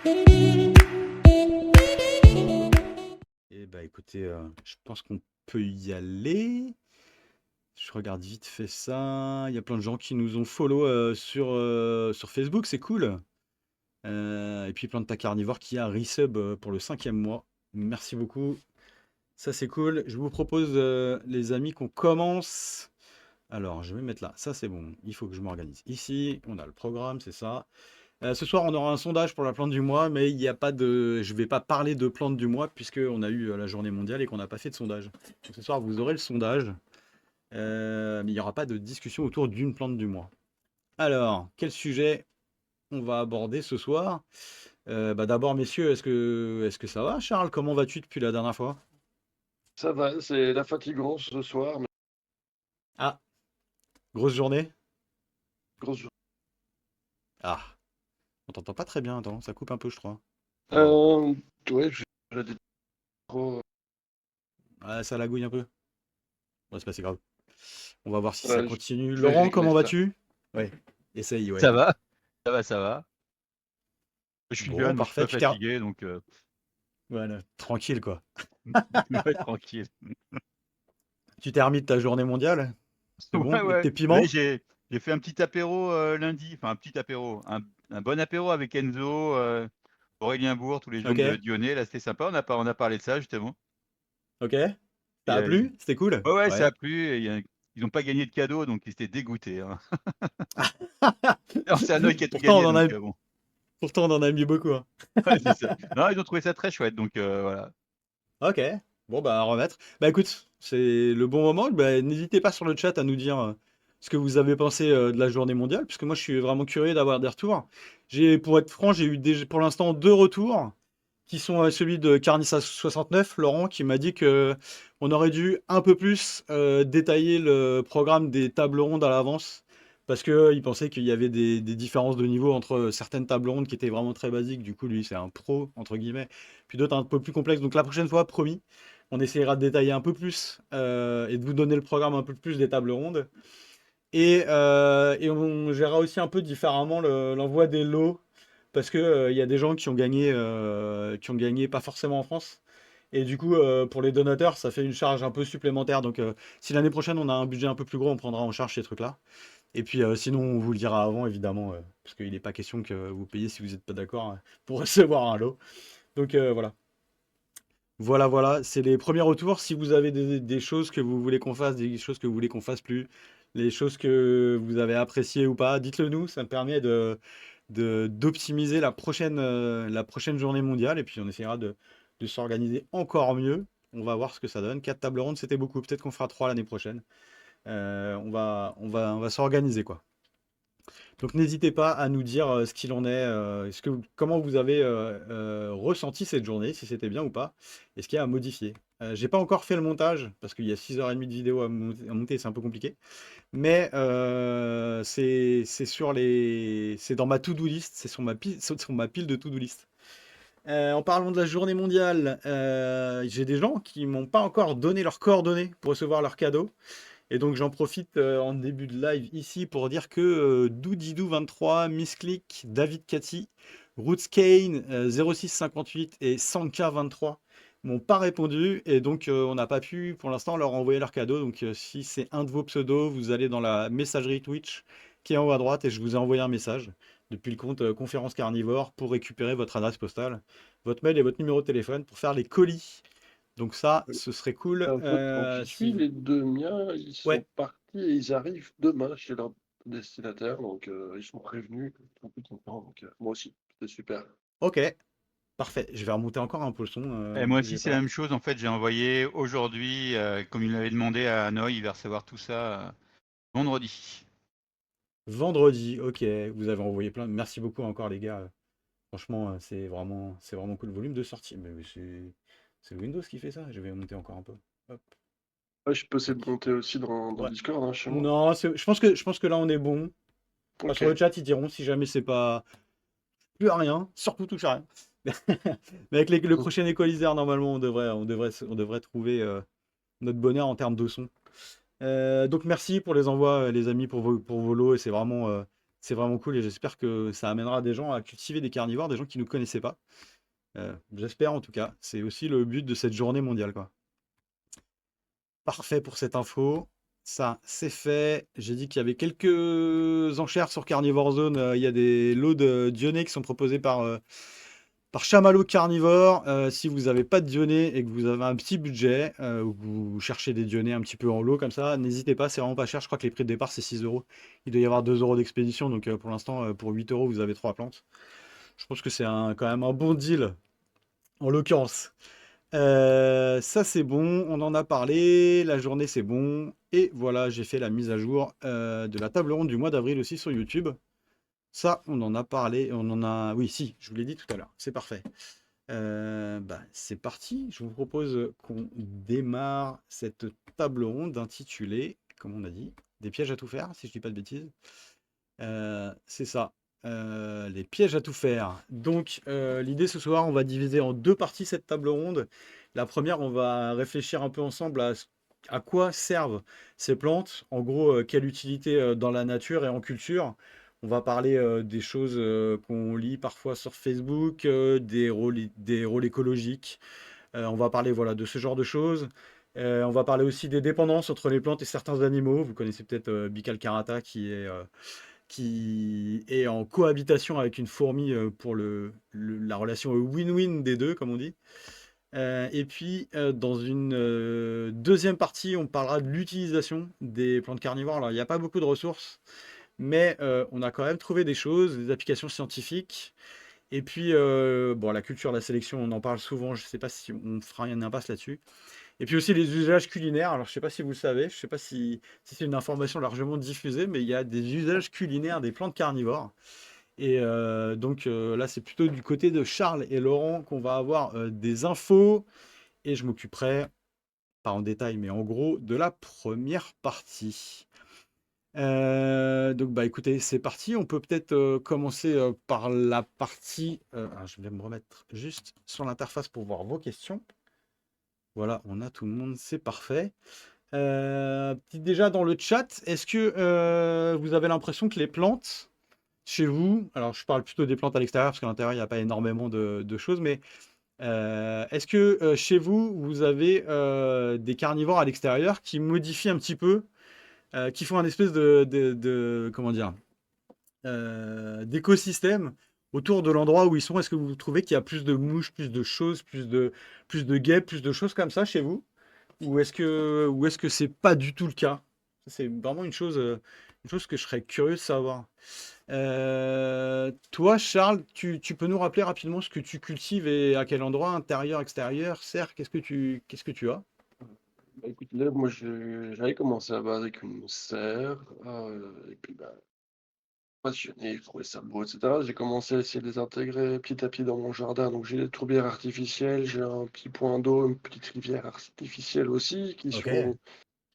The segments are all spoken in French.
Eh bah écoutez, je pense qu'on peut y aller. Je regarde vite fait ça. Il y a plein de gens qui nous ont follow sur Facebook, c'est cool. Et puis plein de tas carnivores qui a resub pour le 5e mois. Merci beaucoup. Ça c'est cool. Je vous propose, les amis, qu'on commence. Alors, je vais mettre là. Ça c'est bon. Il faut que je m'organise. Ici, on a le programme, c'est ça. Ce soir, on aura un sondage pour la plante du mois, mais il n'y a pas de. Je ne vais pas parler de plante du mois puisqu'on a eu la journée mondiale et qu'on n'a pas fait de sondage. Donc, ce soir, vous aurez le sondage, mais il n'y aura pas de discussion autour d'une plante du mois. Alors, quel sujet on va aborder ce soir? D'abord, messieurs, est-ce que ça va, Charles? Comment vas-tu depuis la dernière fois? Ça va, c'est la fatigance ce soir, mais Ah, grosse journée? grosse journée. Ah, on t'entend pas très bien, attends, ça coupe un peu, je crois. Attends. Ouais, j'ai des trop. Ah, ça lagouille un peu. Bon, c'est pas si grave. On va voir si ça Ouais, continue. je vais Laurent, régler comment ça. vas-tu? Ouais, essaye, ouais. Ça va, ça va, ça va. Je suis Bon, jeune, donc je suis parfait. pas fatigué, donc Voilà, tranquille, quoi. ouais, tranquille. Tu t'es remis de ta journée mondiale? C'est bon? Ouais, Et de ouais. tes Là, piments? j'ai fait un petit apéro lundi, enfin un petit apéro, un bon apéro avec Enzo, Aurélien Bourg, tous les gens de Ok, Dionnet. Là, c'était sympa. On a parlé de ça justement. ok. Et, Ça a plu? C'était cool? ouais, ouais, ça Ouais. a plu. Et ils n'ont pas gagné de cadeau, donc ils étaient dégoûtés, hein. Alors, c'est Hanoï qui a tout Pourtant, gagné, donc bon. on en a mis beaucoup, hein. Ouais, c'est ça. Non, ils ont trouvé ça très chouette, donc voilà. Ok. Bon, bah, à remettre. Bah, écoute, c'est le bon moment. Bah, n'hésitez pas sur le chat à nous dire ce que vous avez pensé de la journée mondiale, puisque moi, je suis vraiment curieux d'avoir des retours. Pour être franc, j'ai eu pour l'instant 2 retours, qui sont celui de Carnissa69, Laurent, qui m'a dit que on aurait dû un peu plus détailler le programme des tables rondes à l'avance, parce que il pensait qu'il y avait des différences de niveau entre certaines tables rondes qui étaient vraiment très basiques. Du coup, lui, c'est un pro, entre guillemets, puis d'autres un peu plus complexes. Donc la prochaine fois, promis, on essaiera de détailler un peu plus et de vous donner le programme un peu plus des tables rondes. Et on gérera aussi un peu différemment l'envoi des lots, parce que il y a des gens qui ont gagné pas forcément en France. Et du coup, pour les donateurs, ça fait une charge un peu supplémentaire. Donc, si l'année prochaine on a un budget un peu plus gros, on prendra en charge ces trucs-là. Et puis, sinon, on vous le dira avant, évidemment, parce qu'il n'est pas question que vous payiez si vous n'êtes pas d'accord pour recevoir un lot. Donc, voilà. Voilà, voilà, c'est les premiers retours. Si vous avez des choses que vous voulez qu'on fasse, des choses que vous voulez qu'on fasse plus, les choses que vous avez appréciées ou pas, dites-le nous. Ça me permet d'optimiser la prochaine journée mondiale. Et puis on essaiera de s'organiser encore mieux. On va voir ce que ça donne. 4 tables rondes, c'était beaucoup. Peut-être qu'on fera 3 l'année prochaine. On va s'organiser, quoi. Donc n'hésitez pas à nous dire ce qu'il en est, comment vous avez ressenti cette journée, si c'était bien ou pas, et ce qu'il y a à modifier. J'ai pas encore fait le montage, parce qu'il y a 6h30 de vidéo à monter, c'est un peu compliqué. Mais c'est dans ma to-do list, c'est sur ma pile de to-do list. En parlant de la journée mondiale, j'ai des gens qui m'ont pas encore donné leurs coordonnées pour recevoir leurs cadeaux. Et donc j'en profite en début de live ici pour dire que Doudidou23, Misclick, David Cathy, Rootskane, 0658 et Sanka23 m'ont pas répondu et donc on n'a pas pu pour l'instant leur envoyer leur cadeau. Donc si c'est un de vos pseudos, vous allez dans la messagerie Twitch qui est en haut à droite et je vous ai envoyé un message depuis le compte Conférence Carnivore pour récupérer votre adresse postale, votre mail et votre numéro de téléphone pour faire les colis. Donc ça, ce serait cool. Un peu tant j'y Si suis, vous... les deux miens, ils Ouais, sont partis et ils arrivent demain chez leur destinataire, donc ils sont prévenus, ils sont plus contents, donc moi aussi, c'est super. ok, parfait. Je vais remonter encore un peu le son, Et moi aussi, bougez c'est la pas. même chose. En fait, j'ai envoyé aujourd'hui, comme il l'avait demandé à Hanoï, il va recevoir tout ça vendredi. Vendredi, ok, vous avez envoyé plein. Merci beaucoup encore les gars. Franchement, c'est vraiment cool. Volume de sortie. Mais c'est le Windows qui fait ça. Je vais monter encore un peu. Hop, Ouais, je peux essayer de tac. monter aussi dans Ouais. Discord, hein, chez moi. Non, je pense que là on est bon. Enfin, Ok. sur le chat, ils diront si jamais c'est pas plus à rien, surtout touche à rien. Mais avec le prochain Equalizer, normalement, on devrait trouver notre bonheur en termes de son. Donc merci pour les envois, les amis, pour vos lots. Et c'est vraiment C'est vraiment cool et j'espère que ça amènera des gens à cultiver des carnivores, des gens qui ne connaissaient pas. J'espère en tout cas. C'est aussi le but de cette journée mondiale, quoi. Parfait pour cette info. Ça, c'est fait. J'ai dit qu'il y avait quelques enchères sur Carnivore Zone. Il y a des lots de Dionnées qui sont proposés par Chamallow Carnivore. Si vous n'avez pas de Dionnées et que vous avez un petit budget, ou que vous cherchez des Dionnées un petit peu en lot comme ça, n'hésitez pas, c'est vraiment pas cher. Je crois que les prix de départ, c'est 6 euros. Il doit y avoir 2 euros d'expédition. Donc pour l'instant, pour 8 euros, vous avez 3 plantes. Je pense que c'est quand même un bon deal, en l'occurrence. Ça c'est bon, on en a parlé, la journée c'est bon, et voilà, j'ai fait la mise à jour de la table ronde du mois d'avril aussi sur YouTube. Ça, on en a parlé, on en a... Oui, si, je vous l'ai dit tout à l'heure, c'est parfait. C'est parti, je vous propose qu'on démarre cette table ronde intitulée, comme on a dit, des pièges à tout faire, si je dis pas de bêtises. C'est ça. Les pièges à tout faire. Donc, l'idée ce soir, on va diviser en deux parties cette table ronde. La première, on va réfléchir un peu ensemble à quoi servent ces plantes. En gros, quelle utilité dans la nature et en culture. On va parler des choses qu'on lit parfois sur Facebook, des rôles écologiques. On va parler voilà, de ce genre de choses. On va parler aussi des dépendances entre les plantes et certains animaux. Vous connaissez peut-être Bicalcarata qui est en cohabitation avec une fourmi pour la relation win-win des deux, comme on dit. Et puis, dans une deuxième partie, on parlera de l'utilisation des plantes carnivores. Alors, il n'y a pas beaucoup de ressources, mais on a quand même trouvé des choses, des applications scientifiques. Et puis, bon, la culture, la sélection, on en parle souvent. Je ne sais pas si on fera une impasse là-dessus. Et puis aussi les usages culinaires. Alors, je ne sais pas si vous le savez, je ne sais pas si c'est une information largement diffusée, mais il y a des usages culinaires des plantes carnivores. Et donc là, c'est plutôt du côté de Charles et Laurent qu'on va avoir des infos. Et je m'occuperai, pas en détail, mais en gros, de la première partie. Donc, bah écoutez, c'est parti. On peut peut-être commencer par la partie. Je vais me remettre juste sur l'interface pour voir vos questions. Voilà, on a tout le monde, c'est parfait. Déjà dans le chat, est-ce que vous avez l'impression que les plantes chez vous, alors je parle plutôt des plantes à l'extérieur parce qu'à l'intérieur il n'y a pas énormément de choses, mais est-ce que chez vous, vous avez des carnivores à l'extérieur qui modifient un petit peu, qui font un espèce comment dire, d'écosystème autour de l'endroit où ils sont? Est-ce que vous trouvez qu'il y a plus de mouches, plus de choses, plus de guêpes, plus de choses comme ça chez vous? Ou est-ce que c'est pas du tout le cas? C'est vraiment une chose que je serais curieux de savoir. Toi, Charles, tu peux nous rappeler rapidement ce que tu cultives et à quel endroit, intérieur, extérieur, serre, qu'est-ce que tu as? Bah, écoute, là, moi, j'avais commencé à base avec une serre, et puis, bah, passionné, je trouvais ça beau, etc. J'ai commencé à essayer de les intégrer petit à petit dans mon jardin. Donc, j'ai des tourbières artificielles, j'ai un petit point d'eau, une petite rivière artificielle aussi, qui Ok, sont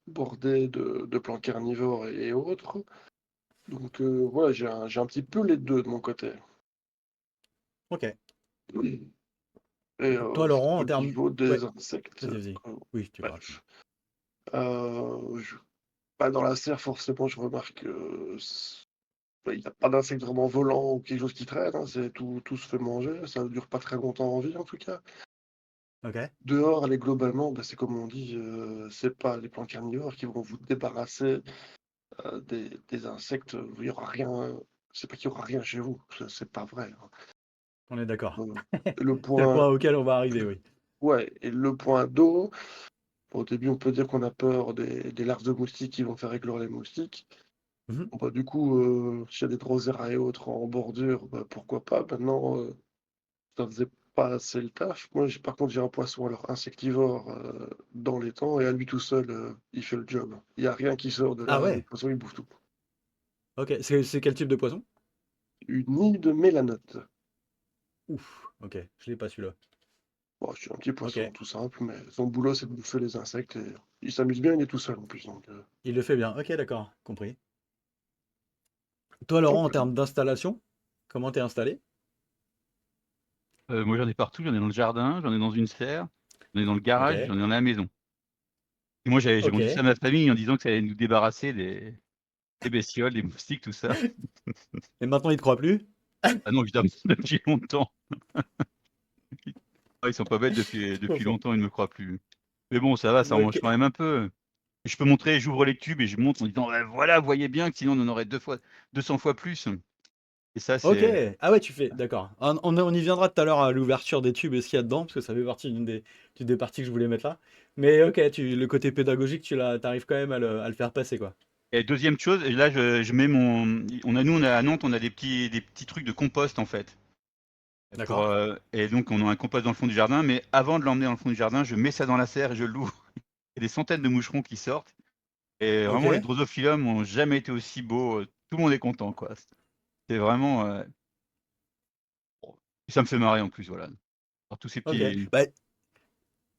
bordées de plants carnivores et autres. Donc, voilà, j'ai un petit peu les deux de mon côté. ok, Et ok. Toi, Laurent, au en termes... niveau des Ouais, insectes, vas-y, vas-y. Oui, tu parles. bref, pas dans la serre, forcément, je remarque il n'y a pas d'insectes vraiment volants ou quelque chose qui traîne, hein, tout se fait manger, ça ne dure pas très longtemps en vie en tout cas. Ok. Dehors, allez, globalement, bah, c'est comme on dit, c'est pas les plantes carnivores qui vont vous débarrasser des insectes. Il y aura rien, c'est pas qu'il y aura rien chez vous, c'est pas vrai, hein. On est d'accord. Euh, Le C'est le point, point auquel on va arriver, oui. ouais, et le point d'eau, bon, au début, on peut dire qu'on a peur des larves de moustiques qui vont faire éclore les moustiques. Mhm. Bon, bah, du coup, s'il y a des drosera et autres en bordure, bah, pourquoi pas. Maintenant, ça faisait pas assez le taf. Moi, par contre, j'ai un poisson alors insectivore dans les temps et à lui tout seul, il fait le job. Il n'y a rien qui sort de Ah là, le ouais, poisson il bouffe tout. ok. C'est quel type de poisson? Une nid de mélanote. Ouf, ok, je l'ai pas celui-là. Bon, c'est un petit Ok, poisson tout simple, mais son boulot c'est de bouffer les insectes et il s'amuse bien, il est tout seul en plus. Donc, il le fait bien. Ok, d'accord, compris. Toi, Laurent, en donc, termes d'installation, comment t'es installé? Moi, j'en ai partout. J'en ai dans le jardin, j'en ai dans une serre, j'en ai dans le garage, Ok, j'en ai dans la maison. Et moi, j'ai vendu ça ok. à ma famille en disant que ça allait nous débarrasser des des bestioles, des moustiques, tout ça. Et maintenant, il te croit plus? Ah non, évidemment, depuis longtemps. Ah, ils sont pas bêtes Je depuis comprends. longtemps, ils ne me croient plus. Mais bon, ça va, ça en mange quand Ok. même un peu. Je peux montrer, j'ouvre les tubes et je montre en disant: «Ouais, voilà, vous voyez bien que sinon on en aurait 200 fois plus». Et ça, Ok. c'est Ah ouais, tu fais. D'accord. On y viendra tout à l'heure à l'ouverture des tubes et ce qu'il y a dedans, parce que ça fait partie d'une des parties que je voulais mettre là. Mais ok, le côté pédagogique, t'arrives quand même à le faire passer, quoi. et deuxième chose, et là je mets on a à Nantes, on a des petits trucs de compost en fait. D'accord. Et donc on a un compost dans le fond du jardin, mais avant de l'emmener dans le fond du jardin, je mets ça dans la serre et je l'ouvre. Il y a des centaines de moucherons qui sortent. Et Ok. vraiment, les drosophyllum ont jamais été aussi beaux. Tout le monde est content, quoi. C'est vraiment. Ça me fait marrer en plus, voilà. Alors, tous ces Ok. petits. Bah,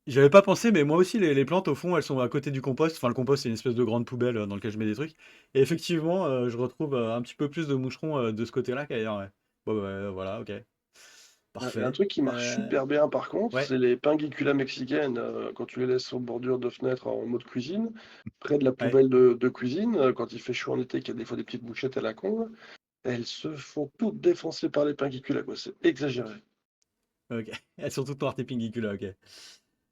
j'avais pas pensé, mais moi aussi, les plantes, au fond, elles sont à côté du compost. Enfin, le compost, c'est une espèce de grande poubelle dans laquelle je mets des trucs. Et effectivement, je retrouve un petit peu plus de moucherons de ce côté-là qu'ailleurs. Ouais. Bon, bah, voilà, ok. Il y a un Parfait. truc qui marche super bien par contre, Ouais, c'est les Pinguicula mexicaines. Quand tu les laisses sur bordure de fenêtre en mode cuisine, près de la ouais, poubelle de cuisine, quand il fait chaud en été, qu'il y a des fois des petites bouchettes à la con, elles se font toutes défoncer par les Pinguicula, quoi. C'est exagéré. ok. Elles sont toutes noires, tes pinguicules, ok.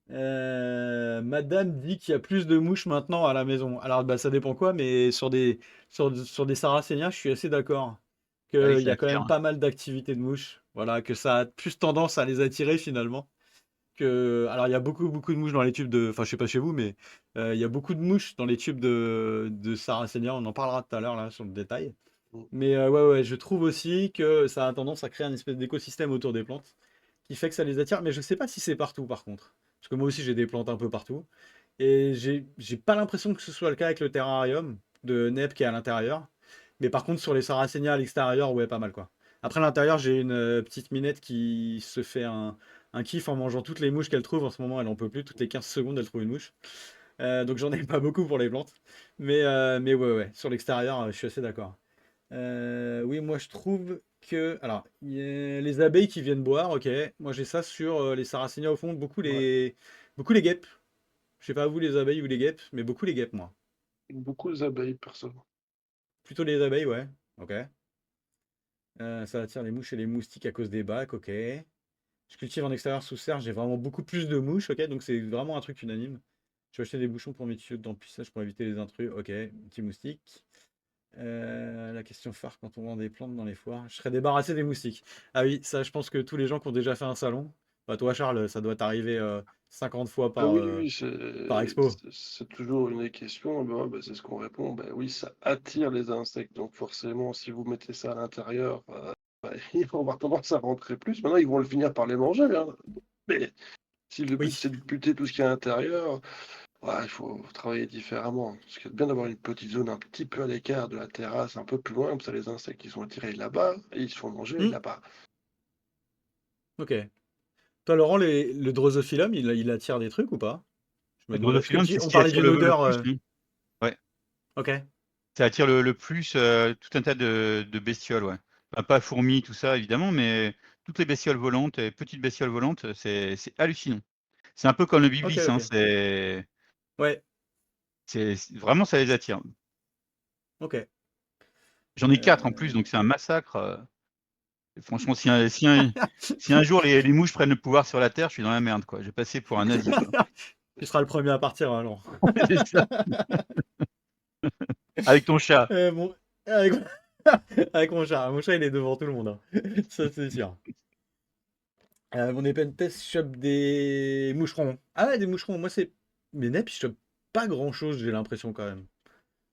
Madame dit qu'il y a plus de mouches maintenant à la maison. Alors, bah, ça dépend quoi, mais sur des sarracénias, je suis assez d'accord Ah oui, qu'il y ça a quand attire, même hein. pas mal d'activités de mouches. Voilà, que ça a plus tendance à les attirer finalement. Alors, il y a beaucoup de mouches dans les tubes de. Enfin, je sais pas chez vous, mais il y a beaucoup de mouches dans les tubes de sarracénia. On en parlera tout à l'heure là sur le détail. Mm. Mais ouais, ouais, je trouve aussi que ça a tendance à créer un espèce d'écosystème autour des plantes qui fait que ça les attire. Mais je sais pas si c'est partout par contre. Parce que moi aussi j'ai des plantes un peu partout. Et j'ai pas l'impression que ce soit le cas avec le terrarium de NEP qui est à l'intérieur. Mais par contre sur les sarracénias à l'extérieur, ouais, pas mal quoi. Après à l'intérieur, j'ai une petite minette qui se fait un kiff en mangeant toutes les mouches qu'elle trouve. En ce moment, elle en peut plus. Toutes les 15 secondes, elle trouve une mouche. Donc j'en ai pas beaucoup pour les plantes. Mais ouais, ouais, sur l'extérieur, je suis assez d'accord. Oui, moi je trouve que. Alors, il y a les abeilles qui viennent boire, ok. Moi j'ai ça sur les sarracénias au fond, Ouais. beaucoup les guêpes. Je sais pas vous les abeilles ou les guêpes, mais beaucoup les guêpes, moi. Beaucoup d'abeilles, perso. Plutôt les abeilles, ouais. Ok. Ça attire les mouches et les moustiques à cause des bacs, ok. Je cultive en extérieur sous serre, j'ai vraiment beaucoup plus de mouches, ok. Donc c'est vraiment un truc unanime. Je vais acheter des bouchons pour mes tuyaux de remplissage pour éviter les intrus, ok. Petit moustique. La question phare quand on vend des plantes dans les foires. Je serais débarrassé des moustiques. Ah oui, ça, je pense que tous les gens qui ont déjà fait un salon, bah toi, Charles, ça doit t'arriver 50 fois Ah oui, oui, par expo. c'est toujours une des questions. Ben ouais, ben c'est ce qu'on répond. Ben oui, ça attire les insectes. Donc forcément, si vous mettez ça à l'intérieur, ben, ils vont avoir tendance à rentrer plus. Maintenant, ils vont le finir par les manger, hein. Mais si le but Oui, c'est de buter tout ce qui est à l'intérieur, ouais, il faut travailler différemment. Parce que c'est bien d'avoir une petite zone un petit peu à l'écart de la terrasse, un peu plus loin, comme ça les insectes ils sont attirés là-bas et ils se font manger hmm, là-bas. ok. Toi, Laurent, le drosophyllum, il attire des trucs ou pas? Je me Le demandais. Parce que drosophyllum, c'est ce on qui parlait attire d'une le odeur. plus, hein. Ouais. Ok, Ça attire le plus tout un tas de bestioles, ouais. Enfin, pas fourmis, tout ça, évidemment, mais toutes les bestioles volantes, et petites bestioles volantes, c'est hallucinant. C'est un peu comme le ok, biblis, hein, ok. Ouais, vraiment, ça les attire. ok. J'en ai 4 en plus, Euh, donc c'est un massacre. Et franchement, si un jour les mouches prennent le pouvoir sur la Terre, je suis dans la merde, quoi. Je vais passer pour un nazi, quoi. Tu seras le premier à partir, hein, Laurent. C'est ça. Avec ton chat. Bon, avec... avec mon chat. Mon chat, il est devant tout le monde, hein. Ça, c'est sûr. Mon épine test chope des moucherons. Ah ouais, des moucherons. Moi, c'est. Mes neps, ils chopent pas grand-chose, j'ai l'impression quand même.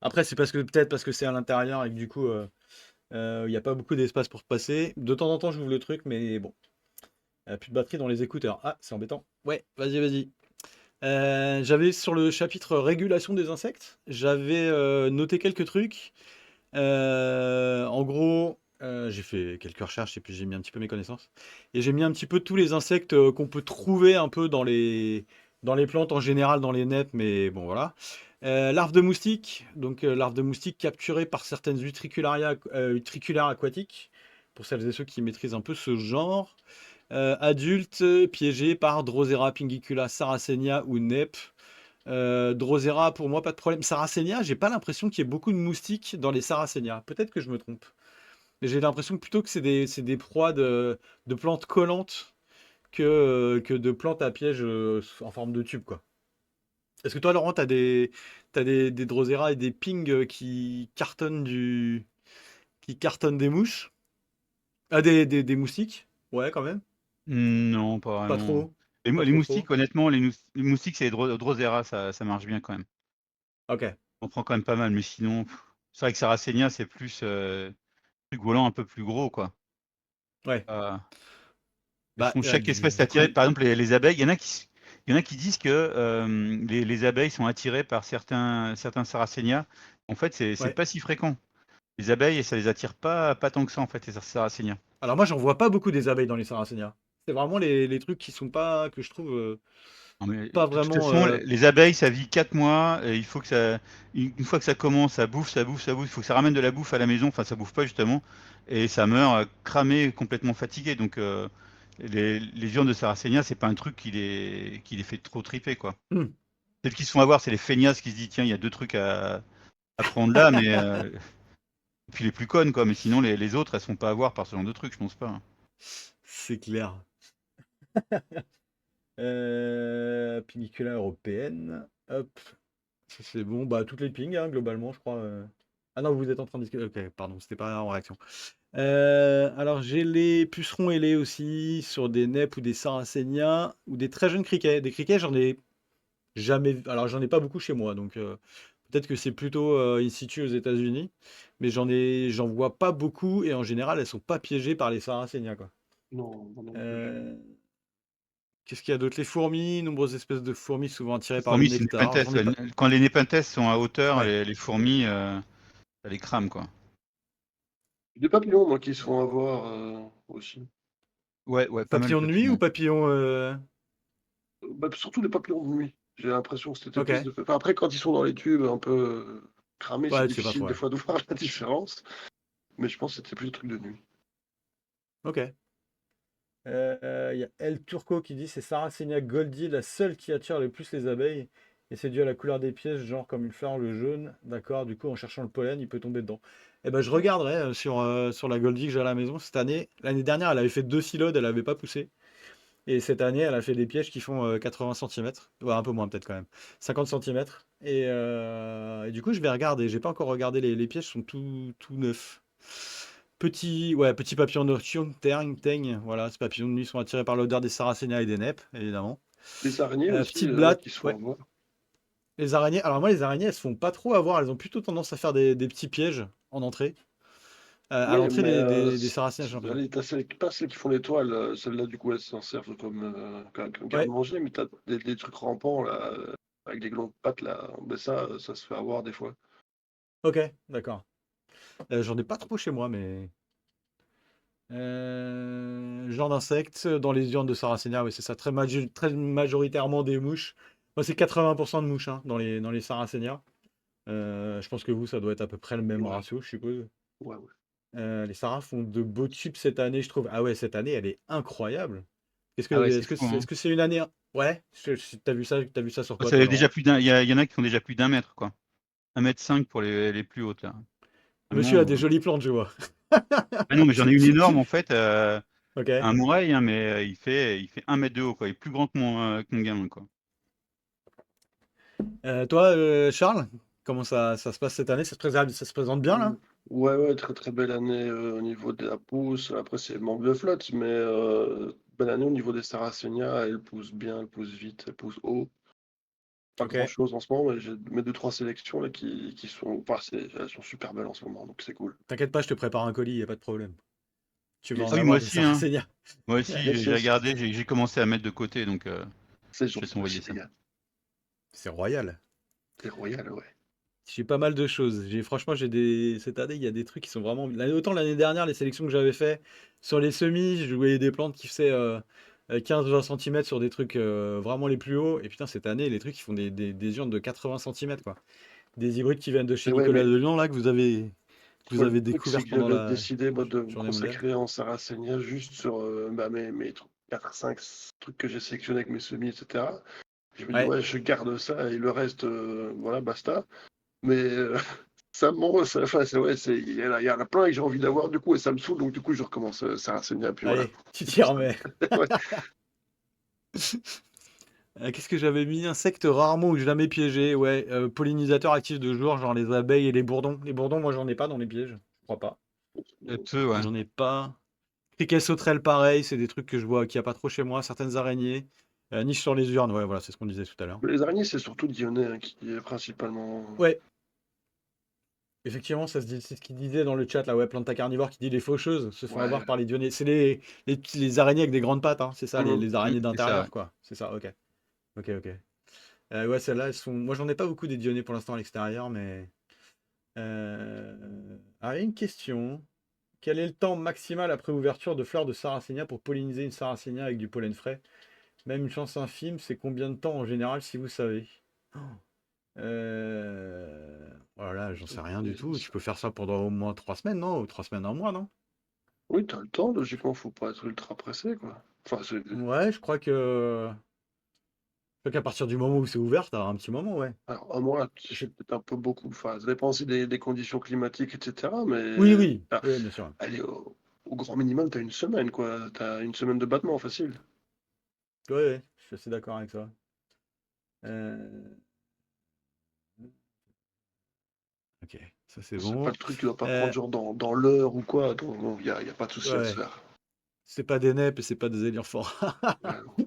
Après, c'est peut-être parce que c'est à l'intérieur et que du coup, il n'y a pas beaucoup d'espace pour passer. De temps en temps, j'ouvre le truc, mais bon. Plus de batterie dans les écouteurs. Ah, c'est embêtant. Ouais, vas-y, vas-y. J'avais sur le chapitre régulation des insectes, j'avais noté quelques trucs. En gros, j'ai fait quelques recherches et puis j'ai mis un petit peu mes connaissances. Et j'ai mis un petit peu tous les insectes qu'on peut trouver un peu dans les plantes en général, dans les neps, mais bon voilà. Larves de moustiques, donc larves de moustiques capturées par certaines utriculaires aquatiques, pour celles et ceux qui maîtrisent un peu ce genre. Adultes piégés par Drosera pingicula sarracenia ou NEP. Drosera, pour moi, pas de problème. Sarracenia, j'ai pas l'impression qu'il y ait beaucoup de moustiques dans les Sarracenia. Peut-être que je me trompe. Mais j'ai l'impression plutôt que c'est des proies de plantes collantes que de plantes à piège en forme de tube, quoi. Est-ce que toi, Laurent, t'as des Drosera et des pings qui cartonnent des mouches? Ah, des moustiques? Ouais, quand même. Non, pas Pas vraiment. trop. Les, Pas les trop trop. moustiques, honnêtement, les moustiques, c'est les Drosera, ça marche bien quand même. Ok. On prend quand même pas mal, mais sinon, c'est vrai que Sarracenia, c'est plus truc volant un peu plus gros, quoi. Ouais. Euh, et Bah, sinon, chaque espèce est du attirée. coup, Par exemple, les abeilles, il y en a qui disent que les abeilles sont attirées par certains Sarracenia. En fait, c'est ouais. pas si fréquent. Les abeilles, ça les attire pas tant que ça, en fait, les Sarracenia. Alors moi, j'en vois pas beaucoup des abeilles dans les Sarracenia. C'est vraiment les trucs qui sont pas, que je trouve Non, mais pas de toute vraiment. façon, les abeilles, ça vit 4 mois. Et il faut que ça, une fois que ça commence, ça bouffe, ça bouffe, ça bouffe. Il faut que ça ramène de la bouffe à la maison. Enfin, ça bouffe pas justement, et ça meurt cramé, complètement fatigué. Donc, les viandes de Sarracenia, c'est pas un truc qui les fait trop triper, quoi. Hmm. Celles qui se font avoir, c'est les feignasses qui se disent tiens, il y a deux trucs à prendre là, mais et puis les plus connes, quoi. Mais sinon, les autres, elles se font pas avoir par ce genre de trucs, je pense pas, hein. C'est clair. Pinicula européenne. Hop. Ça, c'est bon. Bah, toutes les pings, hein, globalement, je crois. Ah non, vous êtes en train de discuter. Ok, pardon, c'était pas en réaction. Alors, j'ai les pucerons ailés aussi sur des neps ou des sarracénias ou des très jeunes criquets. Des criquets, j'en ai jamais vu. Alors, j'en ai pas beaucoup chez moi, donc peut-être que c'est plutôt in situ aux États-Unis. Mais j'en vois pas beaucoup et en général, elles sont pas piégées par les sarracénias, quoi. Non, moi non plus. Euh, Qu'est-ce qu'il y a d'autre? Les fourmis, nombreuses espèces de fourmis souvent attirées Les par le fourmis, c'est une nectar. J'en népenthes, ai ouais. pas. Quand les népenthes sont à hauteur, Ouais. les fourmis, ça les crame, quoi. Des papillons, moi, qui se font avoir aussi. Ouais, ouais, pas mal de Papillons de nuit ou papillons. papillons Bah, surtout les papillons de nuit. J'ai l'impression que c'était Ok. plus de. Enfin, après, quand ils sont dans les tubes un peu cramés, c'est Ouais, tu sais pas difficile trop. des Ouais. fois de voir la différence. Mais je pense que c'était plus le truc de nuit. Ok. Il y a El Turco qui dit c'est Sarracenia Goldie, la seule qui attire le plus les abeilles. Et c'est dû à la couleur des pièces, genre comme une fleur, le jaune. D'accord, du coup, en cherchant le pollen, il peut tomber dedans. Eh ben, je regarderai sur la Goldie que j'ai à la maison cette année. L'année dernière, elle avait fait 2 silos, elle n'avait pas poussé. Et cette année, elle a fait des pièges qui font 80 centimètres. Ouais, un peu moins peut-être quand même. 50 centimètres. Et du coup, je vais regarder. J'ai pas encore regardé. Les pièges sont tout neufs. Petit papillon nocturne, teigne. Voilà, ces papillons de nuit sont attirés par l'odeur des sarracénias et des neppes, évidemment. Les araignées aussi, il Petite y en a blatte, qui se font ouais. avoir. Les araignées. Alors moi, les araignées, elles se font pas trop avoir. Elles ont plutôt tendance à faire des petits pièges en entrée. À Oui, l'entrée mais des sarracénias, j'ai l'impression. allez, t'as pas celles qui font les toiles. Celles-là, du coup, elles s'en servent comme Ouais, garde-manger, mais t'as des trucs rampants, là, avec des glands de pattes, là. Ben ça se fait avoir des fois. ok, d'accord. J'en ai pas trop chez moi, mais. Genre d'insectes dans les urnes de Sarracenia, oui, c'est ça. Très majoritairement des mouches. Moi, c'est 80% de mouches hein, dans les Sarracenia. Je pense que vous, ça doit être à peu près le même Ouais, ratio, je suppose. ouais, ouais. Les Sarras font de beaux tubes cette année, je trouve. Ah ouais, cette année, elle est incroyable. Est-ce que Ah ouais, c'est est-ce que fou, c'est hein. est-ce que c'est une année? Ouais, t'as vu ça sur quoi, Ça toi, fait déjà Laurent? plus d'un, il y en a qui font déjà plus d'1 mètre, quoi. 1,5 m pour les plus hautes, là. Monsieur a Vraiment. des jolies plantes, je vois. Ah non, mais j'en ai une énorme, en fait, Ok. un mouraille, hein, mais il fait 1 m de haut, quoi. Il est plus grand que mon gamin, quoi. Toi, Charles, comment ça se passe cette année? Ça se présente bien, là? Ou- Ouais, ouais, très très belle année au niveau de la pousse. Après, c'est manque de flotte, mais belle année au niveau des Sarracenia. Elle pousse bien, elle pousse vite, elle pousse haut. Pas Ok. grand-chose en ce moment, mais j'ai mes deux, trois sélections là, qui sont. Enfin, elles sont super belles en ce moment, donc c'est cool. T'inquiète pas, je te prépare un colis, y a pas de problème. Tu vas en Yes, Ah oui, moi avoir des aussi, hein. Sarracenia. Moi aussi, yes, j'ai yes. regardé, j'ai commencé à mettre de côté, donc C'est je vais gentil, t'envoyer merci ça. les gars. C'est royal. C'est royal, ouais. J'ai pas mal de choses. Franchement, cette année, il y a des trucs qui sont vraiment. Autant l'année dernière, les sélections que j'avais fait sur les semis, je voyais des plantes qui faisaient 15-20 cm sur des trucs vraiment les plus hauts. Et putain, cette année, les trucs qui font des urnes de 80 cm, quoi. Des hybrides qui viennent de chez Mais ouais, Nicolas mais Delion, là, que vous moi, le avez truc, c'est découvert que pendant j'avais la décidé moi, de me journée mondiale. consacrer en Sarracenia juste sur mes 4-5 trucs que j'ai sélectionnés avec mes semis, etc. Je me dis, Ouais. ouais, je garde ça et le reste, voilà, basta. Mais ça me enfin, il y en a plein que j'ai envie d'avoir du coup et ça me saoule, donc du coup, je recommence Sarracenia, puis voilà. Allez, tu C'est t'y pour ça. remets. Ouais. Qu'est-ce que j'avais mis? Insectes rarement ou jamais piégés. Ouais, pollinisateurs actifs de jour, genre les abeilles et les bourdons. Les bourdons, moi, j'en ai pas dans les pièges. Je crois pas. Peu, ouais. J'en ai pas. Criquets sauterelles, pareil, c'est des trucs que je vois qu'il n'y a pas trop chez moi. Certaines araignées. Niche sur les urnes, ouais, voilà, c'est ce qu'on disait tout à l'heure. Les araignées, c'est surtout Dionnet hein, qui est principalement. Ouais, effectivement, c'est ce qu'il disait dans le chat, là, ouais, Planta Carnivore, qui dit les faucheuses se font avoir Ouais. par les dionnées. C'est les araignées avec des grandes pattes, hein, c'est ça, les araignées C'est ça, ouais. d'intérieur, quoi. C'est ça, ok. Ok, ok. Ouais, celles-là, elles sont. Moi, j'en ai pas beaucoup des dionnées pour l'instant à l'extérieur, mais. Ah, il y a une question. Quel est le temps maximal après ouverture de fleurs de Sarracenia pour polliniser une Sarracenia avec du pollen frais? Même une chance infime, c'est combien de temps en général, si vous savez? Oh là là, j'en sais rien du tout. Tu peux faire ça pendant au moins 3 semaines, non? Ou 3 semaines, un mois, non? Oui, t'as le temps, logiquement, faut pas être ultra pressé, quoi. Enfin, Ouais, je crois qu'à partir du moment où c'est ouvert, t'as un petit moment, ouais. alors, un mois, Je- c'est peut-être un peu beaucoup. Enfin, ça dépend aussi des conditions climatiques, etc. Oui, Mais oui, ah, oui, bien sûr. allez, au grand minimum, t'as une semaine, quoi. T'as une semaine de battement, facile. Ouais, ouais, je suis assez d'accord avec ça. Euh, Ok, ça c'est C'est pas bon. le truc qui doit pas prendre Euh, genre dans l'heure ou quoi. Donc, il y a pas de souci à se ouais, faire. c'est pas des neps et c'est pas des éléphants. Ouais.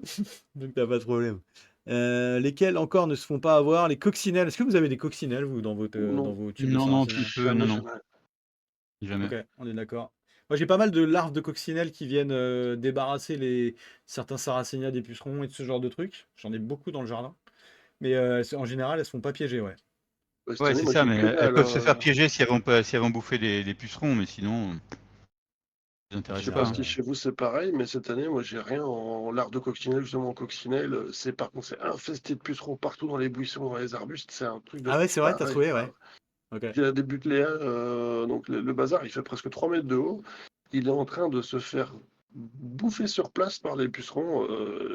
Donc t'as pas de problème. Lesquels encore ne se font pas avoir? Les coccinelles. Est-ce que vous avez des coccinelles, vous, dans Non, vos tubes de Non, non, Sarracenia? très peu, non, jamais, non, jamais. jamais. Ok, on est d'accord. Moi, j'ai pas mal de larves de coccinelles qui viennent débarrasser certains Sarracenia des pucerons et de ce genre de trucs. J'en ai beaucoup dans le jardin. Mais en général, elles se font pas piéger, ouais. Cette Ouais, année, c'est moi, ça, j'ai eu mais que elles dalle. peuvent se faire piéger si elles vont bouffer des pucerons, mais sinon, ça les Je intéresse sais En pas pas, général, hein. si chez vous c'est pareil, mais cette année, moi, j'ai rien en lard de coccinelle, justement en coccinelle. C'est par contre, c'est infesté de pucerons partout dans les buissons, dans les arbustes. C'est un truc de ah ouais, c'est vrai, t'as pareil. trouvé, Ah, ouais. Ok. il y a des butléas, donc le bazar, il fait presque 3 mètres de haut. Il est en train de se faire bouffer sur place par les pucerons,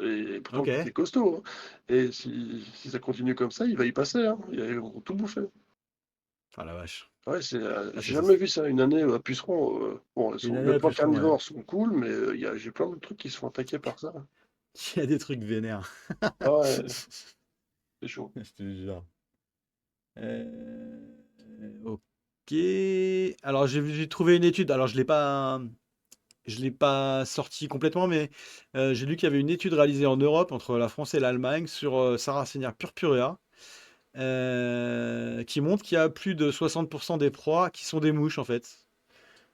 et pourtant le truc Ok. est costaud, hein. Et si ça continue comme ça, il va y passer, hein. Ils vont tout bouffer. Ah la vache. Ouais, Ah, j'ai jamais vu ça, une année à pucerons. Bon, une année les à plantes puceron, ouais. carnivores sont cool, mais j'ai plein de trucs qui se font attaquer par ça. Il y a des trucs vénères. Ah ouais, c'est chaud. Je te jure. Ok. Alors j'ai trouvé une étude. Alors je l'ai pas sorti complètement, mais j'ai lu qu'il y avait une étude réalisée en Europe entre la France et l'Allemagne sur Sarracenia purpurea, qui montre qu'il y a plus de 60% des proies qui sont des mouches en fait.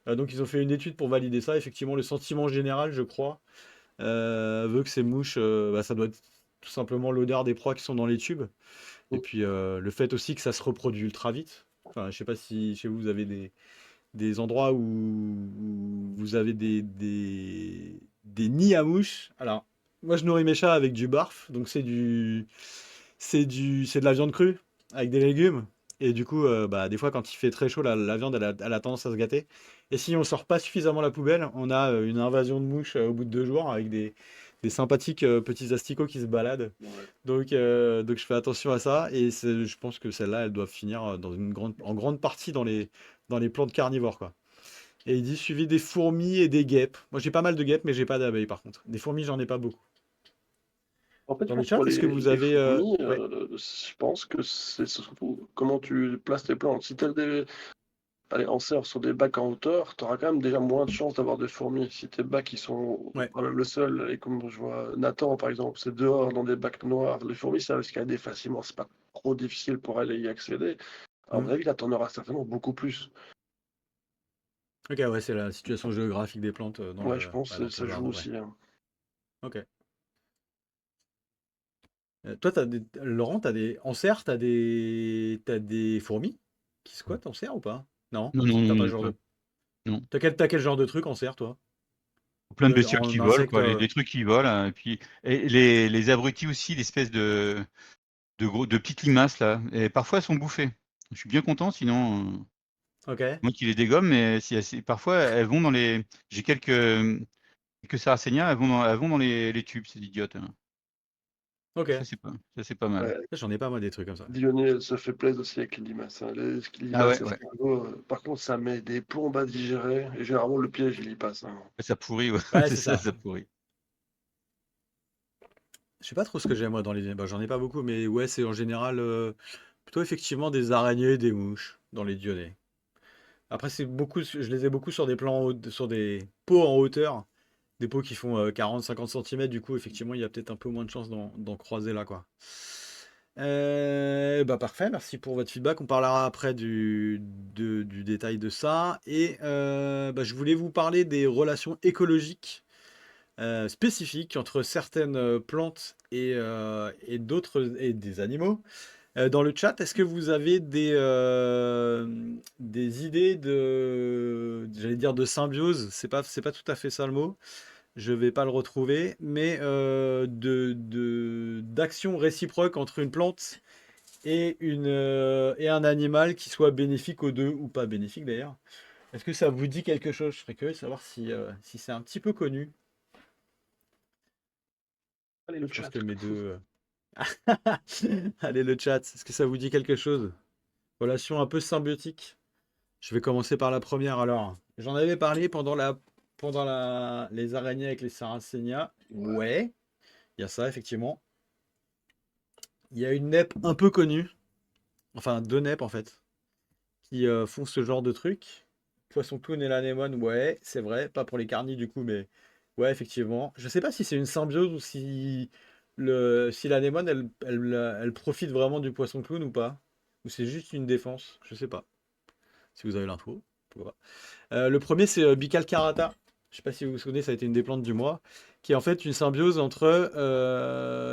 Donc ils ont fait une étude pour valider ça. Effectivement, le sentiment général, je crois, veut que ces mouches, bah, ça doit être tout simplement l'odeur des proies qui sont dans les tubes. Et puis le fait aussi que ça se reproduit ultra vite. Enfin, je sais pas si chez vous vous avez des endroits où vous avez des nids à mouches. Alors, moi je nourris mes chats avec du barf, donc c'est de la viande crue avec des légumes. Et du coup, bah, des fois, quand il fait très chaud, la viande, elle a tendance à se gâter. Et si on sort pas suffisamment la poubelle, on a une invasion de mouches au bout de 2 jours avec des sympathiques petits asticots qui se baladent. Ouais. Donc je fais attention à ça. Et je pense que celles-là, elles doivent finir en grande partie dans les plantes carnivores, quoi. Et il dit suivi des fourmis et des guêpes. Moi, j'ai pas mal de guêpes, mais j'ai pas d'abeilles, par contre. Des fourmis, j'en ai pas beaucoup. En fait, je Dans le pense chat, pour est-ce que vous les avez... fourmis, Ouais. je pense que c'est surtout comment tu places tes plantes. Si tu allez, en serre sur des bacs en hauteur, tu auras quand même déjà moins de chances d'avoir des fourmis. Si tes bacs ils sont Ouais. voilà, le seul, et comme je vois Nathan par exemple, c'est dehors dans des bacs noirs, les fourmis ça va se escalader facilement, c'est pas trop difficile pour aller y accéder. À mon Hmm. avis, là, tu en auras certainement beaucoup plus. Ok, ouais, c'est la situation géographique des plantes Ouais, je pense que dans ton ça joue jardin, ouais. aussi, hein. Ok. Toi, Laurent, en serre, t'as des fourmis qui squattent en serre ou pas? Non? Non, non, T'as pas non, ce genre de... non. T'as quel genre de truc en serre, toi? Plein de bestioles qui En volent, insecte quoi, les trucs qui volent, hein, et puis les abrutis aussi, l'espèce de petites limaces là, et parfois elles sont bouffées. Je suis bien content, sinon Ok. moi qui les dégomme, mais parfois elles vont dans les. J'ai quelques Sarracenia, elles vont dans les tubes, ces idiotes, hein. Ok. Ça, c'est pas mal. Ouais, Ça, j'en ai pas moi des trucs comme ça. Dionée, elle se fait plaisir aussi avec les limaces, hein. Les Ah limaces ouais, ouais. escargots, par contre, ça met des plombes à digérer et généralement, le piège, il y passe, hein. Ça pourrit, ouais. Ouais, C'est c'est ça, ça. ça pourrit. Je sais pas trop ce que j'aime moi dans les. Bah, j'en ai pas beaucoup, mais ouais, c'est en général plutôt effectivement des araignées et des mouches dans les Dionnées. Après, c'est beaucoup, je les ai beaucoup sur des plans, sur des pots en hauteur, des pots qui font 40-50 cm. Du coup, effectivement, il y a peut-être un peu moins de chances d'en croiser là, quoi. Bah parfait, merci pour votre feedback. On parlera après du détail de ça. Et bah, je voulais vous parler des relations écologiques spécifiques entre certaines plantes et d'autres et des animaux. Dans le chat, est-ce que vous avez des idées j'allais dire de symbiose, c'est pas tout à fait ça le mot, je vais pas le retrouver, mais d'action réciproque entre une plante et un animal qui soit bénéfique aux deux ou pas bénéfique d'ailleurs. Est-ce que ça vous dit quelque chose? Je serais curieux de savoir si c'est un petit peu connu. Allez, le Je pense chat. que mes deux. Allez, le chat, est-ce que ça vous dit quelque chose? Relation un peu symbiotique. Je vais commencer par la première alors. J'en avais parlé les araignées avec les Sarracenia. Ouais. Ouais, il y a ça effectivement. Il y a une NEP un peu connue, enfin deux NEP en fait, qui font ce genre de truc. Poisson clown et l'anémone, ouais, c'est vrai, pas pour les carnis du coup, mais ouais, effectivement. Je sais pas si c'est une symbiose ou si l'anémone elle profite vraiment du poisson clown ou pas. Ou c'est juste une défense, je sais pas. Si vous avez l'info, pourquoi pas. Le premier, c'est Bicalcarata. Je sais pas si vous vous souvenez, ça a été une des plantes du mois, qui est en fait une symbiose entre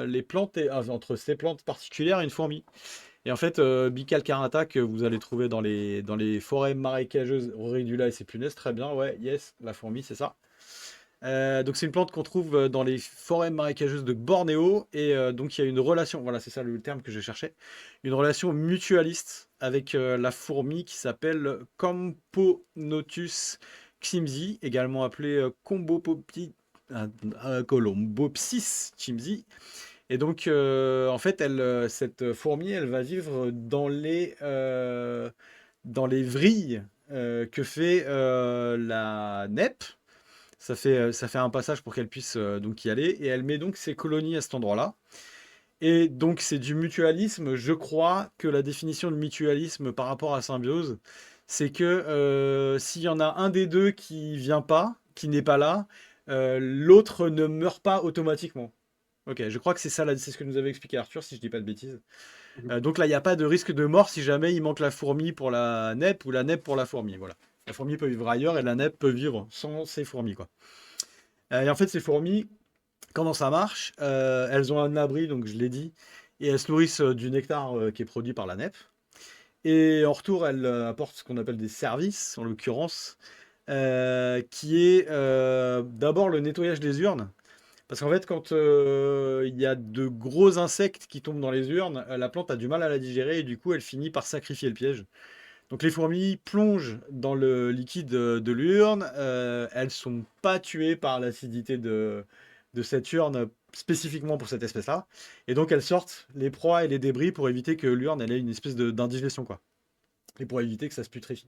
les plantes entre ces plantes particulières et une fourmi. Et en fait, Bicalcarata que vous allez trouver dans les forêts marécageuses, Roridula et ses punaises, très bien, ouais, yes, la fourmi, c'est ça. Donc c'est une plante qu'on trouve dans les forêts marécageuses de Bornéo et donc il y a une relation, voilà c'est ça le terme que je cherchais, une relation mutualiste avec la fourmi qui s'appelle Camponotus chimsi, également appelée Colombopsis chimsi. Et donc en fait cette fourmi elle va vivre dans les vrilles que fait la NEP. Ça fait un passage pour qu'elle puisse donc y aller. Et elle met donc ses colonies à cet endroit-là. Et donc c'est du mutualisme. Je crois que la définition de mutualisme par rapport à symbiose, c'est que s'il y en a un des deux qui vient pas, qui n'est pas là, l'autre ne meurt pas automatiquement. Ok, je crois que c'est ça, c'est ce que nous avait expliqué Arthur, si je dis pas de bêtises. Donc là, il n'y a pas de risque de mort si jamais il manque la fourmi pour la NEP ou la NEP pour la fourmi. Voilà. La fourmi peut vivre ailleurs et la NEP peut vivre sans ses fourmis, quoi. Et en fait, ces fourmis, comment ça marche? Elles ont un abri, donc je l'ai dit, et elles se nourrissent du nectar qui est produit par la NEP. Et en retour, elles apportent ce qu'on appelle des services, en l'occurrence, qui est d'abord le nettoyage des urnes. Parce qu'en fait, quand il y a de gros insectes qui tombent dans les urnes, la plante a du mal à la digérer et du coup, elle finit par sacrifier le piège. Donc les fourmis plongent dans le liquide de l'urne. Elles sont pas tuées par l'acidité de cette urne spécifiquement pour cette espèce-là. Et donc elles sortent les proies et les débris pour éviter que l'urne elle ait une espèce d'indigestion, quoi. Et pour éviter que ça se putréfie.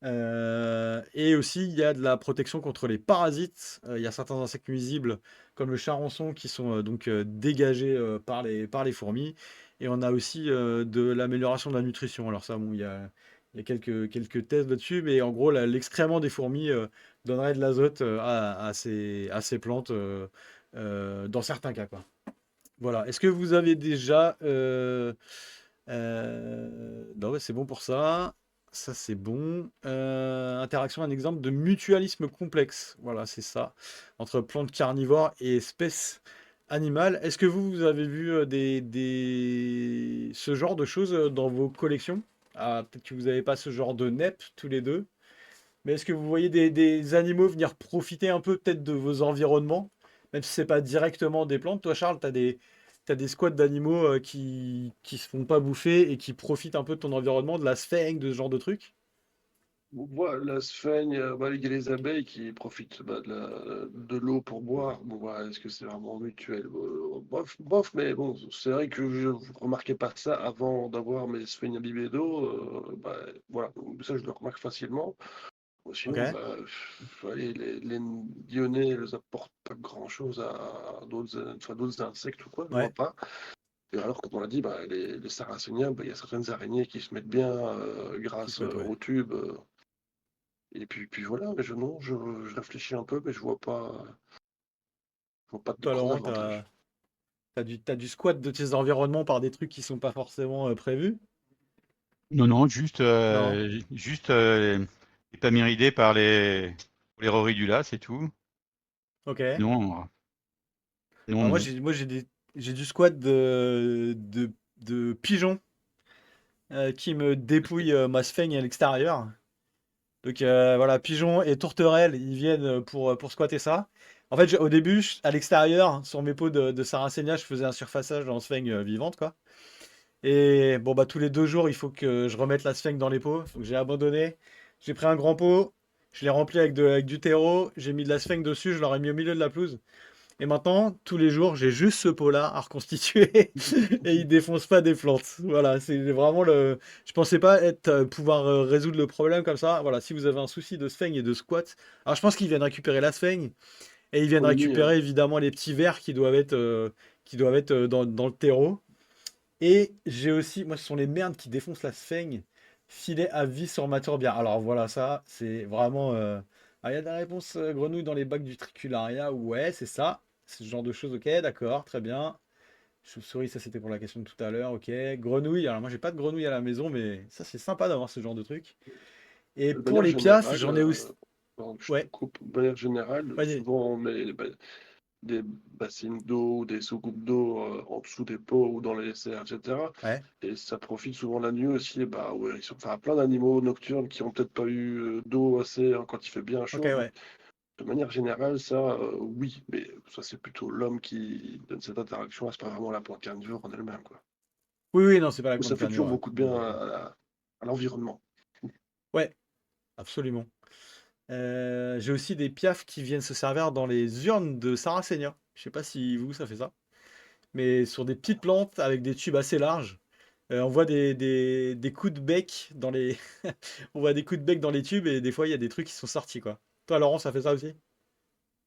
Et aussi, il y a de la protection contre les parasites. Il y a certains insectes nuisibles, comme le charançon, qui sont donc dégagés par les fourmis. Et on a aussi de l'amélioration de la nutrition. Alors ça, bon, il y a quelques thèses là-dessus, mais en gros, l'excrément des fourmis donnerait de l'azote à ces plantes dans certains cas, quoi. Voilà. Est-ce que vous avez déjà... non, ouais, c'est bon pour ça. Ça, c'est bon. Interaction, un exemple de mutualisme complexe. Voilà, c'est ça. Entre plantes carnivores et espèces animales. Est-ce que vous avez vu ce genre de choses dans vos collections? Ah, peut-être que vous n'avez pas ce genre de NEP tous les deux. Mais est-ce que vous voyez des animaux venir profiter un peu peut-être de vos environnements? Même si c'est pas directement des plantes. Toi, Charles, t'as des squads d'animaux qui se font pas bouffer et qui profitent un peu de ton environnement, de la sphère, de ce genre de trucs? La sphaigne, il y a les abeilles qui profitent de l'eau pour boire. Bon, voilà, est-ce que c'est vraiment mutuel? Bof, bof, mais bon, c'est vrai que je ne remarquais pas ça avant d'avoir mes sphaignes imbibées d'eau. Voilà, donc ça je le remarque facilement. Ok. Sinon, allez, les Lyonnais, elles apportent pas grand-chose à d'autres insectes ou quoi, je vois Ouais. pas. Et alors, comme on l'a dit, les sarracéniens, il y a certaines araignées qui se mettent bien Qui se grâce mettent, ouais. au tube. Et puis voilà, mais non, je réfléchis un peu, mais je vois pas de Toi, gros Laurent, avantages. t'as du squat de tes environnements par des trucs qui sont pas forcément prévus? Non, non, juste, Non. les pamiridés par les roridula, c'est tout. Ok. Non, non, Alors non. j'ai du squat de pigeons qui me dépouillent ma sphaigne à l'extérieur. Donc voilà, pigeons et tourterelles, ils viennent pour squatter ça. En fait, au début, à l'extérieur, sur mes pots de Sarracenia, je faisais un surfaçage en sphaigne vivante, quoi. Et bon, bah tous les 2 jours, il faut que je remette la sphaigne dans les pots. Donc j'ai abandonné. J'ai pris un grand pot, je l'ai rempli avec du terreau, j'ai mis de la sphaigne dessus, je l'aurais mis au milieu de la pelouse. Et maintenant, tous les jours, j'ai juste ce pot-là à reconstituer et il défonce pas des plantes. Voilà, c'est vraiment le. Je pensais pas pouvoir résoudre le problème comme ça. Voilà, si vous avez un souci de sphaigne et de squat, alors je pense qu'ils viennent récupérer la sphaigne et ils viennent Colonie, récupérer évidemment les petits vers qui doivent être dans le terreau. Et j'ai aussi, moi, ce sont les merdes qui défoncent la sphaigne. Filet à vie sur ma tourbière. Alors voilà, ça, c'est vraiment. Ah, il y a des réponses grenouilles dans les bacs du tricularia. Ouais, c'est ça. C'est ce genre de choses. Ok, d'accord, très bien. Chauve-souris, ça c'était pour la question de tout à l'heure. Ok. Grenouille. Alors moi, j'ai pas de grenouille à la maison, mais ça, c'est sympa d'avoir ce genre de truc. Et de pour manière les piafs, générale, j'en ai aussi. pardon, je te Ouais, coupe, de manière générale, vas-y. souvent on met des bassines d'eau ou des sous-coupes d'eau en dessous des pots ou dans les serres, etc. Ouais. Et ça profite souvent la nuit aussi, ouais, enfin, plein d'animaux nocturnes qui ont peut-être pas eu d'eau assez quand il fait bien Ok, chaud. Donc, ouais. de manière générale, ça, oui, mais ça c'est plutôt l'homme qui donne cette interaction, c'est pas vraiment la plante carnivore en elle-même, quoi. Oui, oui, non, c'est pas la Mais ça plante fait toujours carnivore, ouais. beaucoup de On est bien d'accord. à l'environnement. Ouais, absolument. J'ai aussi des piafs qui viennent se servir dans les urnes de Sarracenia. Je sais pas si vous, ça fait ça. Mais sur des petites plantes avec des tubes assez larges. On voit des coups de bec dans les. On voit des coups de bec dans les tubes et des fois il y a des trucs qui sont sortis, quoi. Toi, Laurent, ça fait ça aussi?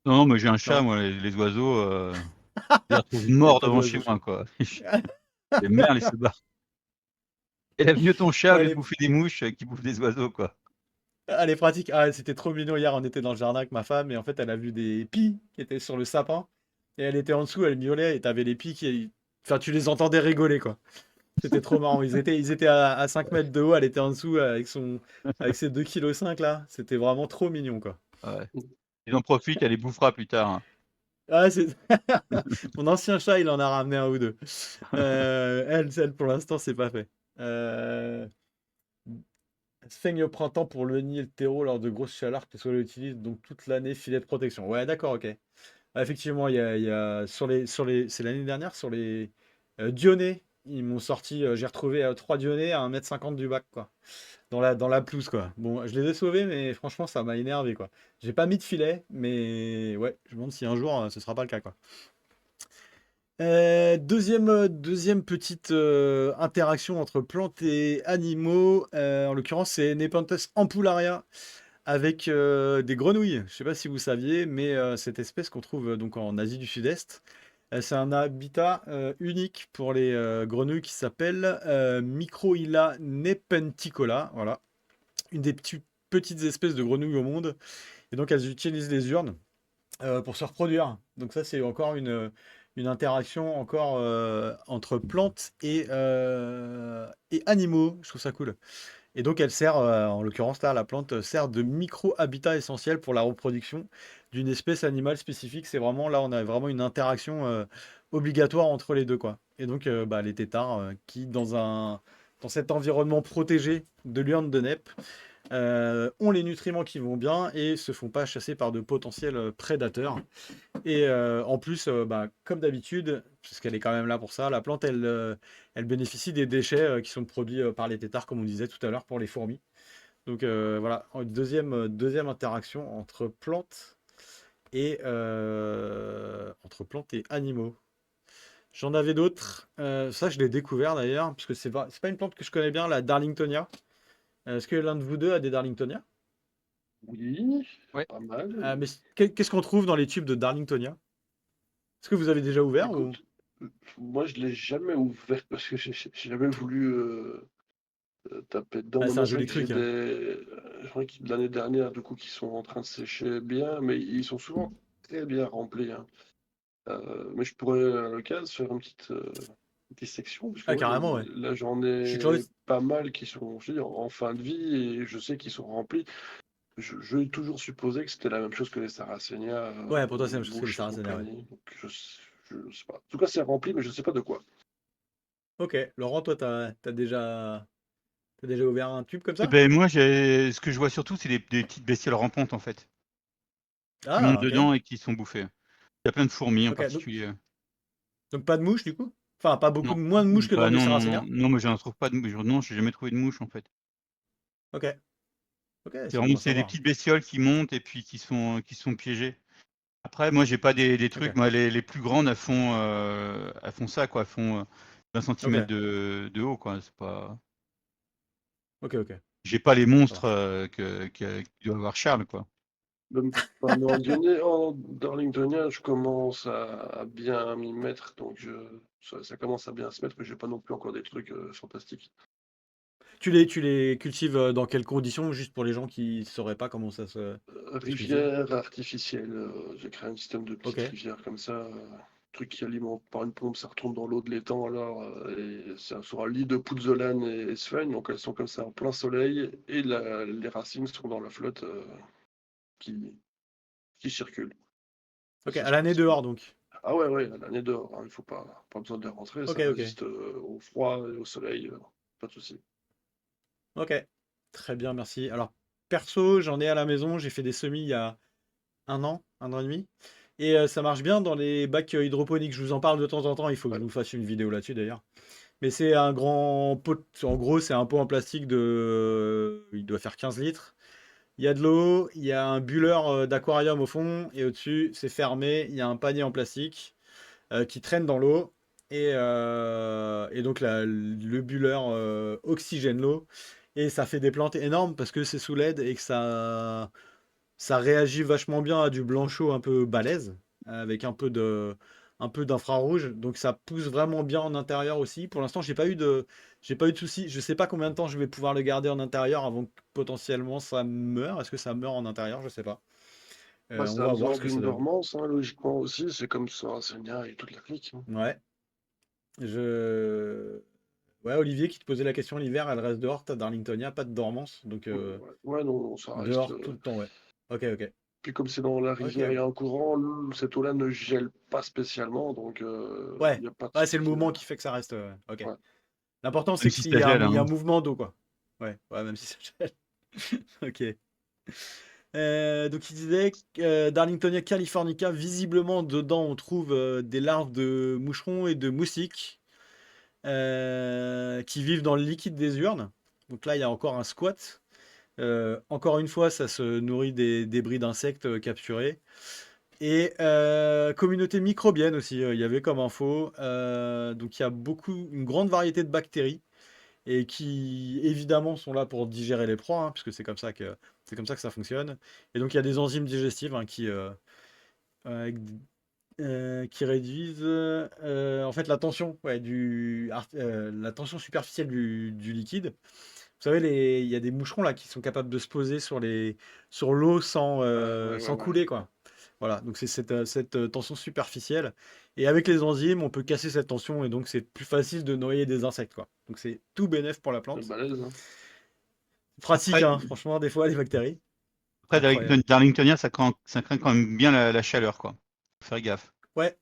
Non, non, moi j'ai un chat, Non? moi, les oiseaux, je les retrouve Il n'y a morts pas devant d'oiseaux chez chez moi, vous. quoi. Les merdes, ils se barrent. Elle a mieux ton chat au Ouais, lieu de bouffer des mouches qui bouffent des oiseaux, quoi. elle est pratique. Ah, c'était trop mignon. Hier, on était dans le jardin avec ma femme et en fait, elle a vu des pies qui étaient sur le sapin et elle était en dessous, elle miaulait et t'avais les pies qui. Enfin, tu les entendais rigoler, quoi. C'était trop marrant. Ils étaient à 5 mètres de haut, elle était en dessous avec ses 2,5 kg là. C'était vraiment trop mignon, quoi. Ouais. Ils en profitent, elle les bouffera plus tard, hein. Ah, Mon ancien chat, il en a ramené un ou deux. Elle, pour l'instant, c'est pas fait. Euh... Saigne au printemps pour le nid et le terreau lors de grosses chaleurs, que ce soit l'utilise donc toute l'année, filet de protection. Ouais, d'accord, ok. Effectivement, il y a c'est l'année dernière, sur les Dionnées, ils m'ont sorti, j'ai retrouvé 3 Dionnées à 1,50 m du bac, quoi. Dans la pelouse, quoi. Bon, je les ai sauvés, mais franchement, ça m'a énervé, quoi. J'ai pas mis de filet, mais ouais, je me demande si un jour, ce sera pas le cas, quoi. Deuxième petite interaction entre plantes et animaux. En l'occurrence, c'est Nepenthes ampullaria avec des grenouilles. Je sais pas si vous saviez, mais cette espèce qu'on trouve donc en Asie du Sud-Est, c'est un habitat unique pour les grenouilles qui s'appelle Microhyla nepenticola. Voilà, une des petites espèces de grenouilles au monde. Et donc, elles utilisent les urnes pour se reproduire. Donc ça, c'est encore une interaction encore entre plantes et animaux. Je trouve ça cool. Et donc elle sert, en l'occurrence là, la plante sert de micro-habitat essentiel pour la reproduction d'une espèce animale spécifique. C'est vraiment là, on a vraiment une interaction obligatoire entre les deux, quoi. Et donc bah, les têtards qui dans cet environnement protégé de l'urne de Nep ont les nutriments qui vont bien et se font pas chasser par de potentiels prédateurs. Et en plus, bah, comme d'habitude, puisqu'elle est quand même là pour ça, la plante, elle bénéficie des déchets qui sont produits par les têtards, comme on disait tout à l'heure, pour les fourmis. Donc voilà, deuxième interaction entre plantes et animaux. J'en avais d'autres. Ça, je l'ai découvert d'ailleurs, parce que c'est pas une plante que je connais bien, la Darlingtonia. Est-ce que l'un de vous deux a des Darlingtonia? Oui, Ouais. pas mal. Mais qu'est-ce qu'on trouve dans les tubes de Darlingtonia? Est-ce que vous avez déjà ouvert ou... Écoute, moi je l'ai jamais ouvert parce que j'ai jamais voulu taper dedans. Ah, c'est Maintenant, un c'est vrai joli que j'ai truc, hein. je crois que de l'année dernière, du coup, qui sont en train de sécher bien, mais ils sont souvent très bien remplis, hein. Mais je pourrais à l'occasion faire une petite dissection, parce que Ah, ouais, carrément, ouais. là j'en Je suis curieux. ai pas mal qui sont, je dis, en fin de vie et je sais qu'ils sont remplis. Je vais toujours supposer que c'était la même chose que les Sarracenia, Ouais, pour toi, c'est la les même chose que les mouches et Sarracenia, ouais. compagnie. Donc je sais pas. En tout cas, c'est rempli, mais je sais pas de quoi. Ok. Laurent, toi, t'as déjà ouvert un tube comme Eh ça? ben, moi, ce que je vois surtout, c'est des petites bestioles rampantes, en fait, qui montent Ah, ok. dedans et qui sont bouffées. Il y a plein de fourmis en Ok. Donc, particulier. donc pas de mouches, du coup? Enfin, pas beaucoup, Non, moins de mouches que dans bah les non, non, non, Sarracenia? non, moi, j'en trouve pas de mouches. Non, j'ai jamais trouvé de mouche, en fait. Ok. Ok, C'est c'est bon vraiment à c'est des savoir. petites bestioles qui montent et puis qui sont piégées. Après, moi, j'ai pas des trucs. Ok. Moi, les plus grandes, elles font ça, quoi. Elles font 20 centimètres Ok. de haut, quoi. C'est pas. Ok, ok. J'ai pas les Ça monstres marche. que doit avoir Charles, quoi. Même pas en Darlingtonia, je commence à bien m'y mettre, donc ça commence à bien se mettre, mais j'ai pas non plus encore des trucs fantastiques. Tu les cultives dans quelles conditions, juste pour les gens qui sauraient pas comment ça se cultive? Rivière artificielle, j'ai créé un système de Ok. petites rivières comme ça, truc qui alimente par une pompe, ça retourne dans l'eau de l'étang alors, et c'est sur un lit de pouzzolane et sphène, donc elles sont comme ça en plein soleil, et les racines sont dans la flotte qui, qui circule. Ça, Ok, c'est à ce l'année principe. dehors, donc. Ah ouais, ouais, l'année dehors, hein, il faut pas besoin de les rentrer, Ok, ça ok. résiste au froid et au soleil, pas de souci. Ok. Très bien, merci. Alors, perso, j'en ai à la maison. J'ai fait des semis il y a un an et demi. Et ça marche bien dans les bacs hydroponiques. Je vous en parle de temps en temps. Il faut que je Ouais. vous fasse une vidéo là-dessus d'ailleurs. Mais c'est un grand pot. En gros, c'est un pot en plastique de. Il doit faire 15 litres. Il y a de l'eau, il y a un bulleur d'aquarium au fond. Et au-dessus, c'est fermé. Il y a un panier en plastique qui traîne dans l'eau. Et donc le bulleur oxygène l'eau. Et ça fait des plantes énormes parce que c'est sous LED et que ça réagit vachement bien à du blanchot un peu balèze, avec un peu d'infrarouge. Donc ça pousse vraiment bien en intérieur aussi. Pour l'instant, j'ai pas eu de soucis. Je sais pas combien de temps je vais pouvoir le garder en intérieur avant que potentiellement ça meure. Est-ce que ça meurt en intérieur? Je sais pas. Bah, On ça a va voir besoin ce que ça d'une donne. dormance, hein, logiquement aussi, c'est comme sur Racenia et toute la clique, hein. Ouais. Je... Ouais, Olivier qui te posait la question l'hiver, elle reste dehors, t'as Darlingtonia, pas de dormance, donc Ouais, ouais, non, ça reste. dehors tout le temps, ouais. Ok, ok. Puis comme c'est dans la Ok, rivière, il y ok. a un courant, cette eau-là ne gèle pas spécialement, donc il Ouais, n'y a pas de ouais, c'est le souci. mouvement qui fait que ça reste. Ok. Ouais. L'important, Même c'est si qu'il ça y a gèle, il y a hein. un mouvement d'eau, quoi. Ouais, ouais, même si ça gèle. Ok. Donc il disait que Darlingtonia californica, visiblement dedans on trouve des larves de moucherons et de moustiques qui vivent dans le liquide des urnes. Donc là il y a encore un squat. Encore une fois, ça se nourrit des débris d'insectes capturés. Et communauté microbienne aussi, il y avait comme info. Donc il y a une grande variété de bactéries et qui évidemment sont là pour digérer les proies, hein, puisque c'est comme ça que ça fonctionne. Et donc il y a des enzymes digestives hein, euh, qui réduisent en fait la tension, ouais, la tension superficielle du liquide. Vous savez, il y a des moucherons là qui sont capables de se poser sur l'eau Ouais, ouais, sans ouais. couler, quoi. Voilà, donc c'est cette tension superficielle. Et avec les enzymes, on peut casser cette tension et donc c'est plus facile de noyer des insectes, quoi. Donc c'est tout bénef pour la C'est plante. balèze, hein. Pratique, Après, hein, franchement, des fois, les bactéries. après Incroyable. Darlingtonia, ça craint quand même bien la chaleur, quoi. Faut faire gaffe. Ouais,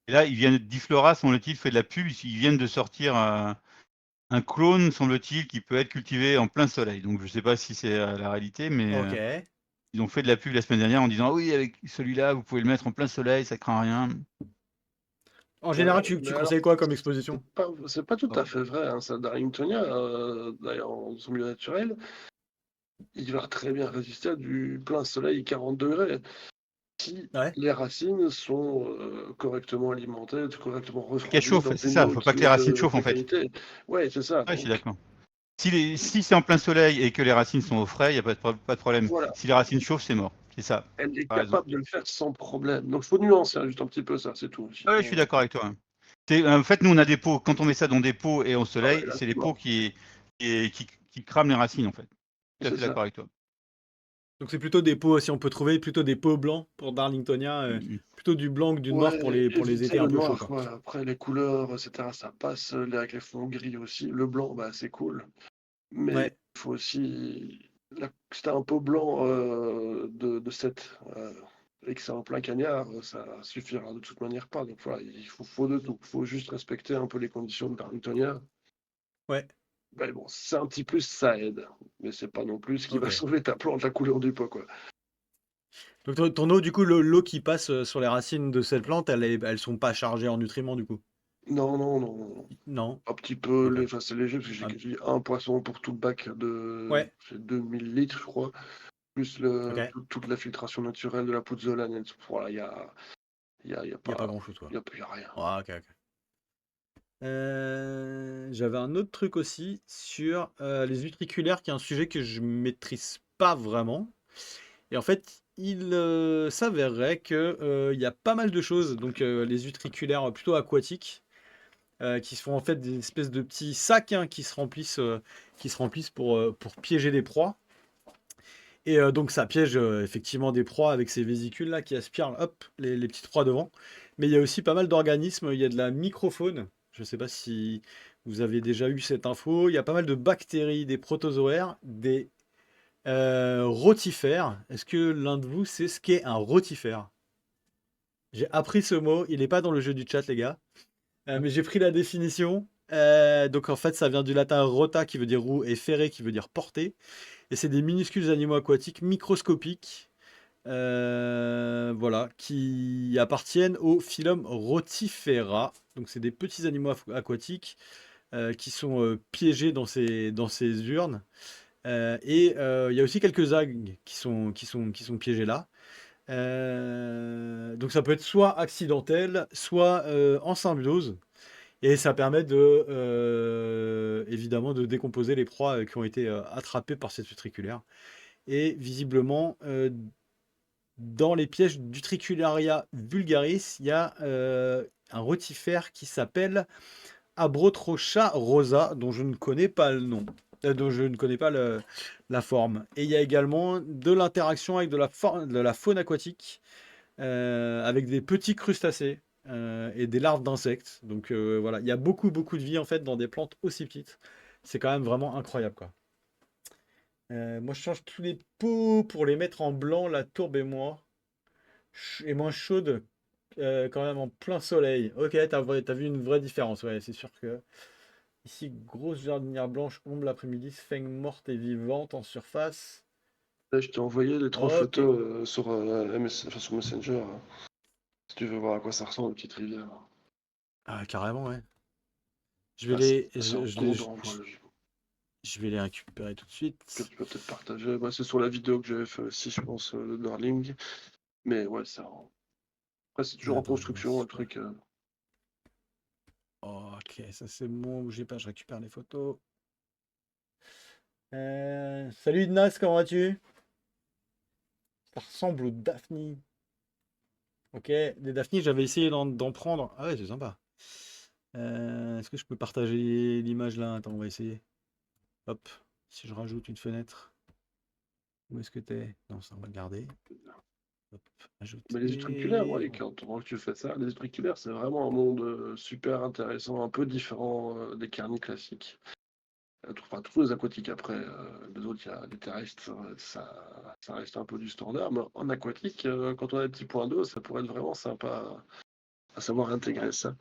Et là, Diflora, semble-t-il, fait de la pub. Ils viennent de sortir un clone, semble-t-il, qui peut être cultivé en plein soleil. Donc, je ne sais pas si c'est la réalité, mais ok. ils ont fait de la pub la semaine dernière en disant: «Ah oui, avec celui-là, vous pouvez le mettre en plein soleil, ça craint rien.» En général, Ouais, tu mais alors, conseilles quoi comme exposition? c'est pas tout Ah à bon. fait vrai, hein, ça, Darlingtonia, d'ailleurs, en son milieu naturel. il va très bien résister à du plein soleil 40 degrés. Si Ouais. les racines sont correctement alimentées, correctement Qu'elle refroidies chauffe, dans c'est une ça. eau Faut pas qui que les est racines de chauffent en bonne fait. qualité. Ouais, c'est ça. Ouais, je suis Donc d'accord. Si c'est en plein soleil et que les racines sont au frais, il n'y a pas de problème. voilà, Si les racines chauffent, c'est mort. C'est ça. elle est T'as raison. capable de le faire sans problème. Donc il faut nuancer juste un petit peu ça, c'est tout. Ah ouais, je suis Sinon, d'accord avec toi, hein. En fait, nous, on a des pots. Quand on met ça dans des pots et au ah ouais, soleil, là c'est c'est les pots mort. qui crament les racines, en fait. Tout à C'est fait ça. d'accord avec toi. Donc c'est plutôt des pots, si on peut trouver plutôt des pots blancs pour Darlingtonia, Mm. plutôt du blanc que du noir Ouais, pour les éviter étés le un peu chauds, noir, quoi. quoi. Après les couleurs, etc., ça passe. Avec les fonds gris aussi. Le blanc, bah c'est cool. Mais Ouais, il faut aussi. Si t'as un pot blanc de 7 et que c'est en plein cagnard, ça suffira de toute manière pas. Donc voilà, il faut de tout. Il faut juste respecter un peu les conditions de Darlingtonia. ouais, Mais bon, c'est un petit plus, ça aide. Mais c'est pas non plus ce qui va ok. sauver ta plante, la couleur du pot, quoi. Donc ton eau, du coup, l'eau qui passe sur les racines de cette plante, elles sont pas chargées en nutriments, du coup. Non, non, non, non. Non? Un petit peu, Ok. enfin, c'est léger parce que Ah, j'ai un poisson pour tout le bac de ouais, c'est 2000 litres, je crois, plus ok. toute la filtration naturelle de la pouzzolane. Et tout. Voilà, il y a Il n'y a pas pas, grand-chose, quoi. y a rien. Ah, ok, ok. J'avais un autre truc aussi sur les utriculaires, qui est un sujet que je maîtrise pas vraiment. Et en fait, il s'avérerait que il y a pas mal de choses, donc les utriculaires plutôt aquatiques, qui se font en fait des espèces de petits sacs, hein, qui se remplissent pour piéger des proies. Et donc ça piège effectivement des proies avec ces vésicules là qui aspirent hop, les petites proies devant. Mais il y a aussi pas mal d'organismes, il y a de la microfaune. Je ne sais pas si vous avez déjà eu cette info. Il y a pas mal de bactéries, des protozoaires, des rotifères. Est-ce que l'un de vous sait ce qu'est un rotifère? J'ai appris ce mot, il n'est pas dans le jeu du chat les gars. Mais j'ai pris la définition. Donc en fait ça vient du latin rota qui veut dire roue et ferré qui veut dire porter. Et c'est des minuscules animaux aquatiques microscopiques, voilà, qui appartiennent au phylum Rotifera. Donc c'est des petits animaux aquatiques qui sont piégés dans ces urnes. Et il y a aussi quelques algues qui sont piégées là. Donc ça peut être soit accidentel, soit en symbiose. Et ça permet évidemment de décomposer les proies qui ont été attrapées par cette utriculaire. Et visiblement, dans les pièges d'Utricularia vulgaris, il y a un rotifère qui s'appelle Abrotrocha rosa, dont je ne connais pas le nom, dont je ne connais pas la forme. Et il y a également de l'interaction avec de la faune aquatique, avec des petits crustacés et des larves d'insectes. Donc voilà, il y a beaucoup, beaucoup de vie en fait dans des plantes aussi petites. C'est quand même vraiment incroyable, quoi. Moi, je change tous les pots pour les mettre en blanc, la tourbe et moins chaude quand même en plein soleil. Ok, t'as vu une vraie différence. Ouais, c'est sûr que ici, grosse jardinière blanche, ombre l'après-midi, sphène morte et vivante en surface. Là, je t'ai envoyé les 3 Ok. photos enfin, sur Messenger, si tu veux voir à quoi ça ressemble, une petite rivière. Ah, carrément, ouais. Je vais Ah, les, c'est un je, cours les- d'envoi. je vais les récupérer tout de Que suite. tu peux peut-être partager. Bah, c'est sur la vidéo que j'avais fait aussi, je pense, de Darling. Mais ouais, après, c'est toujours en Attends, je vois construction, si le truc. Ok, ça c'est bon. Bougez pas, je récupère les photos. Salut Ignace, comment vas-tu? Ça ressemble aux Daphne. Ok, des Daphne, j'avais essayé d'en prendre. Ah ouais, c'est sympa. Est-ce que je peux partager l'image là? Attends, on va essayer. Hop, si je rajoute une fenêtre. Où est-ce que t'es? Non, ça on va le garder. Hop, Mais les utriculaires, ajouter. ouais, quand tu fais ça, les utriculaires, c'est vraiment un monde super intéressant, un peu différent des carnets classiques. Enfin, tous les aquatiques après, les autres, il y a les terrestres, ça reste un peu du standard. Mais en aquatique, quand on a des petits points d'eau, ça pourrait être vraiment sympa à savoir intégrer ça.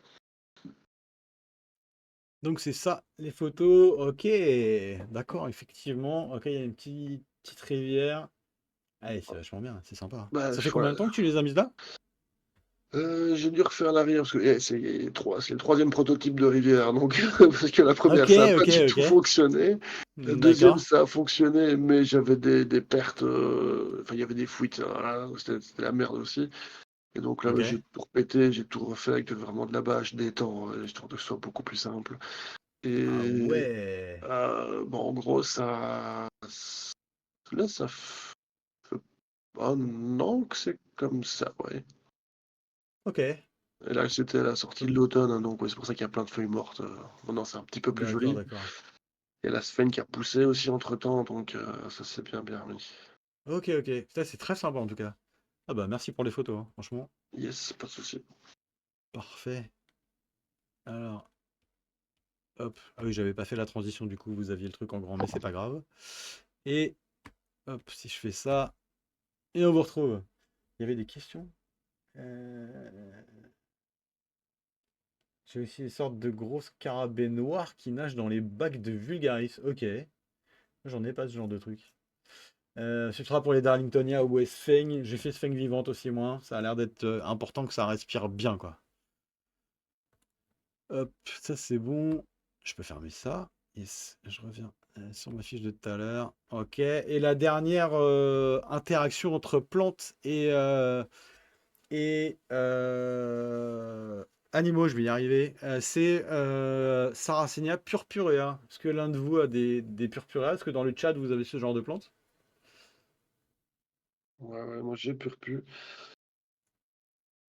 Donc c'est ça, les photos. Ok, d'accord, effectivement. Ok, il y a une petite rivière. Allez, c'est vachement bien, c'est sympa. Bah, Ça fait combien voilà. de temps que tu les as mises là? J'ai dû refaire l'arrière parce que c'est le troisième prototype de rivière. Donc, parce que la première, Ok, ça n'a pas ok, du tout ok. fonctionné. La deuxième, D'accord. ça a fonctionné, mais j'avais des pertes. Enfin, il y avait des fuites. Voilà, c'était la merde aussi. Et donc là, Ok. j'ai tout repété, j'ai tout refait avec vraiment de la bâche, des temps, histoire que ce soit beaucoup plus simple. Ah Et ouais. bon, en gros, là, ça fait un an que c'est comme ça, ouais. Ok. Et là, c'était la sortie de l'automne, hein, donc ouais, c'est pour ça qu'il y a plein de feuilles mortes. Maintenant, c'est un petit peu plus D'accord, joli. d'accord. Il y a la sphène qui a poussé aussi entre-temps, donc ça c'est bien mis. Ok, ok. Putain, c'est très sympa en tout cas. Ah bah merci pour les photos, hein, franchement. Yes, pas de souci. Parfait. Alors, hop. Ah oui, j'avais pas fait la transition, du coup, vous aviez le truc en grand, mais c'est pas grave. Et hop, si je fais ça, et on vous retrouve. Il y avait des questions? Euh, J'ai aussi des sortes de gros scarabées noirs qui nagent dans les bacs de Vulgaris. Ok. J'en ai pas ce genre de truc. Ce sera pour les Darlingtonia ou Spheng. J'ai fait Spheng vivante aussi, moi. Ça a l'air d'être important que ça respire bien, quoi. Hop, ça c'est bon. Je peux fermer ça. Yes, je reviens sur ma fiche de tout à l'heure. Ok. Et la dernière interaction entre plantes et animaux, je vais y arriver. C'est Sarracenia purpurea. Est-ce que l'un de vous a des purpurea? Est-ce que dans le chat vous avez ce genre de plante? Ouais, moi j'ai purpu.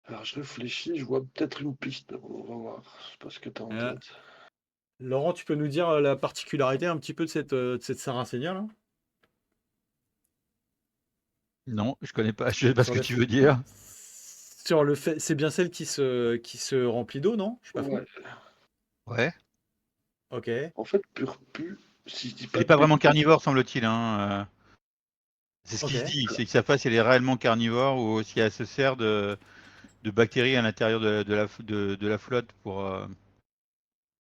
Alors je réfléchis, je vois peut-être une piste, mais bon, on va voir. Je sais pas ce que t'as en Euh, tête. Laurent, tu peux nous dire la particularité un petit peu de cette Sarracenia là? Non, je connais pas, je sais pas ce Sur que le tu fait, veux dire. sur le fait, c'est bien celle qui se remplit d'eau, non? Je suis pas fou. Ouais, Ouais. Ok, en fait, purpu, si je dis Elle pas est de pas vraiment bêtises. carnivore, semble-t-il, hein. C'est ce qui se ok, dit, c'est que ça fasse si elle est réellement carnivore ou si elle se sert de bactéries à l'intérieur de la flotte pour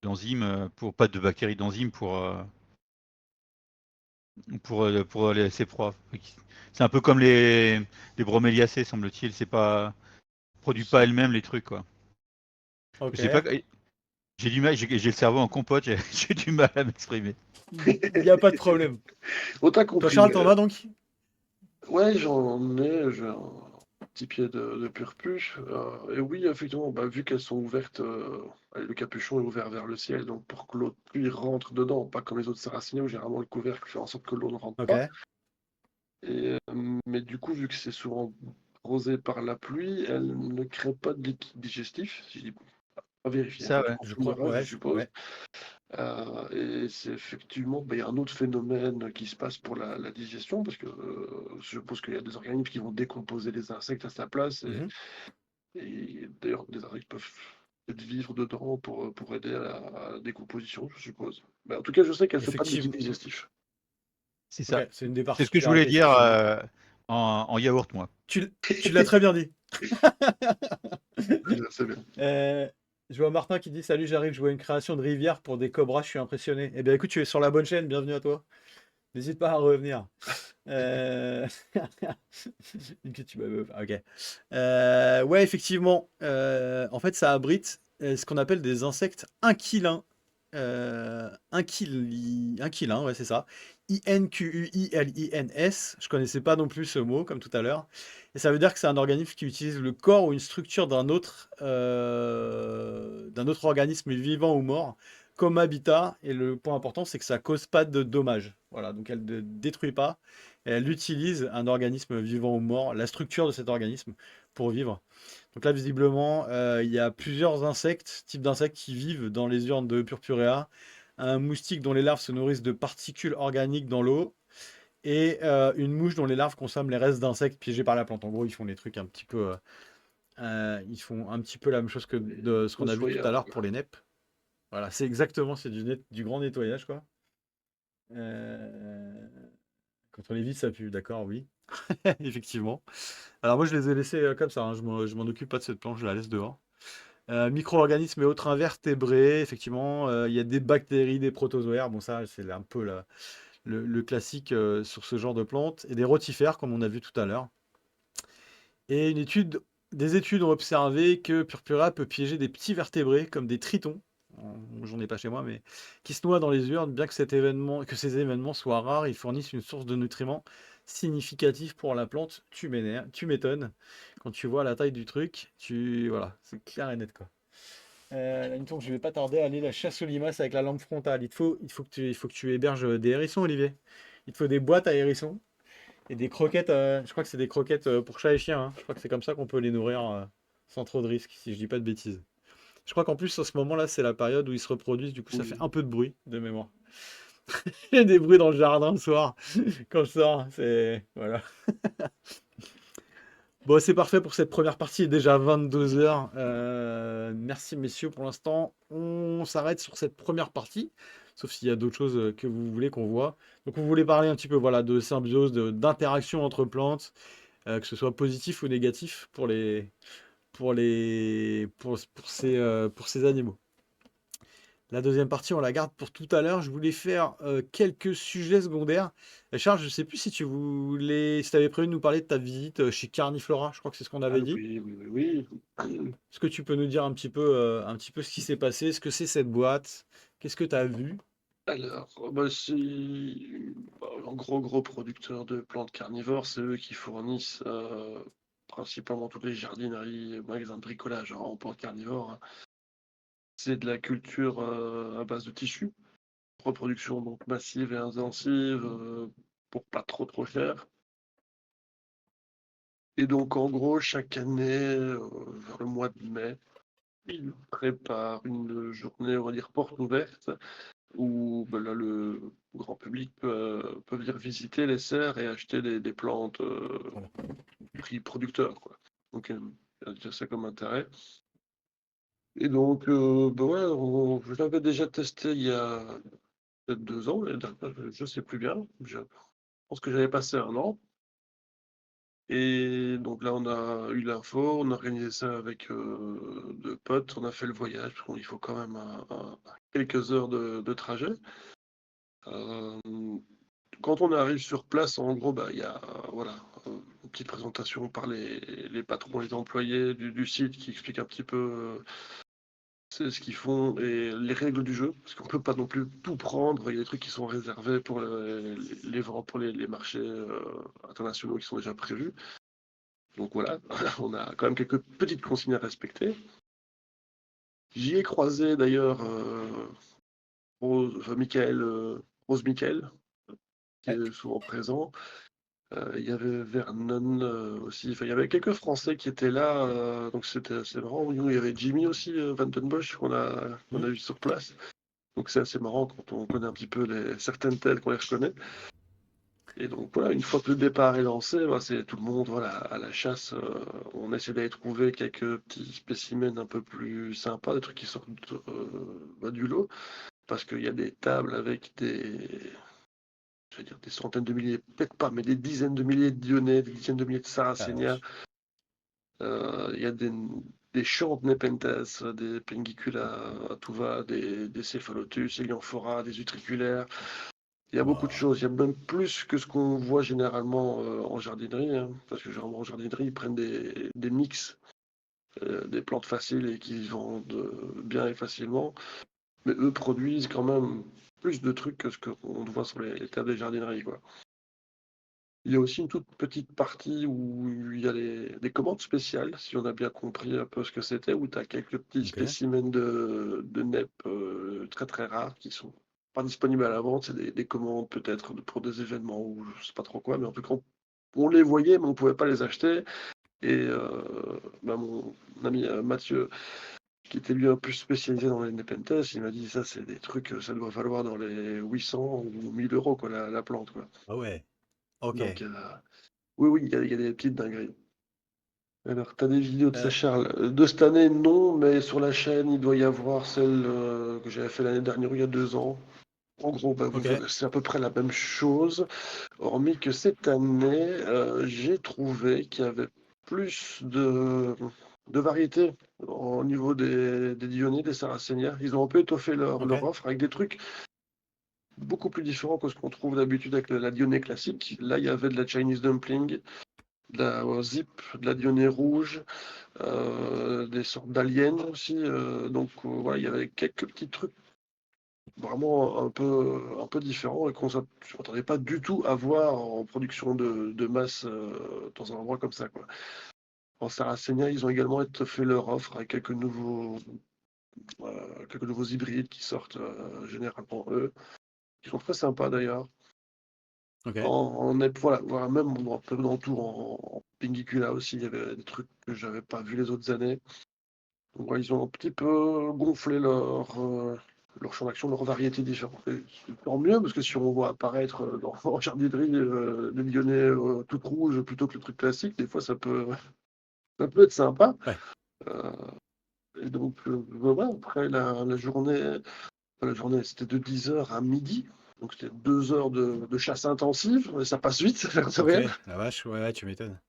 d'enzymes, pour pas de bactéries d'enzymes pour ses proies. C'est un peu comme les broméliacées, semble-t-il. C'est pas produit pas C'est- elle-même les trucs quoi. Je sais pas. ok. J'ai du mal, j'ai le cerveau en compote, j'ai du mal à m'exprimer. Il n'y a pas de problème. Oh, t'as Toi, compris. Charles, t'en as donc? Ouais, j'ai un petit pied de purpu. Et oui, effectivement, bah, vu qu'elles sont ouvertes, allez, le capuchon est ouvert vers le ciel, donc pour que l'eau de pluie rentre dedans, pas comme les autres sarraciniens où généralement le couvercle fait en sorte que l'eau ne rentre pas. Ok, Mais du coup, vu que c'est souvent arrosé par la pluie, elle ne crée pas de liquide digestif. Si je dis pas vérifier, Ça, peut-être ouais. qu'on je me crois, dira, je ouais, suppose. ouais. Et c'est effectivement, bah, il y a un autre phénomène qui se passe pour la digestion, parce que je suppose qu'il y a des organismes qui vont décomposer les insectes à sa place, Mhm. et d'ailleurs, des insectes peuvent peut-être vivre dedans pour aider à la décomposition, je suppose. Mais en tout cas, je sais qu'elle ne fait pas de liquide Effectivement. digestif. C'est Ok, ça. c'est une des C'est ce que je voulais particularités, dire effectivement. en yaourt, moi. Tu l'as très bien dit. C'est bien. Euh, je vois Martin qui dit: Salut, j'arrive, je vois une création de rivière pour des cobras, je suis impressionné. Eh bien, écoute, tu es sur la bonne chaîne, bienvenue à toi. N'hésite pas à revenir. Euh, Une petite meuf, ok. Ouais, effectivement. En fait, ça abrite ce qu'on appelle des insectes inquilins. Inquilins, ouais, c'est ça. Inquilins. Je connaissais pas non plus ce mot, comme tout à l'heure. Et ça veut dire que c'est un organisme qui utilise le corps ou une structure d'un autre organisme vivant ou mort comme habitat. Et le point important, c'est que ça cause pas de dommages. Voilà, donc elle ne détruit pas. Et elle utilise un organisme vivant ou mort, la structure de cet organisme, pour vivre. Donc là, visiblement, il y a plusieurs types d'insectes qui vivent dans les urnes de Purpurea. Un moustique dont les larves se nourrissent de particules organiques dans l'eau. Et une mouche dont les larves consomment les restes d'insectes piégés par la plante. En gros, ils font des trucs un petit peu. Ils font un petit peu la même chose que de ce qu'on a vu tout à Fossoyeur, l'heure quoi. pour les NEP. Voilà, c'est exactement, c'est du grand nettoyage, quoi. Euh, Contre les vis, ça pue, d'accord, oui. Effectivement. Alors moi, je les ai laissés comme ça, hein. Je m'en occupe pas de cette plante, je la laisse dehors. Micro-organismes et autres invertébrés, effectivement, il y a des bactéries, des protozoaires, bon ça c'est un peu le classique sur ce genre de plantes, et des rotifères comme on a vu tout à l'heure. Et une étude Des études ont observé que Purpura peut piéger des petits vertébrés comme des tritons, j'en ai pas chez moi, mais qui se noient dans les urnes. Bien que que ces événements soient rares, ils fournissent une source de nutriments significative pour la plante. Tu m'étonnes. Quand tu vois la taille du truc, voilà, c'est clair et net quoi. Là, il me semble que je vais pas tarder à aller la chasse aux limaces avec la lampe frontale. Il faut que tu héberges des hérissons, Olivier. Il te faut des boîtes à hérissons et des croquettes. Je crois que c'est des croquettes pour chats et chiens, hein. Je crois que c'est comme ça qu'on peut les nourrir sans trop de risques, si je dis pas de bêtises. Je crois qu'en plus, à ce moment-là, c'est la période où ils se reproduisent. Du coup, ça fait Oui. un peu de bruit de mémoire. Il y a des bruits dans le jardin le soir quand je sors. C'est voilà. Bon, c'est parfait pour cette première partie. Il est déjà 22 heures. Merci messieurs pour l'instant. On s'arrête sur cette première partie, sauf s'il y a d'autres choses que vous voulez qu'on voit. Donc vous voulez parler un petit peu voilà, de symbiose, d'interaction entre plantes, que ce soit positif ou négatif pour ces animaux. La deuxième partie, on la garde pour tout à l'heure. Je voulais faire quelques sujets secondaires. Charles, je ne sais plus si tu avais prévu de nous parler de ta visite chez Carniflora. Je crois que c'est ce qu'on Ah avait dit. oui, oui, oui, oui. Est-ce que tu peux nous dire un petit peu ce qui s'est passé, ce que c'est cette boîte, qu'est-ce que tu as vu? Alors, bah, c'est un gros producteur de plantes carnivores. C'est eux qui fournissent principalement toutes les jardineries, magasins de bricolage en plantes carnivores, hein. C'est de la culture à base de tissu, reproduction donc massive et intensive pour pas trop cher. Et donc en gros, chaque année, vers le mois de mai, ils préparent une journée, on va dire, porte ouverte, où bah, là, le grand public peut venir visiter les serres et acheter des plantes Voilà. prix producteur, quoi. Donc, il y a déjà ça comme intérêt. Et donc, bah ouais, je l'avais déjà testé il y a peut-être 2 ans, et je sais plus bien. Je pense que j'avais passé 1 an. Et donc là, on a eu l'info, on a organisé ça avec 2 potes, on a fait le voyage, parce qu'il faut quand même quelques heures de trajet. Euh, Quand on arrive sur place, en gros, bah, il y a voilà, une petite présentation par les patrons, les employés du site qui expliquent un petit peu c'est ce qu'ils font et les règles du jeu, parce qu'on peut pas non plus tout prendre. Il y a des trucs qui sont réservés pour les ventes, pour les marchés internationaux qui sont déjà prévus. Donc voilà, on a quand même quelques petites consignes à respecter. J'y ai croisé d'ailleurs Rose Michael, qui Ouais. est souvent présent. Il y avait Vernon aussi. Enfin, il y avait quelques Français qui étaient là. Donc c'est marrant. Nous, il y avait Jimmy aussi, Van Den Bosch, qu'on a vu sur place. Donc c'est assez marrant quand on connaît un petit peu certaines têtes, qu'on les reconnaît. Et donc voilà, une fois que le départ est lancé, bah, c'est tout le monde voilà, à la chasse. On essaie d'aller trouver quelques petits spécimens un peu plus sympas, des trucs qui sortent bah, du lot. Parce qu'il y a des tables avec je vais dire des centaines de milliers, peut-être pas, mais des dizaines de milliers de Lyonnais, des dizaines de milliers de Ah, la Sarracéniens. vache. Il y a des champs de Nepenthes, des Pengicula à tout va, des Cephalotus, des Lianphora, des Utriculaires. Il y a beaucoup de Waouh. choses. Il y a même plus que ce qu'on voit généralement en jardinerie, hein, parce que généralement en jardinerie, ils prennent des mix, des plantes faciles et qui vendent bien et facilement. Mais eux produisent quand même plus de trucs que ce qu'on voit sur les tables des jardineries, quoi. Il y a aussi une toute petite partie où il y a des commandes spéciales, si on a bien compris un peu ce que c'était, où tu as quelques petits Ok. spécimens de NEP très rares qui sont pas disponibles à la vente. C'est des commandes peut-être pour des événements ou je sais pas trop quoi, mais en tout cas, on les voyait, mais on pouvait pas les acheter. Et bah, mon ami Mathieu, qui était lui un peu spécialisé dans les Nepenthes, il m'a dit ça, c'est des trucs, ça doit valoir dans les 800 ou 1000 euros, quoi, la plante, quoi. Ah ouais. Ok. Donc, oui, oui, il y a des petites dingueries. Alors, tu as des vidéos de ça, Euh, Charles? De cette année, non, mais sur la chaîne, il doit y avoir celle que j'avais fait l'année dernière, ou il y a 2 ans. En gros, bah, vous ok. verrez, c'est à peu près la même chose, hormis que cette année, j'ai trouvé qu'il y avait plus de variétés au niveau des Dionnées, des Sarracéniens. Ils ont un peu étoffé Ok. leur offre avec des trucs beaucoup plus différents que ce qu'on trouve d'habitude avec la Dionée classique. Là, il y avait de la Chinese Dumpling. de la zip, de la dionée rouge, des sortes d'aliens aussi. Donc voilà, il y avait quelques petits trucs vraiment un peu différents et qu'on ne s'attendait pas du tout à voir en production de masse dans un endroit comme ça, quoi. En Sarracenia, ils ont également fait leur offre avec quelques nouveaux hybrides qui sortent généralement eux, qui sont très sympas d'ailleurs. Ok. Voilà, même un peu dans tout, en Pingicula aussi, il y avait des trucs que j'avais pas vu les autres années. Donc, ouais, ils ont un petit peu gonflé leur champ d'action, leur variété différente. Et c'est tant mieux, parce que si on voit apparaître en jardinerie des Lyonnais toutes rouges plutôt que le truc classique, des fois ça peut être sympa. Ouais. Euh, et donc, voilà, après la journée c'était de 10h à midi. Donc c'était 2 heures de chasse intensive, mais ça passe vite, ça fait Ok. rien. La vache, ouais, ouais, tu m'étonnes.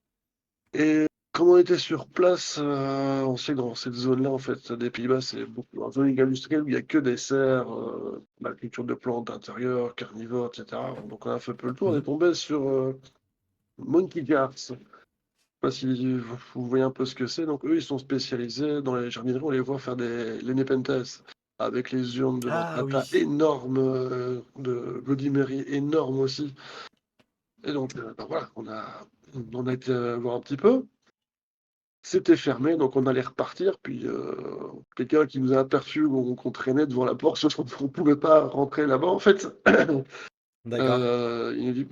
Et comme on était sur place, on sait que dans cette zone-là, en fait, des Pays-Bas, c'est beaucoup une zone industrielle où il n'y a que des serres, la culture de plantes d'intérieur, carnivores, etc. Donc on a fait un peu le tour, on est Mhm. tombé sur Monkey Jars. Je sais pas si vous voyez un peu ce que c'est. Donc eux, ils sont spécialisés dans les jardineries, on les voit faire les Nepenthes avec les urnes de Ah Ventrata oui. énormes, de Bloody Mary énormes aussi. Et donc, ben voilà, on a été voir un petit peu. C'était fermé, donc on allait repartir. Puis quelqu'un qui nous a aperçu qu'on traînait devant la porte, sauf qu'on ne pouvait pas rentrer là-bas en fait. D'accord. Il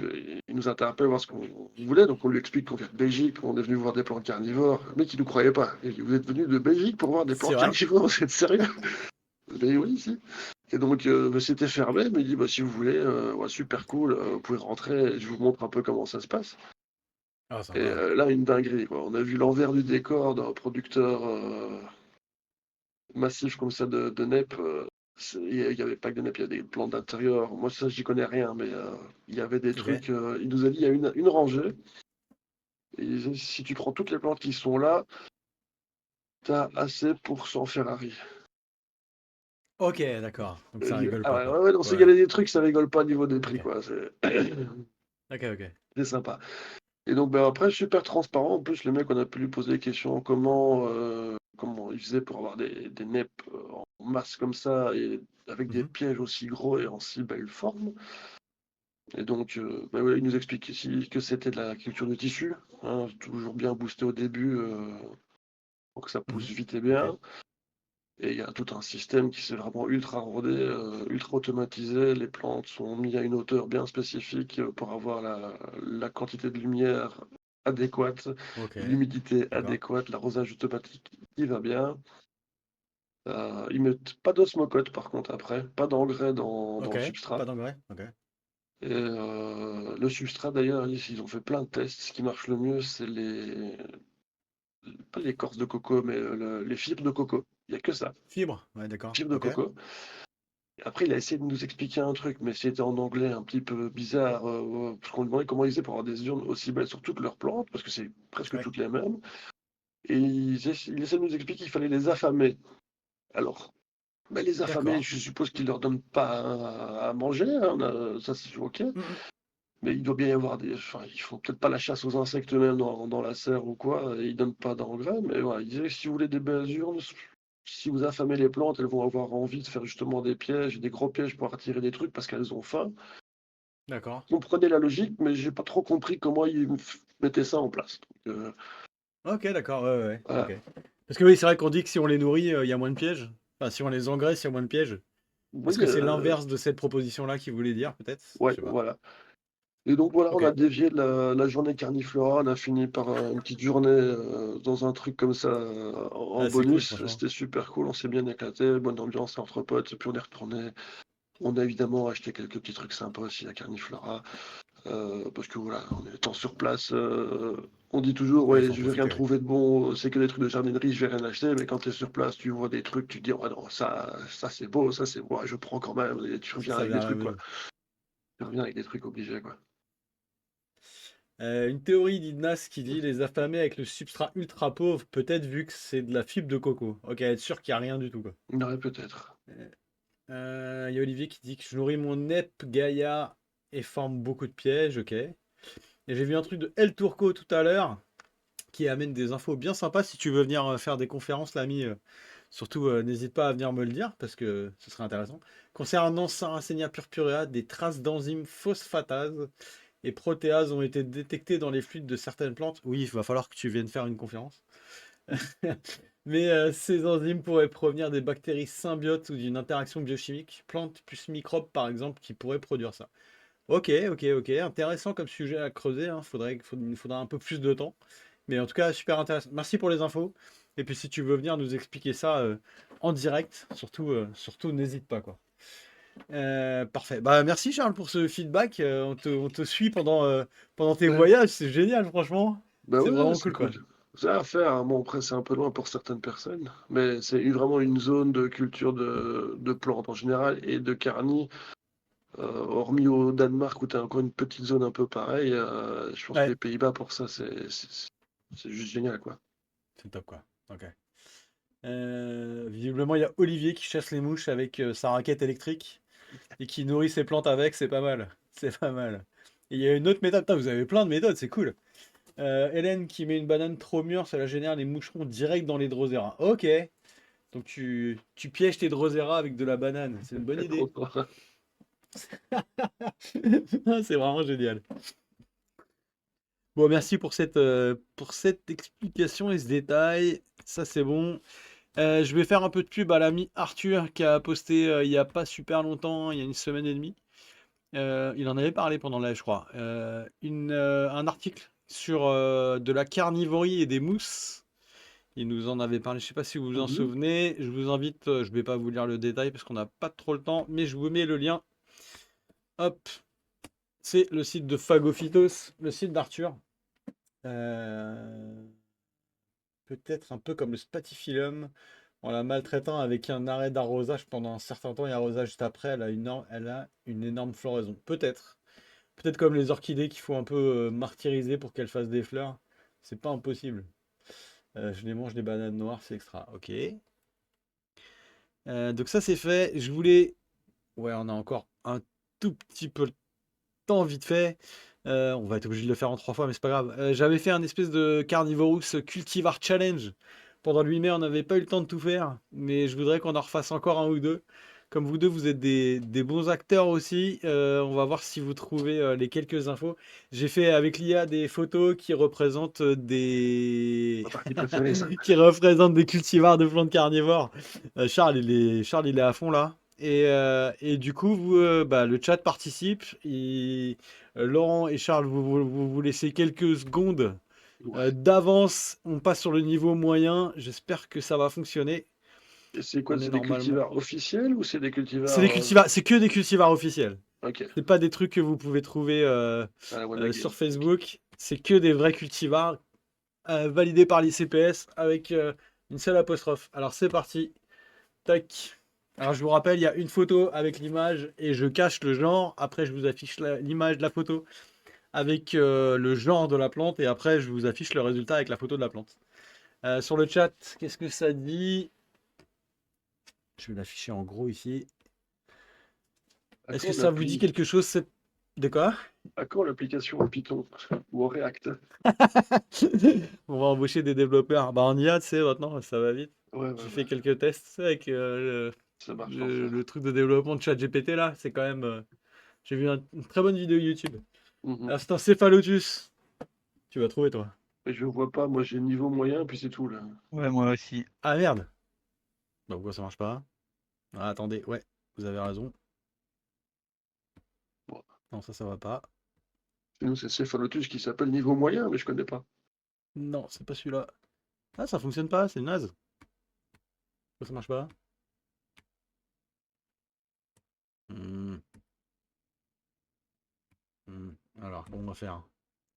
nous a interpellé voir ce qu'on voulait, donc on lui explique qu'on vient de Belgique, qu'on est venu voir des plantes carnivores. Le mec il ne nous croyait pas. Il dit, vous êtes venu de Belgique pour voir des C'est plantes vrai? carnivores, vous êtes sérieux? Mais oui, si. Et donc bah, c'était fermé, mais il dit bah, si vous voulez, ouais, super cool, vous pouvez rentrer, je vous montre un peu comment ça se passe. Ah, Et sympa. là, une dinguerie, quoi. On a vu l'envers du décor d'un producteur massif comme ça de NEP. Il n'y avait pas que de NEP, il y a des plantes d'intérieur. Moi, ça, j'y connais rien, mais il y avait des Ok. trucs. Il nous a dit il y a une rangée. Et si tu prends toutes les plantes qui sont là, t'as assez pour 100 Ferrari. Ok, d'accord. Donc ça rigole Ah pas, ouais, quoi. ouais, ouais, on sait qu'il y Ouais. a des trucs, ça rigole pas au niveau des prix, Ok. quoi. C'est Ok, ok. c'est sympa. Et donc, ben, après, super transparent. En plus, le mec, on a pu lui poser des questions comment il faisait pour avoir des NEP en masse comme ça, et avec des Mhm. pièges aussi gros et en si belle forme. Et donc, ben ouais, il nous explique ici que c'était de la culture de tissu, hein, toujours bien boosté au début pour que ça pousse Mhm. vite et Ok. bien. Et il y a tout un système qui s'est vraiment ultra rodé, ultra automatisé. Les plantes sont mises à une hauteur bien spécifique pour avoir la quantité de lumière adéquate, Ok. l'humidité D'accord. adéquate, l'arrosage automatique qui va bien. Ils mettent pas d'osmocote par contre après, pas d'engrais dans Ok. le substrat. Pas d'engrais. Ok. Et le substrat d'ailleurs, ils ont fait plein de tests. Ce qui marche le mieux, c'est pas l'écorce de coco, mais les fibres de coco. Il n'y a que ça, Fibre. Ouais, d'accord. fibres de Ok. coco. Après, il a essayé de nous expliquer un truc, mais c'était en anglais un petit peu bizarre, parce qu'on lui demandait comment ils faisaient pour avoir des urnes aussi belles sur toutes leurs plantes, parce que c'est presque Ouais. toutes les mêmes. Et il essaie de nous expliquer qu'il fallait les affamer. Alors, ben, les affamer, D'accord. je suppose qu'ils leur donnent pas à manger, hein, ça c'est ok. Mhm. Mais il doit bien y avoir enfin, ils font peut-être pas la chasse aux insectes eux-mêmes dans la serre ou quoi, et ils donnent pas d'engrais, mais voilà, il disait que si vous voulez des belles urnes, si vous affamez les plantes, elles vont avoir envie de faire justement des pièges, des gros pièges pour attirer des trucs parce qu'elles ont faim. D'accord. Je comprenais la logique, mais j'ai pas trop compris comment ils mettaient ça en place. Donc, Ok, d'accord. Ouais, ouais, ouais. voilà. Ok. Parce que oui, c'est vrai qu'on dit que si on les nourrit, il y a moins de pièges. Enfin, si on les engraisse, il y a moins de pièges. Oui, Est-ce que c'est l'inverse de cette proposition-là qu'il voulait dire, peut-être? Je ouais, sais pas. voilà. Et donc voilà, on Ok. a dévié de la journée Carniflora, on a fini par une petite journée dans un truc comme ça en Ah, c'est cool, bonus. franchement. C'était super cool, on s'est bien éclaté, bonne ambiance entre potes, puis on est retourné. On a évidemment acheté quelques petits trucs sympas aussi à Carniflora, parce que voilà, en étant sur place, on dit toujours, Ouais, il ouais, faut en je vais rien profiter, oui. trouver de bon, c'est que des trucs de jardinerie, je vais rien acheter, mais quand tu es sur place, tu vois des trucs, tu te dis, ouais, non, ça c'est beau, ça c'est beau, ouais, je prends quand même, et tu reviens Ça avec des vient à la trucs, quoi. mode. Tu reviens avec des trucs obligés, quoi. Une théorie d'Ignace qui dit les affamés avec le substrat ultra pauvre, peut-être vu que c'est de la fibre de coco. Ok, être sûr qu'il n'y a rien du tout, quoi. Il y en aurait peut-être. Il y a Olivier qui dit que je nourris mon NEP Gaïa et forme beaucoup de pièges. Ok. Et j'ai vu un truc de El Turco tout à l'heure qui amène des infos bien sympas. Si tu veux venir faire des conférences, l'ami, surtout n'hésite pas à venir me le dire parce que ce serait intéressant. Concernant Sarracenia purpurea, des traces d'enzymes phosphatases et protéases ont été détectées dans les fluides de certaines plantes. Oui, il va falloir que tu viennes faire une conférence. Mais ces enzymes pourraient provenir des bactéries symbiotes ou d'une interaction biochimique, plantes plus microbes par exemple, qui pourraient produire ça. Ok, ok, ok. Intéressant comme sujet à creuser, hein. Il nous faudra un peu plus de temps. Mais en tout cas, super intéressant. Merci pour les infos. Et puis si tu veux venir nous expliquer ça en direct, surtout n'hésite pas, quoi. Parfait. Bah, merci Charles pour ce feedback. On te suit pendant tes Ouais. voyages. C'est génial, franchement. Bah C'est ouais, vraiment c'est cool, quoi. cool. C'est à faire, hein. Bon, après, c'est un peu loin pour certaines personnes, mais c'est vraiment une zone de culture de plantes en général et de carni. Hormis au Danemark où tu as encore une petite zone un peu pareille, je pense que Ouais, les Pays-Bas, pour ça, c'est juste génial, quoi. c'est top, quoi. Ok. Visiblement, il y a Olivier qui chasse les mouches avec sa raquette électrique et qui nourrit ses plantes avec. C'est pas mal. C'est pas mal. Et il y a une autre méthode. Putain, vous avez plein de méthodes, c'est cool. Hélène qui met une banane trop mûre, cela génère les moucherons direct dans les drosera. Ok. Donc tu pièges tes drosera avec de la banane. C'est une bonne C'est trop idée. fort. C'est vraiment génial. Bon, merci pour cette explication et ce détail. Ça, c'est bon. Je vais faire un peu de pub à l'ami Arthur qui a posté il n'y a pas super longtemps, il y a une semaine et demie. Il en avait parlé pendant la, je crois. Un article sur de la carnivorie et des mousses. Il nous en avait parlé, je ne sais pas si vous vous en Mhm. souvenez. Je vous invite, je ne vais pas vous lire le détail parce qu'on n'a pas trop le temps, mais je vous mets le lien. Hop, c'est le site de Phagophytos, le site d'Arthur. Euh, Peut-être un peu comme le spathiphyllum, en la maltraitant avec un arrêt d'arrosage pendant un certain temps et arrosage juste après, elle a une énorme floraison. Peut-être. Peut-être comme les orchidées qu'il faut un peu martyriser pour qu'elles fassent des fleurs. C'est pas impossible. Je les mange des bananes noires, c'est extra. Ok. Donc ça c'est fait. Je voulais. Ouais, on a encore un tout petit peu de temps vite fait. On va être obligé de le faire en 3 fois, mais c'est pas grave. J'avais fait un espèce de Carnivorous Cultivar Challenge. Pendant le 8 mai, on n'avait pas eu le temps de tout faire, mais je voudrais qu'on en refasse encore un ou deux. Comme vous deux, vous êtes des bons acteurs aussi. On va voir si vous trouvez les quelques infos. J'ai fait avec l'IA des photos qui représentent Ma partie préférée, ça. qui représentent des cultivars de plantes carnivores. Charles, il est à fond là. Et du coup, bah, le chat participe. Laurent et Charles, vous laissez quelques secondes Ouais. d'avance. On passe sur le niveau moyen. J'espère que ça va fonctionner. Et c'est quoi? On est C'est des normalement. cultivars officiels ou c'est des C'est cultivars des cultivars, c'est que des cultivars officiels. Ok, C'est pas des trucs que vous pouvez trouver à la One sur Again. Ok. Facebook. C'est que des vrais cultivars validés par l'ICPS avec une seule apostrophe. Alors c'est parti. Tac. Alors je vous rappelle, il y a une photo avec l'image et je cache le genre. Après, je vous affiche l'image de la photo avec le genre de la plante et après, je vous affiche le résultat avec la photo de la plante. Sur le chat, qu'est-ce que ça dit? Je vais l'afficher en gros ici. À Est-ce que quand ça vous dit l'appli? quelque chose de quoi? À quand l'application en Python ou en React? On va embaucher des développeurs. Bah, en IA, tu sais, maintenant, ça va vite. Ouais, ouais, J'ai ouais. fait quelques tests tu sais, avec Ça marche enfin. le truc de développement de ChatGPT là. C'est quand même. J'ai vu une très bonne vidéo YouTube. Mhm. Alors, c'est un céphalotus. Tu vas trouver, toi. Mais je vois pas, moi j'ai niveau moyen, puis c'est tout là. Ouais, moi aussi. Ah merde. Bah, pourquoi ça marche pas? Ah, attendez, ouais, vous avez raison. Bon. Non, ça va pas. Chez nous, c'est Cephalotus qui s'appelle niveau moyen, mais je connais pas. Non, c'est pas celui-là. Ah, ça fonctionne pas, c'est naze. Pourquoi ça marche pas? Hmm, Alors, on va faire?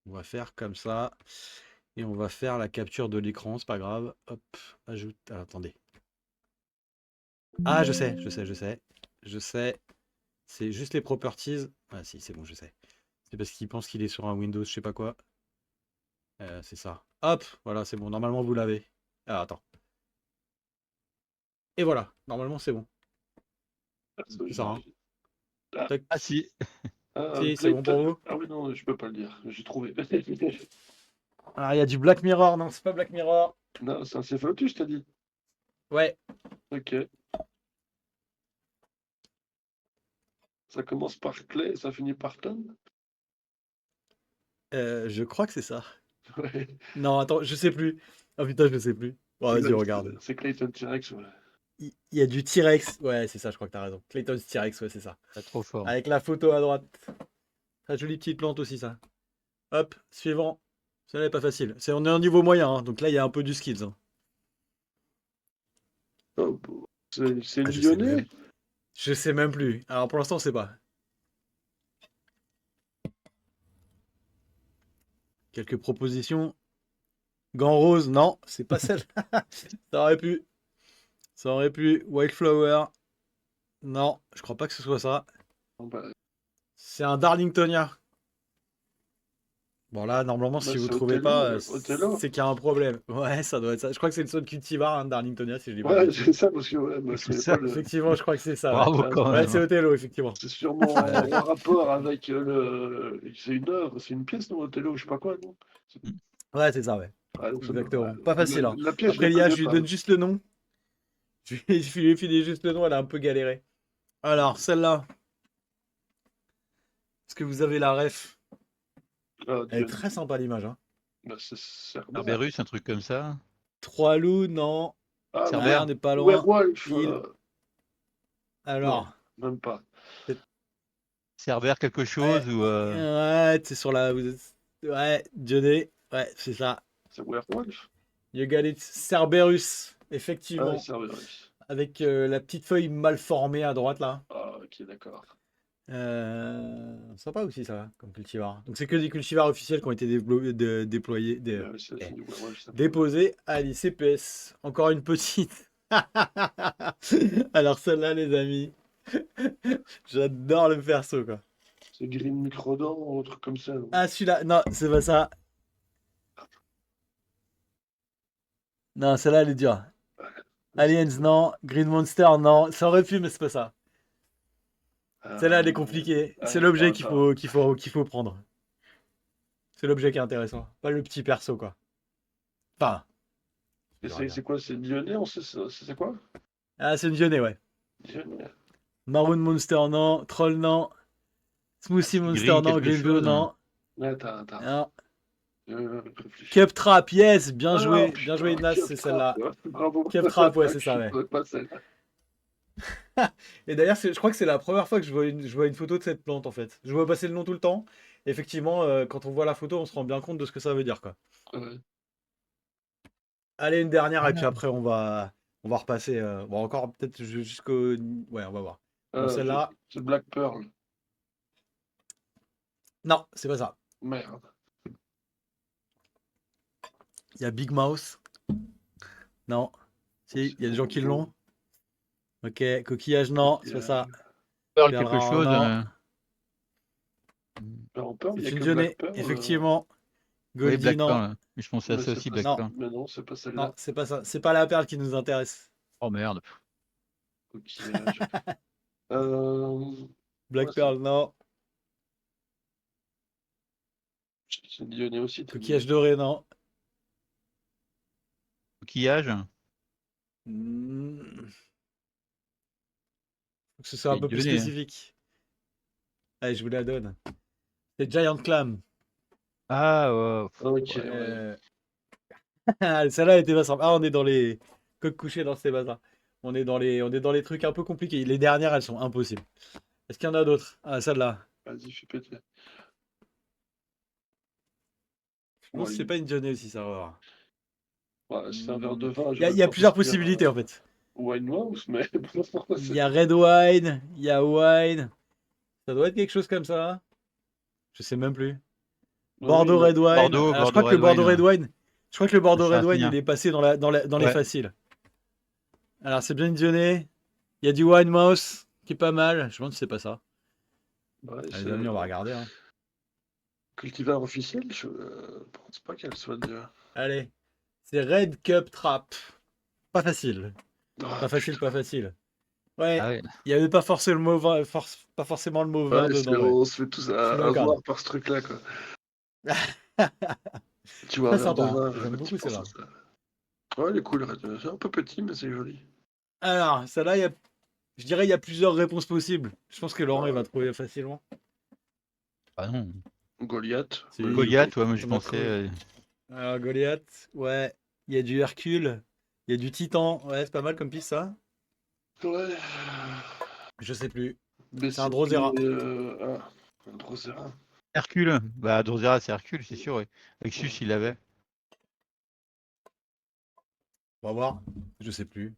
On va faire comme ça. Et on va faire la capture de l'écran, c'est pas grave. Hop, ajoute. Ah, attendez. Ah, je sais, je sais, je sais. Je sais. C'est juste les properties. Ah, si, c'est bon, je sais. C'est parce qu'il pense qu'il est sur un Windows, je sais pas quoi. C'est ça. Hop, voilà, c'est bon. Normalement, vous l'avez. Ah, attends. Et voilà, normalement, c'est bon. Ah, C'est ça, hein. Ah, Tac. Ah si. Ah, Si, c'est bon pour Clayton. vous? Ah oui, non, je peux pas le dire. J'ai trouvé. Alors, il y a du Black Mirror. Non, c'est pas Black Mirror. Non, c'est un céphalotus, je t'ai dit. Ouais. Ok. Ça commence par Clay et ça finit par Ton. Je crois que c'est ça. Ouais. Non, attends, je sais plus. Oh putain, je sais plus. Bon, vas-y, regarde. C'est Clayton T-Rex, ouais. Il y a du T-Rex. Ouais, c'est ça, je crois que t'as raison. Clayton's T-Rex, ouais, c'est ça. Pas trop fort. Avec la photo à droite. Très jolie petite plante aussi, ça. Hop, suivant. Ça n'est pas facile. On est en niveau moyen, hein, donc là, il y a un peu du skills. Hein. Oh, bon. C'est Ah, je sais lyonnais? même. Je sais même plus. Alors, pour l'instant, on sait pas. Quelques propositions. Gant rose, non, c'est pas celle. Ça aurait pu. Ça aurait pu. Wildflower. Non, je crois pas que ce soit ça. Bon, bah, C'est un Darlingtonia. Bon là, normalement, si vous c'est trouvez Othello, pas, Othello. c'est qu'il y a un problème. Ouais, ça doit être ça. Je crois que c'est le seul cultivar, hein, Darlingtonia, si je dis pas de Ouais, bêtises. c'est ça, parce que ouais, moi, C'est c'est ça. pas le. Effectivement, je crois que c'est ça. Bravo Ouais, quand ouais même. c'est Othello, effectivement. C'est sûrement en rapport avec le. C'est une œuvre, c'est une pièce, non, Othello, je sais pas quoi, non? Ouais, c'est ça, ouais. Ah, donc Exactement. ouais. Pas facile, hein. La pièce, je Après, la l'IA, connais je lui pas. donne juste le nom. Je lui ai filé juste le nom, elle a un peu galéré. Alors, celle-là. Est-ce que vous avez la ref? Ah, Elle est Dieu. très sympa, l'image. Hein. Bah, c'est Cerbère. Cerberus, un truc comme ça. Trois loups, non. Ah, Cerbère. On n'est pas loin. Werewolf. Pile. Non, Alors, même pas. Cerbère quelque ouais, chose ou ouais, c'est sur la. Ouais, Johnny. Ouais, c'est ça. C'est Werewolf? You got it. Cerberus, Ah, effectivement. Cerberus. Avec la petite feuille mal formée à droite, là. Ah, ok, d'accord. Sympa aussi, ça, comme cultivar. Donc, c'est que des cultivars officiels qui ont été déployés, C'est du Werewolf, ça. déposés à l'ICPS. Encore une petite. Alors, celle-là, les amis. J'adore le perso, quoi. C'est Green Microdon ou un truc comme ça. Non? Ah, celui-là, non, c'est pas ça. Non, celle-là, elle est dure. Aliens, non. Green Monster, non. Ça aurait pu, mais c'est pas ça. Celle-là, elle est compliquée. C'est l'objet qu'il faut prendre. C'est l'objet qui est intéressant. Pas le petit perso, quoi. Enfin. Et c'est quoi? C'est Lyonnais? On sait c'est quoi? Ah, c'est une Lyonnais, ouais. Lyonnais. Maroon Monster, non. Troll, non. Smoothie Monster, non. quelque Green Blue, chose, non. Ouais, attends. Non. Réfléchis. Cup Trap, yes. Bien joué. Ah, Bien joué, putain, Ignace, Cup c'est Trap, celle-là. ouais. Bravo. Cup Trap, ouais, c'est ça, ouais. Je pas celle-là. Et d'ailleurs, je crois que c'est la première fois que je vois une photo de cette plante, en fait. Je vois passer le nom tout le temps. Effectivement, quand on voit la photo, on se rend bien compte de ce que ça veut dire, quoi. Ouais. Allez, une dernière, et puis après, on va repasser. Bon, encore peut-être jusqu'au. Ouais, on va voir. Bon, celle-là. C'est Black Pearl. Non, c'est pas ça. Merde. Il y a Big Mouse. Non. Si, il y a des gens qui l'ont. Ok, coquillage, non, c'est pas ça. Pearl Pearl quelque Rare, chose. non. Pearl, il y a C'est une que Lyonnais, Black Pearl. effectivement. Oui, Goldie, Black non. Pearl. Mais je pensais à Mais ça c'est aussi, pas Black ça. Pearl. Mais non, c'est pas Non, celle-là. c'est pas ça. C'est pas la perle qui nous intéresse. Oh merde. Coquillage. Black Ouais, Pearl, non. c'est Lyonnais aussi. Coquillage doré, non. Coquillage. Hmm. Faut que ce soit un C'est peu plus lyonnais, hein. spécifique. Allez, je vous la donne. C'est Giant Clam. Ah, ouais. Ok, ouais. Celle-là était pas simple. Ah, on est dans les coques couchées dans ces bazars. On est dans les trucs un peu compliqués. Les dernières, elles sont impossibles. Est-ce qu'il y en a d'autres? Ah, celle-là. Vas-y, fais péter. Je pense que c'est pas une Johnny aussi, ça va voir. Ouais, c'est un verre de vin. Il y a plusieurs possibilités en fait. Wine Mouse, mais. Il y a Red Wine, il y a Wine. Ça doit être quelque chose comme ça. Je sais même plus. Bordeaux Red Wine. Bordeaux, Alors, je crois que le Bordeaux Red Wine. Je crois que le Bordeaux Ça va Red Wine, finir. il est passé dans les Ouais. faciles. Alors, c'est bien Johnny. Il y a du Wine Mouse qui est pas mal. Je me demande si c'est pas ça. Ouais, Les amis, on va regarder. Hein. Cultivar officiel, je pense pas qu'elle soit de. Allez. C'est Red Cup Trap. Pas facile. Ah, Pas facile, pas facile. Ouais, Ah ouais. il y avait pas forcément le mot vin, pas forcément le mot vin Ouais, dedans, ouais. on se fait tous Je te avoir l'accorde. par ce truc-là, quoi. Tu vois un Très verre de sympa. vin, J'aime tu beaucoup penses celle-là. à ça. Ouais, elle est cool, c'est un peu petit, mais c'est joli. Alors, celle-là, je dirais il y a plusieurs réponses possibles. Je pense que Laurent, il va Ah, trouver facilement. Ah non. Goliath, mais je Si, sais pas. Goliath, ouais, moi j'y on a pensais. trouvé. Alors, Goliath, ouais. Il y a du Hercule. Il y a du Titan. Ouais, c'est pas mal comme piste, ça. Ouais. Je sais plus. Mais C'est un c'était Drosera. un Drosera. Hercule. Bah, Drosera, c'est Hercule, c'est sûr. Ouais. Lexus, il l'avait. On va voir. Je sais plus.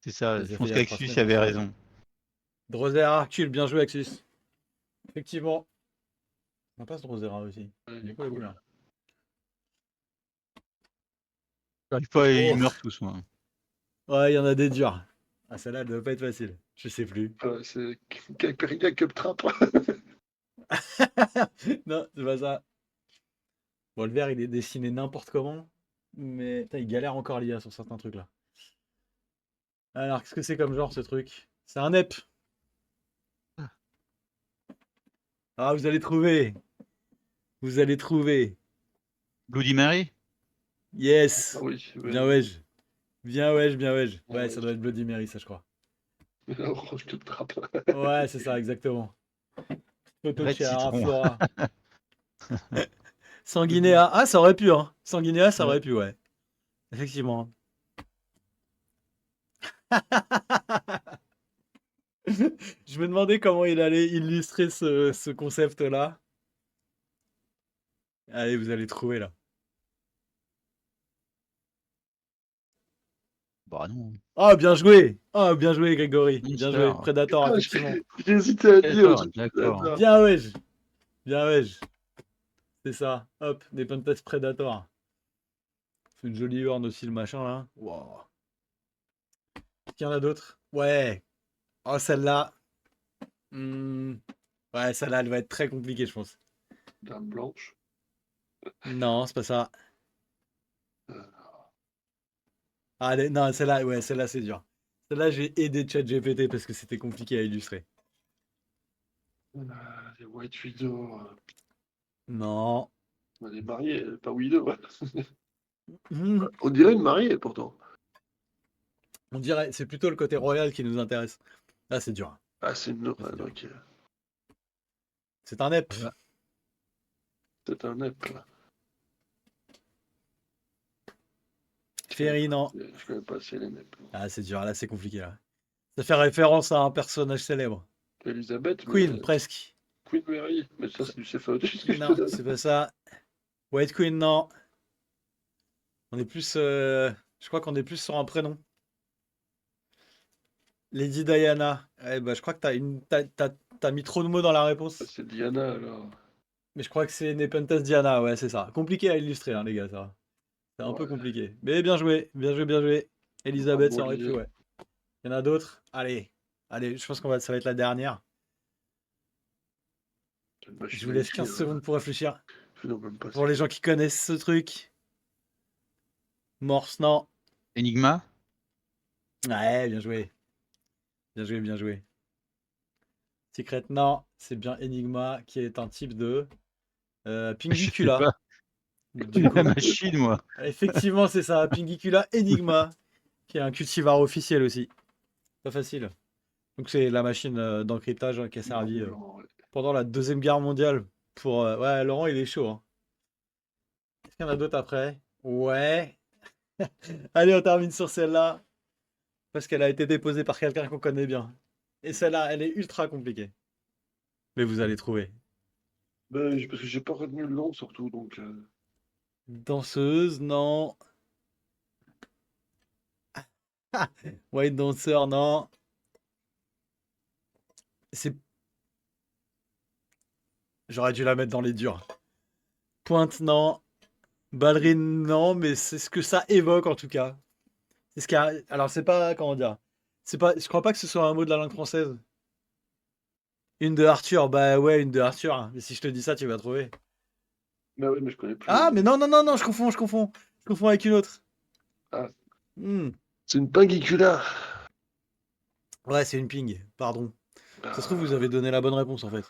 C'est ça. Ça Je s'est fait pense il y a 3 qu'Alexis semaines, il je avait sais plus. raison. Drosera, Hercule, bien joué, Axis. Effectivement. On passe Drosera aussi. Ouais, il Du est coup, elle est cool. combien? J'arrive pas, ils Oh, meurent tous, moi. ouais, il y en a des durs. Ah, celle-là, elle doit pas être facile. Je sais plus. C'est Caipirinha Cup Trap. Non, c'est pas ça. Bon, le vert, il est dessiné n'importe comment. Mais putain, il galère encore l'IA sur certains trucs là. Alors, qu'est-ce que c'est comme genre ce truc? C'est un EP. Ah, vous allez trouver. Vous allez trouver. Bloody Mary? Ah Yes. oui, Bien wesh. Bien wesh, bien wesh. ah Ouais, ouais, ça doit être Bloody Mary, ça, je crois. Orange Cup Trap. Ouais, c'est ça, exactement. Photo de Red chez Citron. Araflora. Sanguinéa. Ah, ça aurait pu, hein. Sanguinéa, ça Ouais. aurait pu, ouais. Effectivement. Je me demandais comment il allait illustrer ce concept-là. Allez, vous allez trouver là. Bah non. Ah, bien joué! Ah, bien joué, Grégory. Bien joué. Monster. Predator, Ah, effectivement. j'ai hésité à dire. D'accord, d'accord. Bien, wesh. Bien, wesh. C'est ça. Hop, des Pentas Predator. C'est une jolie horn aussi, le machin là. Wow. Est-ce qu'il y en a d'autres? Ouais. Oh, celle-là. Hmm. Ouais, celle-là, elle va être très compliquée, je pense. Dame blanche. Non, c'est pas ça. Euh, Ah, non, celle-là, ouais, celle-là, c'est dur. Celle-là, j'ai aidé ChatGPT parce que c'était compliqué à illustrer. les White Widow. Non. Elle est mariée, pas Widow. Hmm. On dirait une mariée, pourtant. On dirait, c'est plutôt le côté royal qui nous intéresse. Là, c'est dur. Ah, c'est une C'est dur. ok. C'est un EP. Voilà. C'est un ep, là. Ferry, non. Je connais pas assez les neps. Ah, c'est dur. Là, c'est compliqué. Là. Ça fait référence à un personnage célèbre. Elisabeth, Queen, mais presque. Queen Mary. Mais ça, c'est du CFA2, ce que je te Non, donne. c'est pas ça. White Queen, non. On est plus. Je crois qu'on est plus sur un prénom. Lady Diana. Eh ben, je crois que t'as mis trop de mots dans la réponse. C'est Diana, alors. Mais je crois que c'est Nepenthes Diana. Ouais, c'est ça. Compliqué à illustrer, hein, les gars, ça. C'est un peu Ouais. compliqué. Mais bien joué. Bien joué, bien joué. Elisabeth, Bravo, ça aurait pu, Olivier. ouais. Il y en a d'autres? Allez. Allez, je pense ça va être la dernière. C'est une Je machine vous à laisse écrire, 15 secondes pour réfléchir. Je n'en même pas Pour les gens qui connaissent ce truc. Morse, non. Enigma? Ouais, bien joué. Bien joué, bien joué. Secret, non. C'est bien Enigma, qui est un type de Je sais Pingicula. pas. Du La coup, machine, moi. effectivement, c'est ça. Pingicula Enigma, qui est un cultivar officiel aussi. Pas facile. Donc c'est la machine d'encryptage qui a servi Ouais. pendant la Deuxième Guerre mondiale. Pour, ouais, Laurent, il est chaud. Hein. Est-ce qu'il y en a d'autres après? Ouais. Allez, on termine sur celle-là. Parce qu'elle a été déposée par quelqu'un qu'on connaît bien. Et celle-là, elle est ultra compliquée. Mais vous allez trouver. Ben, parce que j'ai pas retenu le nom, surtout, donc... Danseuse, non. White Dancer, non. C'est... J'aurais dû la mettre dans les durs. Pointe, non. Ballerine, non, mais c'est ce que ça évoque en tout cas. C'est ce qui a... Alors, c'est pas... Comment dire? C'est pas... Je crois pas que ce soit un mot de la langue française. Une de Arthur, bah ouais, une de Arthur. Mais si je te dis ça, tu vas trouver. Bah oui, mais je connais plus. Ah, mais non, non, non, non, je confonds. Je confonds avec une autre. Ah. Hmm. C'est une Pingicula. Ouais, c'est une ping, pardon. Ça se trouve, vous avez donné la bonne réponse en fait.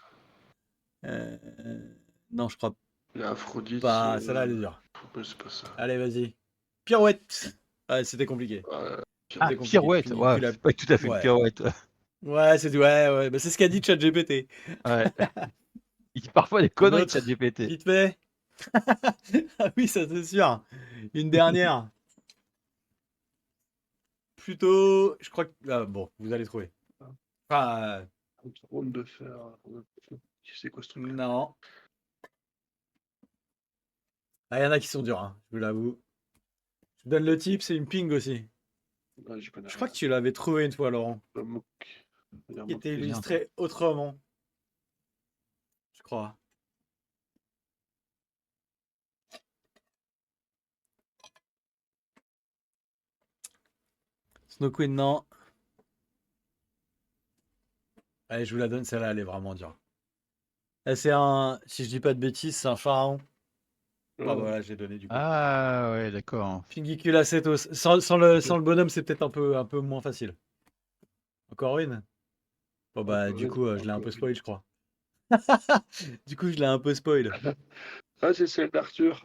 Euh, Non, je crois Il y a Aphrodite. pas. Celle-là, elle est dure. Mais c'est pas ça. Allez, vas-y. Pirouette. Ouais, c'était compliqué. Ouais, Ah, C'était compliqué. pirouette. Puis Ouais, la... c'est pas tout à fait une Ouais. pirouette. Ouais, c'est ouais, ouais. Bah, c'est ce qu'a dit ChatGPT. Ouais. Il dit parfois des Un conneries de autre, ChatGPT. vite fait. Ah oui, ça c'est sûr. Une dernière. Plutôt, je crois que... ah, bon, vous allez trouver. Enfin, un trône de fer. Tu sais quoi ce truc? non. Ah, il y en a qui sont durs, hein, je vous l'avoue. Je vous donne le type, c'est une ping aussi. Ouais, j'y connais Je crois rien. que tu l'avais trouvé une fois, Laurent. Le MOOC. Il y a un Qui MOOC était qui- Bien. illustré autrement, je crois. Snow Queen, non. Allez, je vous la donne, celle-là, elle est vraiment dure. C'est un, si je dis pas de bêtises, c'est un pharaon. Ah bah Ah, voilà, j'ai donné du coup. Ah ouais, d'accord. Pingiculacetos. Sans le bonhomme, c'est peut-être un peu moins facile. Encore une? Bon bah du coup, je l'ai un peu spoil, je crois. Du coup, je l'ai un peu spoil. Ah, c'est celle d'Arthur.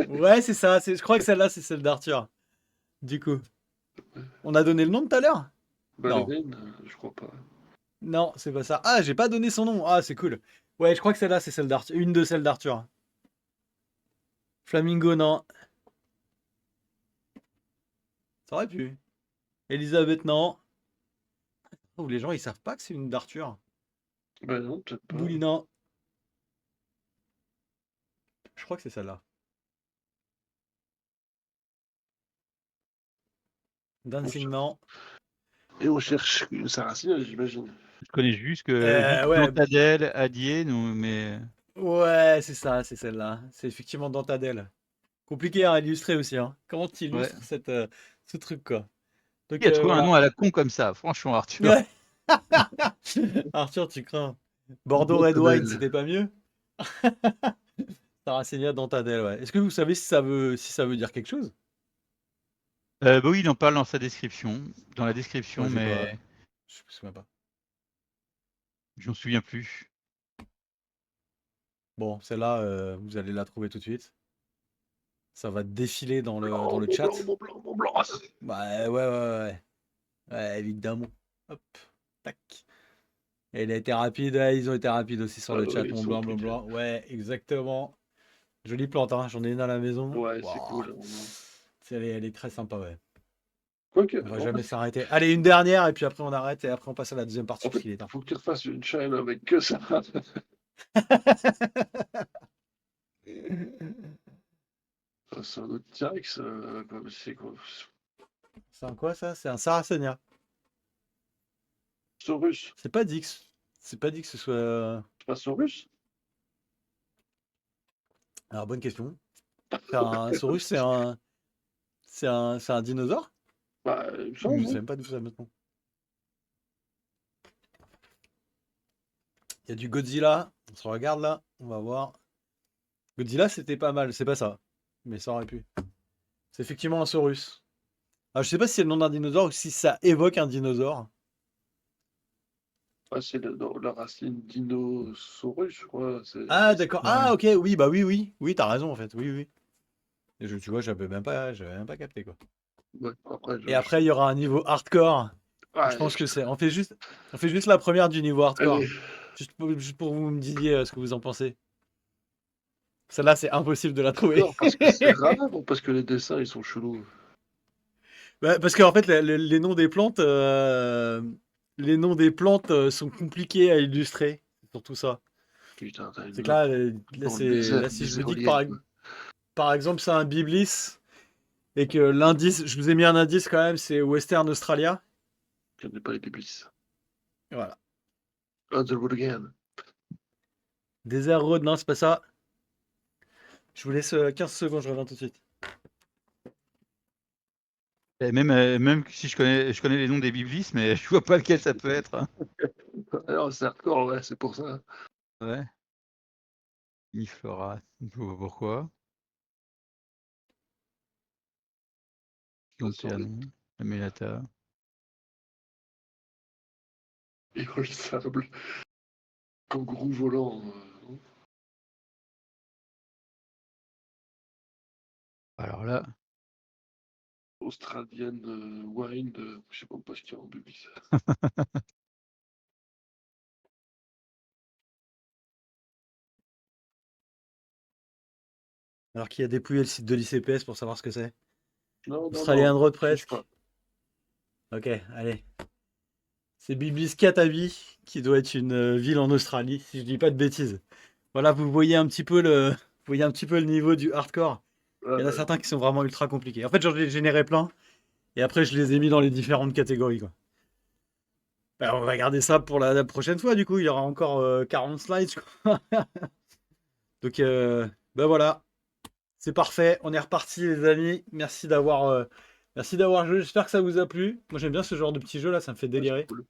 Ouais, c'est ça. Je crois que celle-là, c'est celle d'Arthur. Du coup. On a donné le nom tout à l'heure? Non. Ballerine, je crois pas. Non, c'est pas ça. Ah, j'ai pas donné son nom. Ah, c'est cool. Ouais, je crois que celle-là, c'est celle d'Arthur. Une de celles d'Arthur. Flamingo, non. Ça aurait pu. Elisabeth, non. Oh, les gens, ils savent pas que c'est une d'Arthur. Bah non, peut-être pas. Bouli, non. Je crois que c'est celle-là. Dancing, non. Et on cherche Saracine, j'imagine. Je connais juste Ouais, Dentadelle, Adier, non, mais ouais, c'est ça, c'est celle-là. C'est effectivement Dentadelle. Compliqué à illustrer aussi, hein. Comment tu ouais. illustres ce truc, quoi. Donc Qui a trouvé un nom voilà. à la con comme ça, franchement, Arthur. Ouais. Arthur, tu crains. Bordeaux Red Wine, Dentadelle. c'était pas mieux? Saracenia Dentadelle, ouais. Est-ce que vous savez si ça veut dire quelque chose? Bah oui, il en parle dans la Moi, description, j'ai mais pas. Je me souviens pas. je m'en souviens plus. Bon, celle-là, vous allez la trouver tout de suite. Ça va défiler dans Blanc, le Mont Blanc, chat. Mont Blanc, Mont Blanc. Bah, ouais, ouais, ouais, ouais. Ouais, évidemment. Hop, tac. Et il a été rapide. Ouais, ils ont été rapides aussi sur Ouais, le chat. ouais, ils Mont sont Blanc, Mont quick. Blanc. Ouais, exactement. Jolie plante, hein. J'en ai une à la maison. Ouais, c'est Wouah. cool. Vraiment. Elle est très sympa, ouais. Quoique, On va en jamais fait, s'arrêter. Allez, une dernière, et puis après on arrête, et après on passe à la deuxième partie, en fait, puisqu'il est temps. faut que tu refasses une chaîne avec que ça. C'est un autre T-Rex, c'est quoi? C'est un quoi ça? C'est un Sarracenia. Saurus. C'est pas dit que c'est pas dit que ce soit. C'est pas Saurus? Alors bonne question. C'est un Saurus, c'est un dinosaure? Bah, il me Je semble, sais oui. même pas d'où ça maintenant. Il y a du Godzilla. On se regarde là. On va voir. Godzilla, c'était pas mal. C'est pas ça. Mais ça aurait pu. C'est effectivement un Saurus. Alors, je sais pas si c'est le nom d'un dinosaure ou si ça évoque un dinosaure. Ah, c'est la racine Dinosaurus, je crois. Ah, d'accord. Ouais. Ah, ok. Oui, bah oui, oui. Oui, t'as raison en fait. Oui, oui. Et tu vois, j'avais même pas capté quoi. Ouais, après, Et après, il y aura un niveau hardcore. Je Ouais, pense que c'est. On fait juste la première du niveau allez. hardcore. Juste pour que vous me disiez ce que vous en pensez. Celle-là, c'est impossible de la trouver. Non, parce que c'est rare ou parce que les dessins, ils sont chelous? Bah, parce qu'en fait, les noms des plantes, sont compliqués à illustrer. C'est surtout ça. Putain, t'as C'est une que map dans le là, désert, si je des vous dis que éoliennes, quoi. par exemple, c'est un biblis et que l'indice, je vous ai mis un indice quand même, c'est Western Australia. Je connais pas les biblis. Voilà. On the road again. Desert Road, non, c'est pas ça. Je vous laisse 15 secondes, je reviens tout de suite. Et même si je connais les noms des biblis, mais je vois pas lequel ça peut être, hein. Alors, c'est hardcore, ouais, c'est pour ça. Ouais. Niflora, je vois pas pourquoi. Ça sort les- Lanternon, Amelata. et le sable. Kangourou volant. Alors là, Australienne wine je sais pas ce qu'il y a en bébé. Alors qu'il a dépouillé le site de l'ICPS pour savoir ce que c'est. Non, Australian Road cherche presque. pas. Ok, allez. C'est Biblis Katavi, qui doit être une ville en Australie, si je dis pas de bêtises. Voilà, vous voyez un petit peu le niveau du hardcore. Il y en a certains qui sont vraiment ultra compliqués. En fait, j'en ai généré plein, et après, je les ai mis dans les différentes catégories, quoi. Ben, on va garder ça pour la prochaine fois, du coup. Il y aura encore 40 slides, je crois. Donc, ben voilà. C'est parfait. On est reparti, les amis. Merci d'avoir joué. J'espère que ça vous a plu. Moi, j'aime bien ce genre de petits jeux là. Ça me fait Ouais, c'est délirer. cool.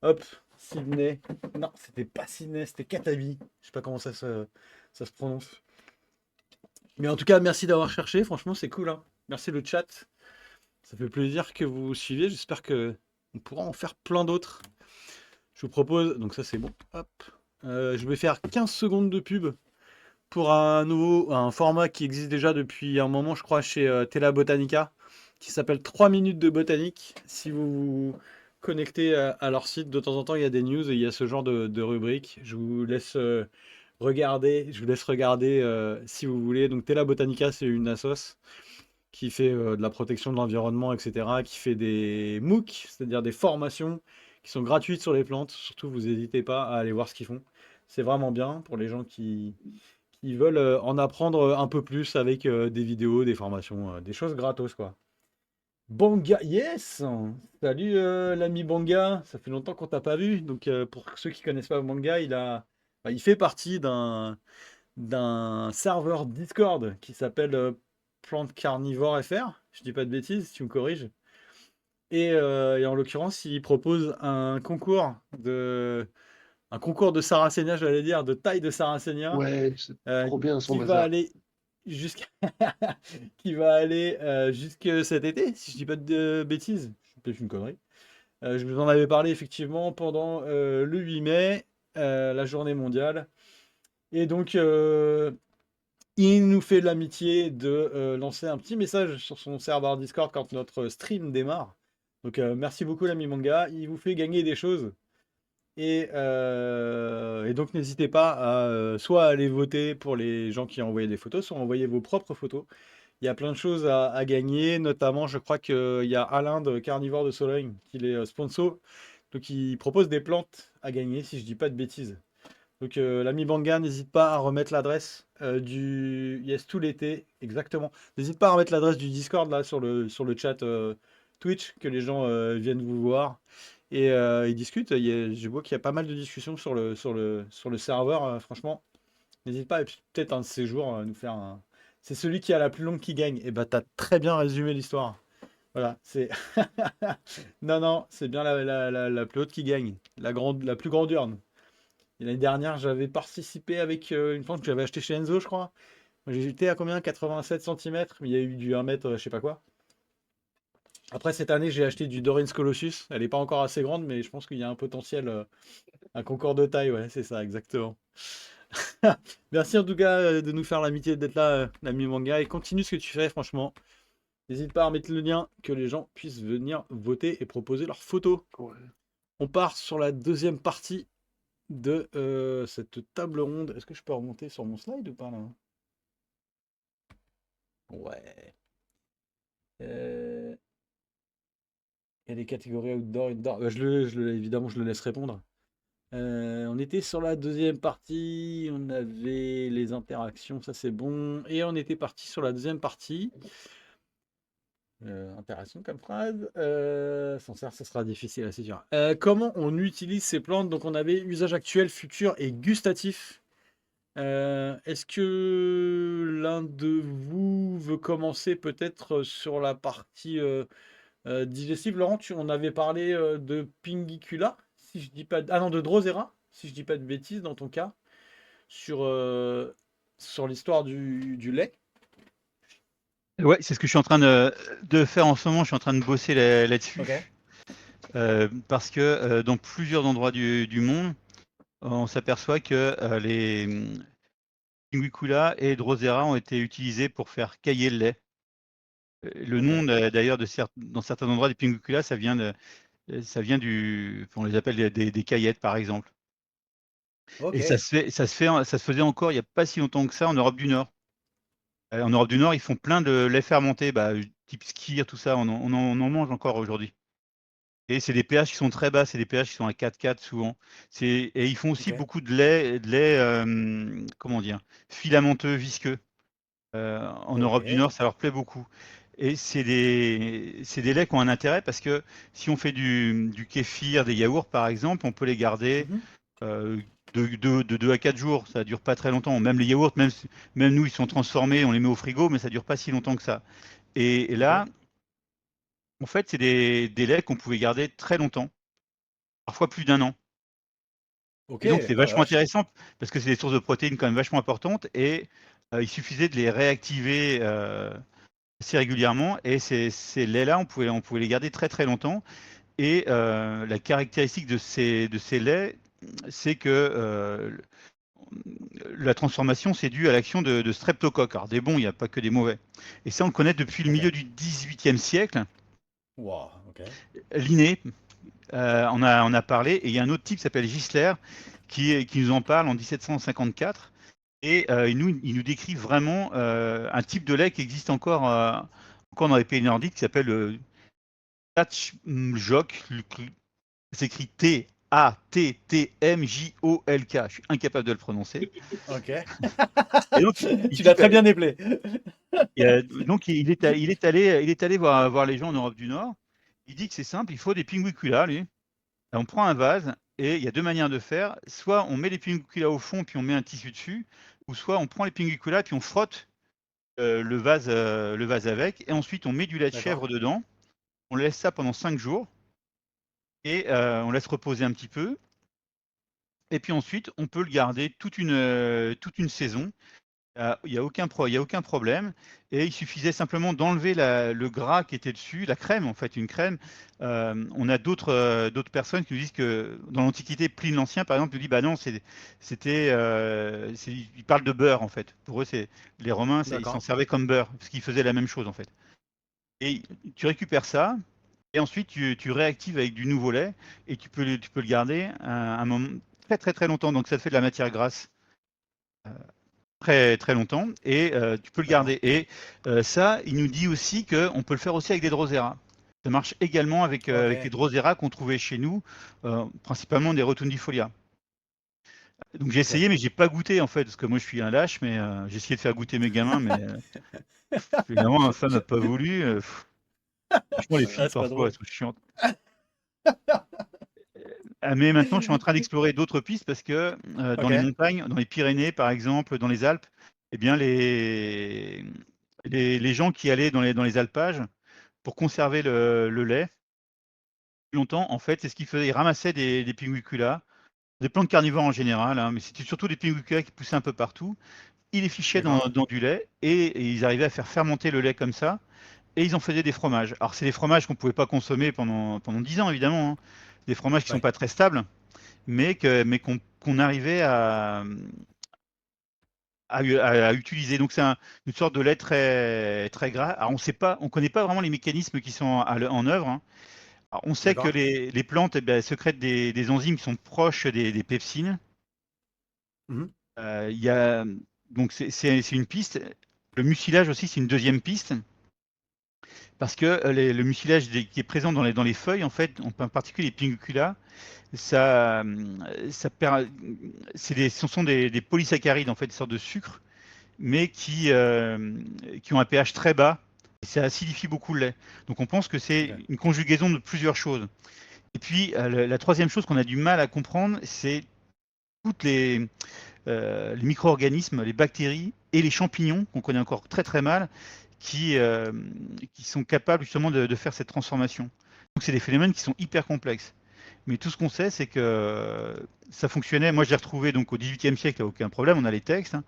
Hop, Sydney. Non, c'était pas Sydney, c'était Katavi. Je sais pas comment ça se prononce. Mais en tout cas, merci d'avoir cherché. Franchement, c'est cool, hein. Merci le chat. Ça fait plaisir que vous suiviez. J'espère que on pourra en faire plein d'autres. Je vous propose. Donc ça, c'est bon. Hop. Je vais faire 15 secondes de pub pour un format qui existe déjà depuis un moment, je crois, chez Tela Botanica, qui s'appelle 3 minutes de botanique. Si vous vous connectez à leur site, de temps en temps, il y a des news et il y a ce genre de rubrique. Je vous laisse regarder. Si vous voulez. Donc Tela Botanica, c'est une assoce qui fait de la protection de l'environnement, etc., qui fait des MOOC, c'est-à-dire des formations qui sont gratuites sur les plantes. Surtout, vous n'hésitez pas à aller voir ce qu'ils font. C'est vraiment bien pour les gens qui veulent en apprendre un peu plus avec des vidéos, des formations, des choses gratos, quoi. Banga, yes! Salut l'ami Banga, ça fait longtemps qu'on t'a pas vu. Donc pour ceux qui connaissent pas Banga, il fait partie d'un serveur Discord qui s'appelle Plante Carnivore FR. Je dis pas de bêtises, si tu me corriges. Et en l'occurrence, il propose un concours de Sarracenia, j'allais dire, de taille de Sarracenia, Ouais, c'est trop bien son qui va bazar. aller jusqu'à qui va aller jusque cet été, si je dis pas de bêtises. C'est peut-être une connerie. Je vous en avais parlé effectivement pendant le 8 mai, la journée mondiale. Et donc, il nous fait l'amitié de lancer un petit message sur son serveur Discord quand notre stream démarre. Donc, merci beaucoup l'ami Manga. Il vous fait gagner des choses. Et donc, n'hésitez pas à soit aller voter pour les gens qui ont envoyé des photos, soit envoyer vos propres photos. Il y a plein de choses à gagner, notamment, je crois qu'il y a Alain de Carnivore de Sologne qui est sponsor. Donc, il propose des plantes à gagner, si je dis pas de bêtises. Donc, l'ami Banga, n'hésite pas à remettre l'adresse du Yes tout l'été, exactement. N'hésite pas à remettre l'adresse du Discord là sur le chat Twitch, que les gens viennent vous voir et ils discutent. Je vois qu'il y a pas mal de discussions sur le serveur. Franchement, n'hésite pas, et puis peut-être un de ces jours nous faire un. C'est celui qui a la plus longue qui gagne. Et bah, t'as très bien résumé l'histoire. Voilà, c'est. Non, non, c'est bien la plus haute qui gagne. La plus grande urne. Et l'année dernière, j'avais participé avec une plante que j'avais achetée chez Enzo, je crois. Moi, j'étais à combien? 87 cm, mais il y a eu du 1 mètre, je sais pas quoi. Après, cette année, j'ai acheté du Dorins Colossus. Elle n'est pas encore assez grande, mais je pense qu'il y a un potentiel, un concours de taille, ouais, c'est ça, exactement. Merci en tout cas de nous faire l'amitié d'être là, l'ami Manga, et continue ce que tu fais, franchement. N'hésite pas à mettre le lien, que les gens puissent venir voter et proposer leurs photos. Ouais. On part sur la deuxième partie de cette table ronde. Est-ce que je peux remonter sur mon slide ou pas là? Ouais. Il y a les catégories outdoor, indoor. Évidemment, je le laisse répondre. On était sur la deuxième partie. On avait les interactions, ça c'est bon. Et on était parti sur la deuxième partie. Interaction comme phrase. Sans ça sera difficile, c'est sûr. Comment on utilise ces plantes? Donc on avait usage actuel, futur et gustatif. Est-ce que l'un de vous veut commencer peut-être sur la partie digestive? Laurent, on avait parlé de Pingicula, si je dis pas ah non, de Drosera, si je dis pas de bêtises dans ton cas, sur l'histoire du lait. ouais, c'est ce que je suis en train de faire en ce moment. Je suis en train de bosser là-dessus. Ok. parce que dans plusieurs endroits du monde, on s'aperçoit que les Pinguicula et Drosera ont été utilisés pour faire cailler le lait. Le Ok. nom d'ailleurs dans certains endroits des Pinguicula, ça vient on les appelle des caillettes par exemple. Ok. Et ça se faisait encore il n'y a pas si longtemps que ça en Europe du Nord. En Europe du Nord, ils font plein de lait fermenté, type skyr, tout ça, on en mange encore aujourd'hui. Et c'est des pH qui sont très bas, c'est des pH qui sont à 4,4 souvent. Et ils font aussi Ok. beaucoup de lait, comment dire, filamenteux, visqueux. En Ok. Europe du Nord, ça leur plaît beaucoup. Et c'est des laits qui ont un intérêt parce que si on fait du kéfir, des yaourts par exemple, on peut les garder Mhm. euh, de 2 à 4 jours. Ça dure pas très longtemps. Même les yaourts, même nous, ils sont transformés, on les met au frigo, mais ça dure pas si longtemps que ça. Et Ok. là, en fait, c'est des laits qu'on pouvait garder très longtemps, parfois plus d'un an. Ok. Et donc, c'est Oh la vachement vache. intéressant parce que c'est des sources de protéines quand même vachement importantes et il suffisait de les réactiver assez régulièrement. Et ces laits-là, on pouvait les garder très très longtemps. Et la caractéristique de ces laits, c'est que la transformation, c'est dû à l'action de streptocoques. Alors, des bons, il n'y a pas que des mauvais. Et ça, on le connaît depuis le Ok. milieu du XVIIIe siècle. Wow. Ok. Linné, on a parlé, et il y a un autre type qui s'appelle Gisler qui nous en parle en 1754. Et il nous décrit vraiment un type de lait qui existe encore dans les pays nordiques qui s'appelle le Tatchmjölk. C'est écrit Tattmjolk. Je suis incapable de le prononcer. Ok. Et donc, il Tu dit l'as que, très bien éplé. donc il est allé voir les gens en Europe du Nord. Il dit que c'est simple, il faut des pinguicula, lui. On prend un vase et il y a deux manières de faire. Soit on met les pinguicula au fond puis on met un tissu dessus, ou soit on prend les pinguicula puis on frotte le vase avec, et ensuite on met du lait de D'accord. chèvre dedans. On laisse ça pendant 5 jours et on laisse reposer un petit peu. Et puis ensuite, on peut le garder toute une saison. Il y a aucun problème. Et il suffisait simplement d'enlever le gras qui était dessus, la crème en fait, une crème. On a d'autres personnes qui nous disent que dans l'Antiquité, Pline l'Ancien par exemple nous dit bah non, il parle de beurre en fait. Pour eux, les Romains, ils s'en D'accord. servaient comme beurre parce qu'ils faisaient la même chose en fait. Et tu récupères ça. Et ensuite, tu réactives avec du nouveau lait et tu peux le garder un moment très très très longtemps. Donc ça te fait de la matière grasse très très longtemps et tu peux le D'accord. garder. Et ça, il nous dit aussi qu'on peut le faire aussi avec des Drosera. Ça marche également avec les Ok. Drosera qu'on trouvait chez nous, principalement des Rotundifolia. Donc j'ai Ok. essayé, mais j'ai pas goûté en fait, parce que moi je suis un lâche, mais j'ai essayé de faire goûter mes gamins, mais évidemment ma femme n'a pas voulu. Franchement, les Ah, filles c'est pas parfois elles drôle. sont chiantes. Mais maintenant, je suis en train d'explorer d'autres pistes parce que dans Ok. les montagnes, dans les Pyrénées par exemple, dans les Alpes, eh bien les gens qui allaient dans les alpages pour conserver le lait plus longtemps, en fait, c'est ce qu'ils faisaient. Ils ramassaient des pinguiculas, des plantes carnivores en général, hein, mais c'était surtout des pinguiculas qui poussaient un peu partout. Ils les fichaient D'accord. dans du lait et ils arrivaient à faire fermenter le lait comme ça. Et ils en faisaient des fromages. Alors, c'est des fromages qu'on ne pouvait pas consommer pendant 10 ans, évidemment, hein. Des fromages qui ne sont Ouais. pas très stables, mais qu'on arrivait à utiliser. Donc, c'est une sorte de lait très, très gras. Alors, on connaît pas vraiment les mécanismes qui sont en œuvre, hein. Alors, on sait que D'accord. les plantes, eh ben, elles sécrètent des enzymes qui sont proches des pepsines. Mhm. Il y a, donc, c'est une piste. Le mucilage aussi, c'est une deuxième piste. Parce que le mucilage qui est présent dans les feuilles, en fait, en particulier les pinguicula, ça, ça per- ce sont des polysaccharides, en fait, des sortes de sucres, mais qui ont un pH très bas, et ça acidifie beaucoup le lait. Donc on pense que c'est Ok. une conjugaison de plusieurs choses. Et puis la troisième chose qu'on a du mal à comprendre, c'est toutes les micro-organismes, les bactéries et les champignons, qu'on connaît encore très très mal, qui, euh, qui sont capables justement de faire cette transformation. Donc c'est des phénomènes qui sont hyper complexes. Mais tout ce qu'on sait, c'est que ça fonctionnait. Moi, je l'ai retrouvé donc au XVIIIe siècle, il n'y a aucun problème, on a les textes, hein.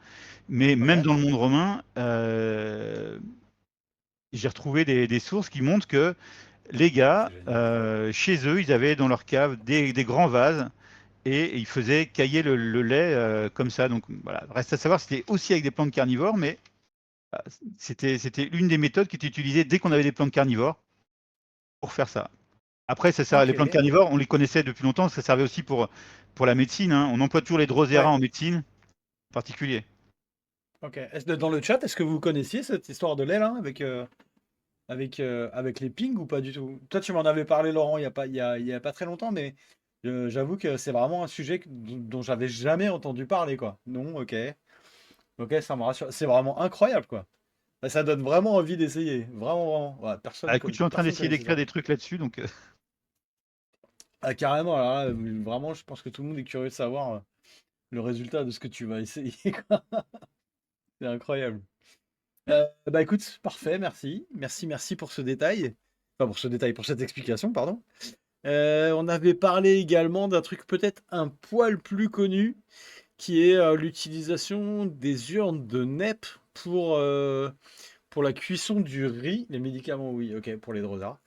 Mais même Ok. dans le monde romain, j'ai retrouvé des sources qui montrent que les gars, C'est génial. chez eux, ils avaient dans leur cave des grands vases et ils faisaient cailler le lait comme ça. Donc voilà, reste à savoir si c'était aussi avec des plantes carnivores, mais c'était l'une des méthodes qui était utilisée dès qu'on avait des plantes carnivores pour faire ça. Après, Ok, les plantes carnivores, on les connaissait depuis longtemps, ça servait aussi pour la médecine, hein. On emploie toujours les Drosera ouais, en médecine en particulier. ok. Dans le chat, est-ce que vous connaissiez cette histoire de lait là avec les pings ou pas du tout? Toi, tu m'en avais parlé, Laurent, il y a pas très longtemps, mais j'avoue que c'est vraiment un sujet dont j'avais jamais entendu parler, quoi. Non, ok. Ok, ça me rassure. C'est vraiment incroyable, quoi. Bah, ça donne vraiment envie d'essayer. Vraiment, vraiment. Ouais, Ah, écoute, je suis en train personne d'essayer connaissait d'écrire ça. des trucs là-dessus, donc Ah, carrément, alors là, vraiment, je pense que tout le monde est curieux de savoir le résultat de ce que tu vas essayer, quoi. C'est incroyable. Bah écoute, parfait, merci. Merci pour ce détail. Enfin, pour ce détail, pour cette explication, pardon. On avait parlé également d'un truc peut-être un poil plus connu, qui est l'utilisation des urnes de NEP pour la cuisson du riz. Les médicaments, oui, ok, pour les drosards.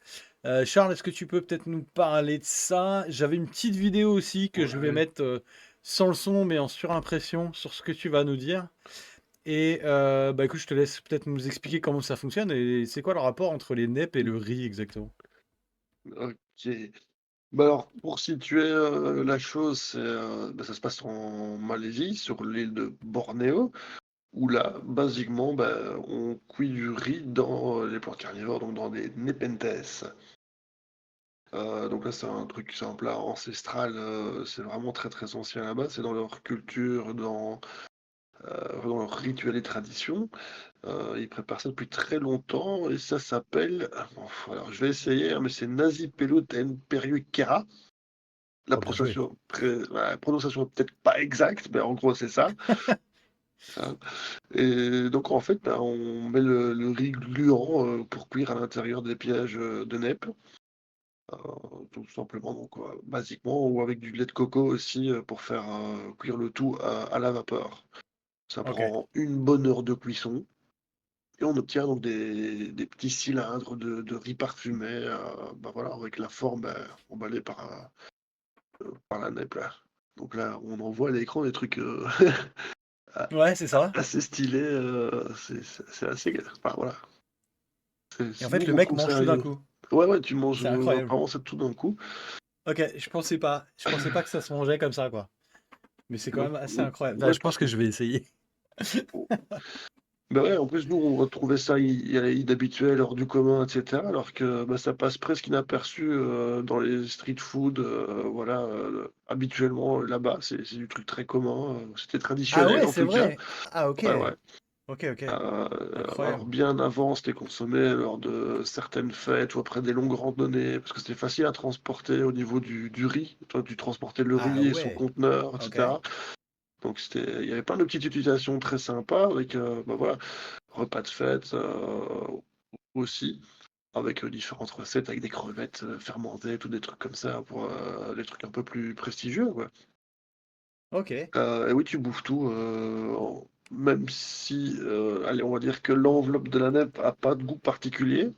Charles, est-ce que tu peux peut-être nous parler de ça? J'avais une petite vidéo aussi que je vais Ouais. mettre sans le son, mais en surimpression sur ce que tu vas nous dire. Et bah écoute, je te laisse peut-être nous expliquer comment ça fonctionne et c'est quoi le rapport entre les NEP et le riz exactement. Ok. Bah alors, pour situer la chose, ça se passe en Malaisie, sur l'île de Bornéo, où là, basiquement, on cuit du riz dans les plantes carnivores, donc dans des nepenthes. Donc là, c'est un plat ancestral, c'est vraiment très très ancien là-bas, c'est dans leur culture, dans leur rituel et tradition. Ils préparent ça depuis très longtemps et ça s'appelle, alors je vais essayer, hein, mais c'est Nasi Pelu Temperiu Kera. Oh, bien joué. La prononciation est peut-être pas exacte, mais en gros c'est ça. Hein. Et donc en fait, on met le riz gluant pour cuire à l'intérieur des pièges de NEP. Tout simplement, donc basiquement, ou avec du lait de coco aussi pour faire cuire le tout à la vapeur. Ça Ok, prend une bonne heure de cuisson et on obtient donc des petits cylindres de riz parfumé, voilà, avec la forme emballée par la NEP là. Donc là, on en voit à l'écran des trucs ouais, c'est ça. assez stylés. C'est assez. Enfin, voilà. Et en Nous, fait, le on mec trouve mange ça. tout d'un coup. Ouais, ouais, tu manges C'est incroyable. vraiment ça tout d'un coup. Ok, je pensais pas que ça se mangeait comme ça, quoi. Mais c'est quand Donc, même assez incroyable. Bah, ouais, je pense que je vais essayer. bah ouais, en plus, nous, on retrouvait ça inhabituel, hors du commun, etc. Alors que ça passe presque inaperçu dans les street food. Voilà, habituellement, là-bas, c'est du truc très commun. C'était Ah traditionnel, ouais, en c'est tout cas. vrai. Ah ok. Ouais, ouais. Ok, ok. Alors Incroyable. bien avant, c'était consommé lors de certaines fêtes ou après des longues randonnées, parce que c'était facile à transporter au niveau du riz. Toi, tu transportais le Ah riz et son ouais. conteneur, Ok. etc. Donc il y avait plein de petites utilisations très sympas avec voilà, repas de fête aussi, avec différentes recettes avec des crevettes fermentées, tout des trucs comme ça pour des trucs un peu plus prestigieux, quoi. Ok. Et oui, tu bouffes tout, même si, allez, on va dire que l'enveloppe de la NEP a pas de goût particulier.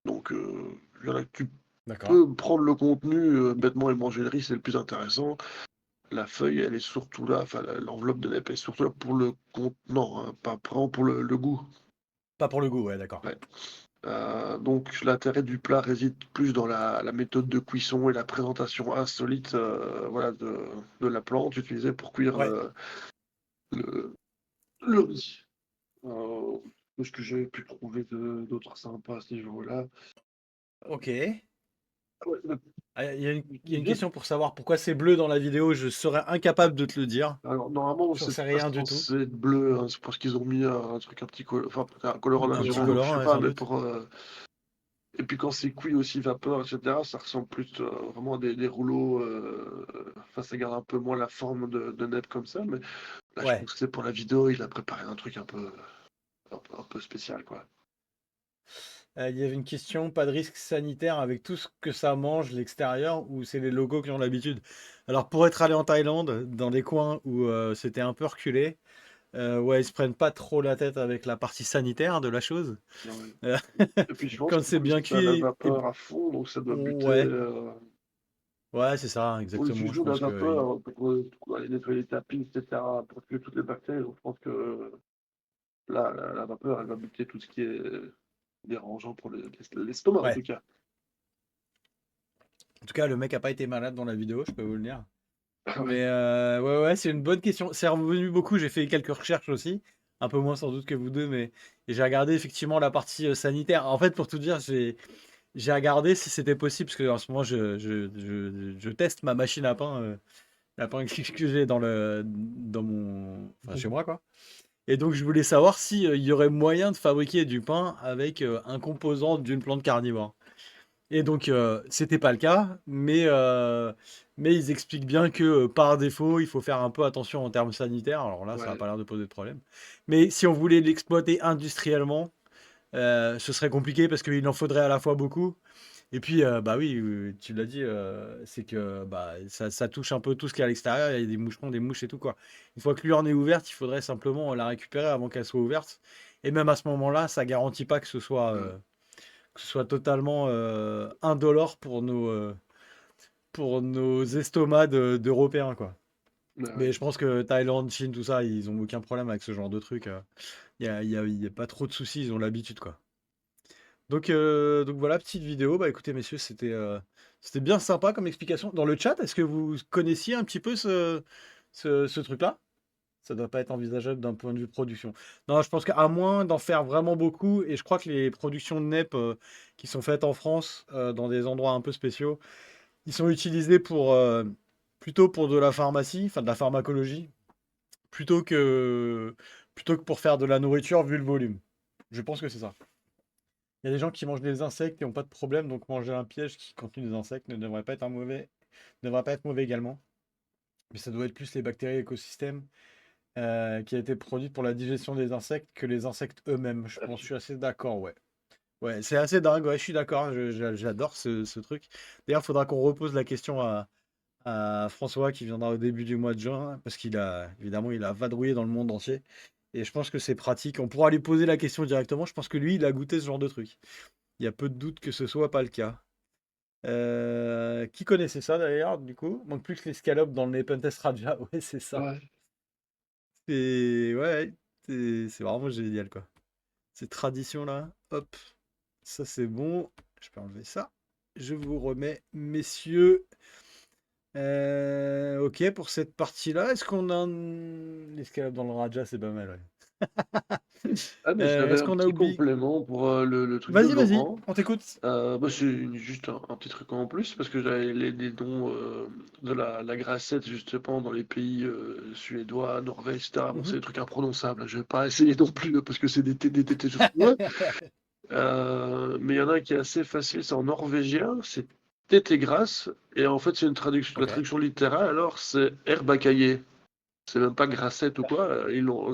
Donc, il y en a que tu D'accord. peux prendre le contenu bêtement et manger le riz, c'est le plus intéressant. La feuille, elle est surtout là, enfin, l'enveloppe de NEP est surtout là pour le contenant, hein, pas vraiment pour le goût. Pas pour le goût, ouais, d'accord. Ouais. Donc, l'intérêt du plat réside plus dans la méthode de cuisson et la présentation insolite, voilà, de la plante utilisée pour cuire Ouais. le, le riz. Ce que j'avais pu trouver d'autres sympas à ce niveau-là. Ok. Ah ouais, Ah, il y a une bien. question pour savoir pourquoi c'est bleu dans la vidéo. Je serais incapable de te le dire. Alors, normalement, J'en c'est sais pas rien du tout. censé être bleu, hein, c'est parce qu'ils ont mis un truc, enfin, un colorant Un petit naturel, ou je colorant, sais ouais, pas, sans mais doute. et puis quand c'est cuit aussi, vapeur, etc., ça ressemble plus vraiment à des rouleaux. Enfin, ça garde un peu moins la forme de NEP comme ça, mais là, je Ouais. pense que c'est pour la vidéo, il a préparé un truc un peu spécial, quoi. Il y avait une question, pas de risque sanitaire avec tout ce que ça mange, l'extérieur, ou c'est les locaux qui ont l'habitude? Alors, pour être allé en Thaïlande, dans des coins où c'était un peu reculé, Ouais, ils se prennent pas trop la tête avec la partie sanitaire de la chose. Ouais. Euh, Et puis je pense Quand qu'ils c'est bien cuisent ça à la cuit et vapeur à fond, donc ça doit buter. ouais, ouais, c'est ça, Faut exactement. Je utiliser de la pense que vapeur pour aller nettoyer les tapis, etc., pour tuer toutes les bactéries. Donc je pense que la vapeur, elle va buter tout ce qui est dérangeant pour l'estomac, en ouais. tout cas. En tout cas, le mec a pas été malade dans la vidéo, je peux vous le dire. Ah ouais. Mais ouais, ouais, c'est une bonne question. C'est revenu beaucoup. J'ai fait quelques recherches aussi, un peu moins sans doute que vous deux, mais j'ai regardé effectivement la partie sanitaire. En fait, pour tout dire, j'ai regardé si c'était possible, parce que en ce moment, je teste ma machine à pain, la pain que j'ai dans mon, enfin, chez moi, quoi. Et donc, je voulais savoir si il y aurait moyen de fabriquer du pain avec un composant d'une plante carnivore. Et donc, c'était pas le cas, mais ils expliquent bien que par défaut, il faut faire un peu attention en termes sanitaires. Alors là, ça n'a Ouais. pas l'air de poser de problème. Mais si on voulait l'exploiter industriellement, ce serait compliqué parce qu'il en faudrait à la fois beaucoup. Et puis, bah oui, tu l'as dit, c'est que bah, ça touche un peu tout ce qu'il y a à l'extérieur. Il y a des moucherons, des mouches et tout, quoi. Une fois que l'urne est ouverte, il faudrait simplement la récupérer avant qu'elle soit ouverte. Et même à ce moment-là, ça garantit pas que ce soit totalement indolore pour nos estomacs d'Européens, quoi. Mais Ouais. je pense que Thaïlande, Chine, tout ça, ils ont aucun problème avec ce genre de truc. Il y a pas trop de soucis, ils ont l'habitude, quoi. Donc voilà, petite vidéo. Bah écoutez, messieurs, c'était bien sympa comme explication. Dans le chat, est-ce que vous connaissiez un petit peu ce truc-là? Ça doit pas être envisageable d'un point de vue production. Non, je pense qu'à moins d'en faire vraiment beaucoup, et je crois que les productions de NEP qui sont faites en France, dans des endroits un peu spéciaux, ils sont utilisés plutôt pour de la pharmacie, enfin de la pharmacologie, plutôt que, plutôt que pour faire de la nourriture vu le volume. Je pense que c'est ça. Il y a des gens qui mangent des insectes et n'ont pas de problème, donc manger un piège qui contient des insectes ne devrait pas être ne devrait pas être mauvais également. Mais ça doit être plus les bactéries écosystèmes qui a été produite pour la digestion des insectes que les insectes eux-mêmes. Je pense, je suis assez d'accord, ouais. Ouais, c'est assez dingue, ouais, je suis d'accord, j'adore ce truc. D'ailleurs, il faudra qu'on repose la question à François qui viendra au début du mois de juin, parce évidemment, il a vadrouillé dans le monde entier. Et je pense que c'est pratique. On pourra lui poser la question directement. Je pense que lui, il a goûté ce genre de truc. Il y a peu de doute que ce soit pas le cas. Qui connaissait ça d'ailleurs, du coup? Manque plus que l'escalope dans le Nepenthes Raja. Ouais, c'est ça. Ouais. Ouais, c'est vraiment génial, quoi. Ces traditions-là, hop, ça c'est bon. Je peux enlever ça. Je vous remets, messieurs. Ok, pour cette partie-là, est-ce qu'on a l'escalade dans le Raja, c'est pas mal, ouais. Ah, mais j'avais Est-ce un qu'on a petit oublié? complément pour le truc de Vas-y, vas-y, Laurent. on t'écoute. Bah, c'est juste un petit truc en plus, parce que j'avais les dons de la grassette, justement, dans les pays suédois, Norvège, etc. Bon, c'est Mhm. des trucs imprononçables. Je vais pas essayer non plus, parce que c'est des TT sur moi. Mais il y en a un qui est assez facile, c'est en norvégien, c'est tété grasse, et en fait, c'est une traduction, la Ok, traduction littérale, alors c'est herbe à cailler. C'est même pas grassette ou quoi, ok,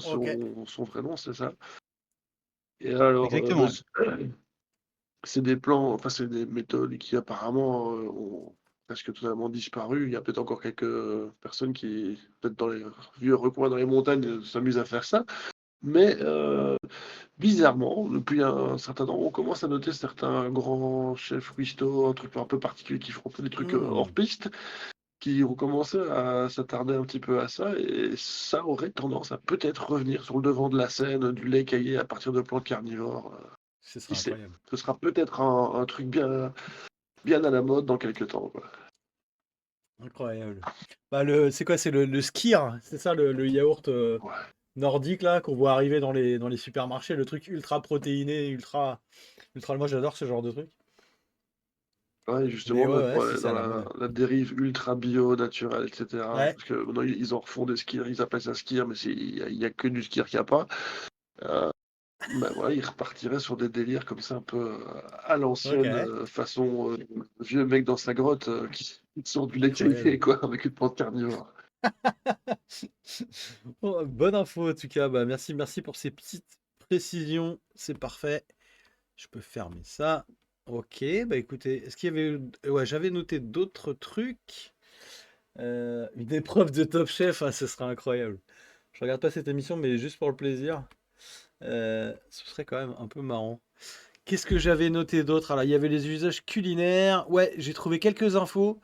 son vrai nom, c'est ça. Et alors, Exactement, ouais. c'est des plans, enfin, c'est des méthodes qui apparemment ont presque totalement disparu. Il y a peut-être encore quelques personnes qui, peut-être dans les vieux recoins dans les montagnes, s'amusent à faire ça. Mais bizarrement, depuis un certain temps, on commence à noter certains grands chefs cuistots, un truc un peu particulier qui font des trucs hors Hmm. piste, qui ont commencé à s'attarder un petit peu à ça, et ça aurait tendance à peut-être revenir sur le devant de la scène du lait caillé à partir de plantes carnivores. Ce Qui serait sait? incroyable. Ce sera peut-être un truc bien à la mode dans quelques temps, quoi. Incroyable. Bah, c'est quoi? C'est le skyr, c'est ça le yaourt Ouais. nordique là qu'on voit arriver dans les supermarchés, le truc ultra protéiné, ultra. Moi j'adore ce genre de truc. Ouais, Mais justement, ouais, mais ouais, pour si aller c'est dans à la mode. la dérive ultra bio, naturelle, etc. Ouais, Parce que maintenant, ils en refont des skiers, ils appellent ça skier, mais il y a que du skier qu'il n'y a pas. Euh, Ben voilà, ils repartiraient sur des délires comme ça, un peu à l'ancienne, ok, façon vieux mec dans sa grotte qui sort du lait caillé, incroyable. quoi, avec une plante carnivore. Bon, bonne info en tout cas. Bah, merci pour ces petites précisions, c'est parfait. Je peux fermer ça. Ok, bah écoutez, est-ce qu'il y avait. Ouais, j'avais noté d'autres trucs. Une épreuve de Top Chef, ah, ce serait incroyable. Je regarde pas cette émission, mais juste pour le plaisir. Ce serait quand même un peu marrant. Qu'est-ce que j'avais noté d'autre? Alors, il y avait les usages culinaires. Ouais, j'ai trouvé quelques infos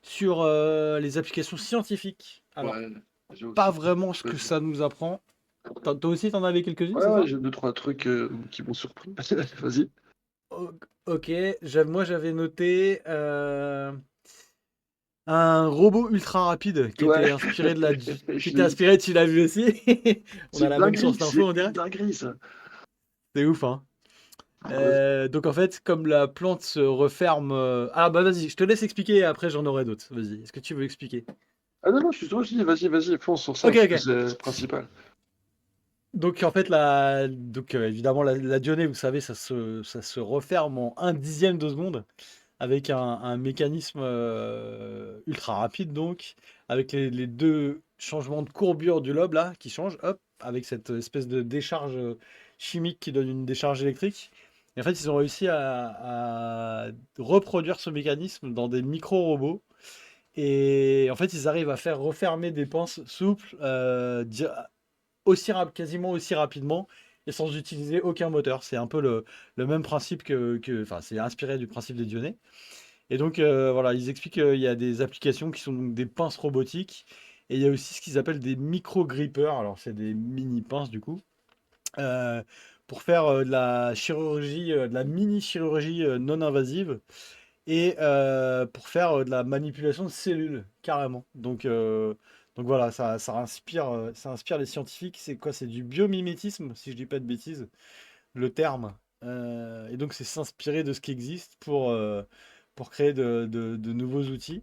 sur les applications scientifiques. Alors, Ouais, j'ai pas aussi. vraiment ce que Vas-y. ça nous apprend. Toi aussi, t'en avais quelques-unes, Ouais, c'est ouais, ça? j'ai deux, trois trucs qui m'ont surpris. Vas-y. O- Ok, moi j'avais noté un robot ultra rapide qui Ouais, était inspiré de la... qui je était l'ai vu. inspiré, tu l'as vu aussi? On C'est a une la même source dinguerie, d'infos, c'est on une dirait. dinguerie, ça. C'est ouf, hein. Vas-y. Donc en fait, comme la plante se referme... Ah bah vas-y, je te laisse expliquer et après j'en aurai d'autres. Vas-y, est-ce que tu veux expliquer? Ah non, non, je suis toi aussi, vas-y, fonce sur ça, Ok, parce que ok. c'est le principal. Donc en fait, évidemment, la Dionée, vous savez, ça se referme en 1/10 de seconde avec un mécanisme ultra rapide, donc, avec les deux changements de courbure du lobe là qui changent, hop, avec cette espèce de décharge chimique qui donne une décharge électrique. Et en fait, ils ont réussi à reproduire ce mécanisme dans des micro-robots. Et en fait, ils arrivent à faire refermer des pinces souples quasiment aussi rapidement et sans utiliser aucun moteur. C'est un peu le même principe enfin, c'est inspiré du principe des Dionnées. Et donc, voilà, ils expliquent qu'il y a des applications qui sont donc des pinces robotiques. Et il y a aussi ce qu'ils appellent des micro-grippers. Alors, c'est des mini-pinces, du coup, euh, pour faire de la chirurgie, de la mini-chirurgie non invasive et pour faire de la manipulation de cellules, carrément. Donc voilà, ça inspire les scientifiques. C'est quoi? C'est du biomimétisme, si je dis pas de bêtises, le terme. Et donc, c'est s'inspirer de ce qui existe pour créer de nouveaux outils.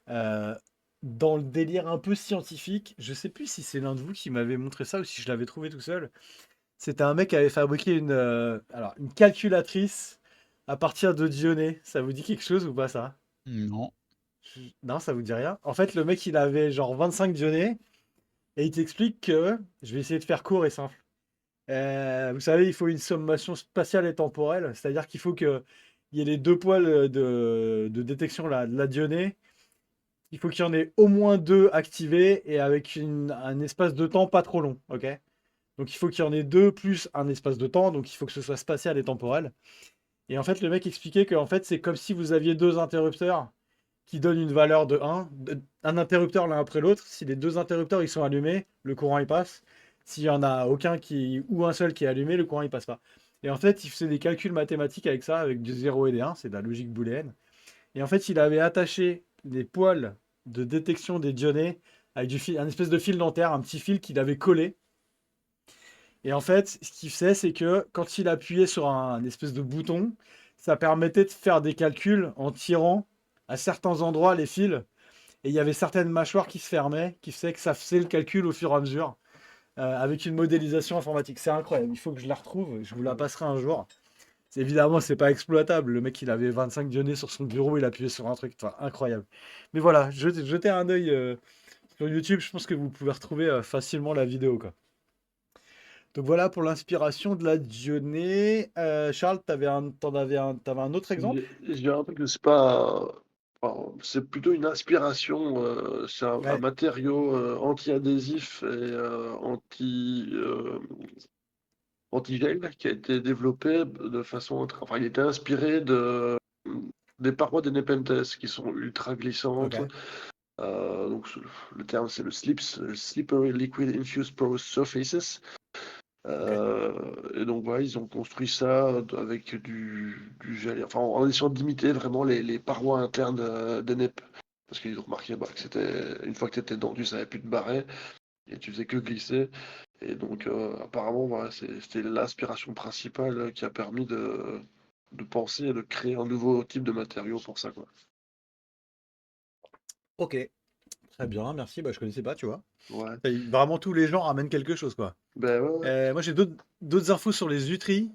Euh, dans le délire un peu scientifique, je sais plus si c'est l'un de vous qui m'avait montré ça ou si je l'avais trouvé tout seul. C'était un mec qui avait fabriqué une calculatrice à partir de Dionnées. Ça vous dit quelque chose ou pas ça? Non. Non, ça vous dit rien. En fait, le mec, il avait genre 25 Dionnées et il t'explique que, je vais essayer de faire court et simple. Vous savez, il faut une sommation spatiale et temporelle, c'est-à-dire qu'il faut qu'il y ait les deux poils de détection là, de la Dionée. Il faut qu'il y en ait au moins deux activés et avec un espace de temps pas trop long, ok? Donc il faut qu'il y en ait deux plus un espace de temps, donc il faut que ce soit spatial et temporel. Et en fait, le mec expliquait que en fait, c'est comme si vous aviez deux interrupteurs qui donnent une valeur de 1, un interrupteur l'un après l'autre. Si les deux interrupteurs ils sont allumés, le courant il passe. S'il y en a aucun ou un seul qui est allumé, le courant il passe pas. Et en fait, il faisait des calculs mathématiques avec ça, avec du 0 et des 1, c'est de la logique booléenne. Et en fait, il avait attaché des poils de détection des dionnées avec un espèce de fil dentaire, un petit fil qu'il avait collé. Et en fait, ce qu'il faisait, c'est que quand il appuyait sur un espèce de bouton, ça permettait de faire des calculs en tirant à certains endroits les fils. Et il y avait certaines mâchoires qui se fermaient, qui faisaient que ça faisait le calcul au fur et à mesure, avec une modélisation informatique. C'est incroyable, il faut que je la retrouve, je vous la passerai un jour. Évidemment, c'est pas exploitable. Le mec, il avait 25 dionnées sur son bureau, il appuyait sur un truc, enfin, incroyable. Mais voilà, jetez un œil sur YouTube, je pense que vous pouvez retrouver facilement la vidéo, quoi. Donc voilà pour l'inspiration de la Dionée. Charles, t'avais un autre exemple? J'ai un truc que c'est pas. Enfin, c'est plutôt une inspiration. C'est un Ouais, matériau anti-adhésif et anti-gel qui a été développé de façon. Enfin, il était inspiré des parois des Nepenthes qui sont ultra glissantes. ok, Donc, le terme, c'est le SLIPS, Slippery Liquid Infused Porous Surfaces. ok. Et donc voilà, ils ont construit ça avec du gel, enfin en essayant d'imiter vraiment les parois internes des NEP. Parce qu'ils ont remarqué que c'était une fois que tu étais dedans, tu savais plus te barrer et tu faisais que glisser. Et donc apparemment, voilà, c'était l'inspiration principale qui a permis de penser et de créer un nouveau type de matériau pour ça, quoi. Ok, très bien, merci. Bah, je connaissais pas, tu vois. Ouais. Vraiment, tous les gens ramènent quelque chose, quoi. Ben ouais, Moi, j'ai d'autres infos sur les huîtries.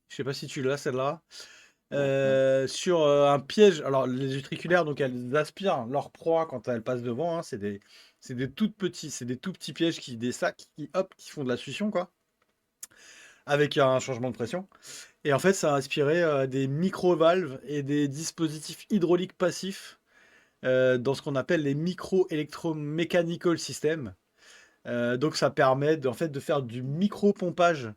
Je sais pas si tu l'as, celle-là. ouais. Ouais. Sur un piège. Alors, les utriculaires, donc elles aspirent leur proie quand elles passent devant, hein. C'est des tout petits pièges des sacs qui, hop, qui font de la succion, quoi, avec un changement de pression. Et en fait, ça a inspiré des micro-valves et des dispositifs hydrauliques passifs dans ce qu'on appelle les micro-electromechanical systems. Donc ça permet en fait de faire du micro-pompage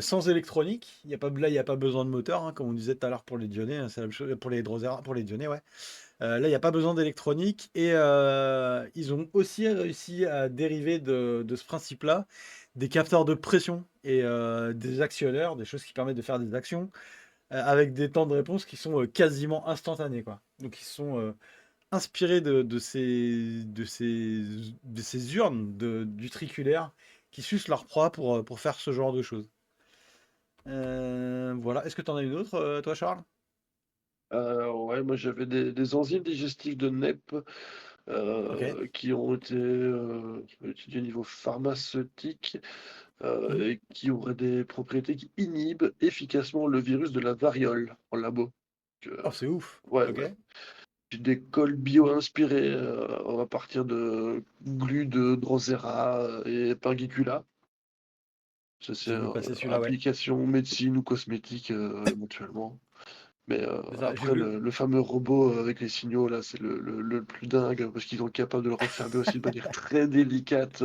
sans électronique. Là, il n'y a pas besoin de moteur, hein, comme on disait tout à l'heure pour les Dionnées, hein, c'est la même chose pour les Drosera, pour les Dionnées, ouais. Là, il n'y a pas besoin d'électronique et ils ont aussi réussi à dériver de ce principe-là des capteurs de pression et des actionneurs, des choses qui permettent de faire des actions avec des temps de réponse qui sont quasiment instantanés, quoi. Donc ils sont inspirés de ces urnes du triculaire qui sucent leur proie pour faire ce genre de choses. Voilà. Est-ce que tu en as une autre, toi, Charles? Ouais, moi j'avais des enzymes digestives de NEP Ok. qui ont été étudiées au niveau pharmaceutique Mhm. et qui auraient des propriétés qui inhibent efficacement le virus de la variole en labo. Donc, Oh, c'est ouf. ouais, Ok. ouais. Puis des cols bio-inspirés à partir de glu de Drosera et Pingicula. Ça, c'est J'ai vu passer celui-là, ouais. application médecine ou cosmétique éventuellement. Mais C'est ça, j'ai après, vu. le fameux robot avec les signaux, là, c'est le plus dingue parce qu'ils sont capables de le refermer aussi de manière très délicate.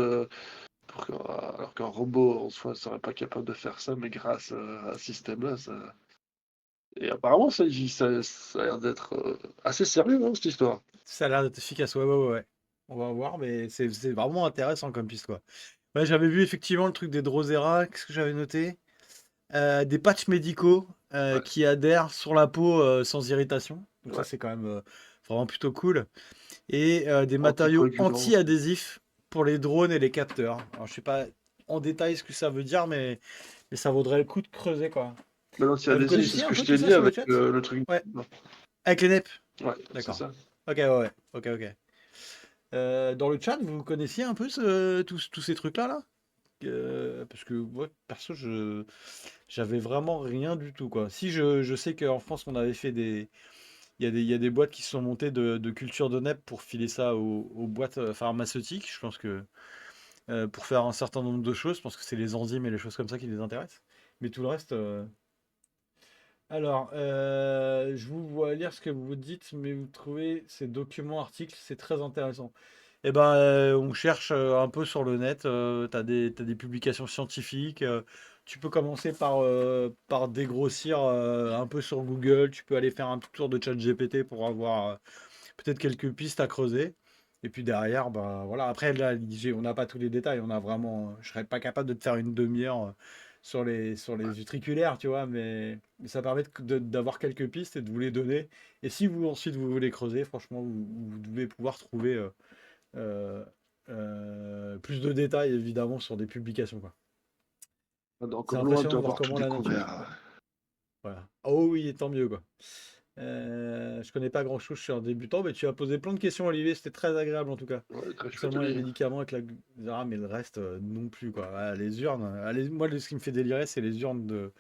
Alors qu'un robot en soi ne serait pas capable de faire ça, mais grâce à ce système-là, ça. Et apparemment, ça a l'air d'être assez sérieux, hein, cette histoire. Ça a l'air d'être efficace, ouais, ouais, ouais, ouais. On va voir, mais c'est vraiment intéressant comme piste, quoi. Ouais, j'avais vu effectivement le truc des Drosera. Qu'est-ce que j'avais noté? Des patchs médicaux Ouais, qui adhèrent sur la peau sans irritation. Donc ça, ouais. c'est quand même vraiment plutôt cool. Et des matériaux Anticoagulant aussi. anti-adhésifs pour les drones et les capteurs. Alors, je sais pas en détail ce que ça veut dire, mais ça vaudrait le coup de creuser, quoi. Mais Vous l'anti-adhésif, c'est connaissiez ce un que je peu t'ai tout ça dit sur le avec chat? le truc. Ouais, avec les NEP. Ouais, c'est D'accord. ça. Ok, ouais, ouais. Ok, ok. Dans le chat, vous connaissiez un peu tous ces trucs-là, là? Parce que moi, perso, j'avais vraiment rien du tout, quoi. Si je sais qu'en France, on avait fait il y a des boîtes qui se sont montées de culture de NEP pour filer ça aux boîtes pharmaceutiques. Je pense que pour faire un certain nombre de choses, je pense que c'est les enzymes et les choses comme ça qui les intéressent. Mais tout le reste. Alors, je vous vois lire ce que vous dites, mais vous trouvez ces documents, articles, c'est très intéressant. Eh ben, on cherche un peu sur le net. T'as des publications scientifiques. Tu peux commencer par dégrossir un peu sur Google. Tu peux aller faire un petit tour de ChatGPT pour avoir peut-être quelques pistes à creuser. Et puis derrière, bah voilà. Après, là, on n'a pas tous les détails. On a vraiment. Je serais pas capable de te faire une demi-heure sur les utriculaires, tu vois. Mais ça permet d'avoir quelques pistes et de vous les donner. Et si vous ensuite vous voulez creuser, franchement, vous devez pouvoir trouver. Euh, plus de détails évidemment sur des publications, quoi. C'est Encore loin impressionnant de voir d'avoir tout comment la nature. découvert. Voilà. Oh oui, et tant mieux, quoi. Je connais pas grand chose, je suis un débutant, mais tu as posé plein de questions, Olivier, c'était très agréable en tout cas. Ouais, très Non chouette, seulement les Olivier. médicaments avec la Zara, mais le reste non plus, quoi. Voilà, les urnes, moi ce qui me fait délirer, c'est les urnes de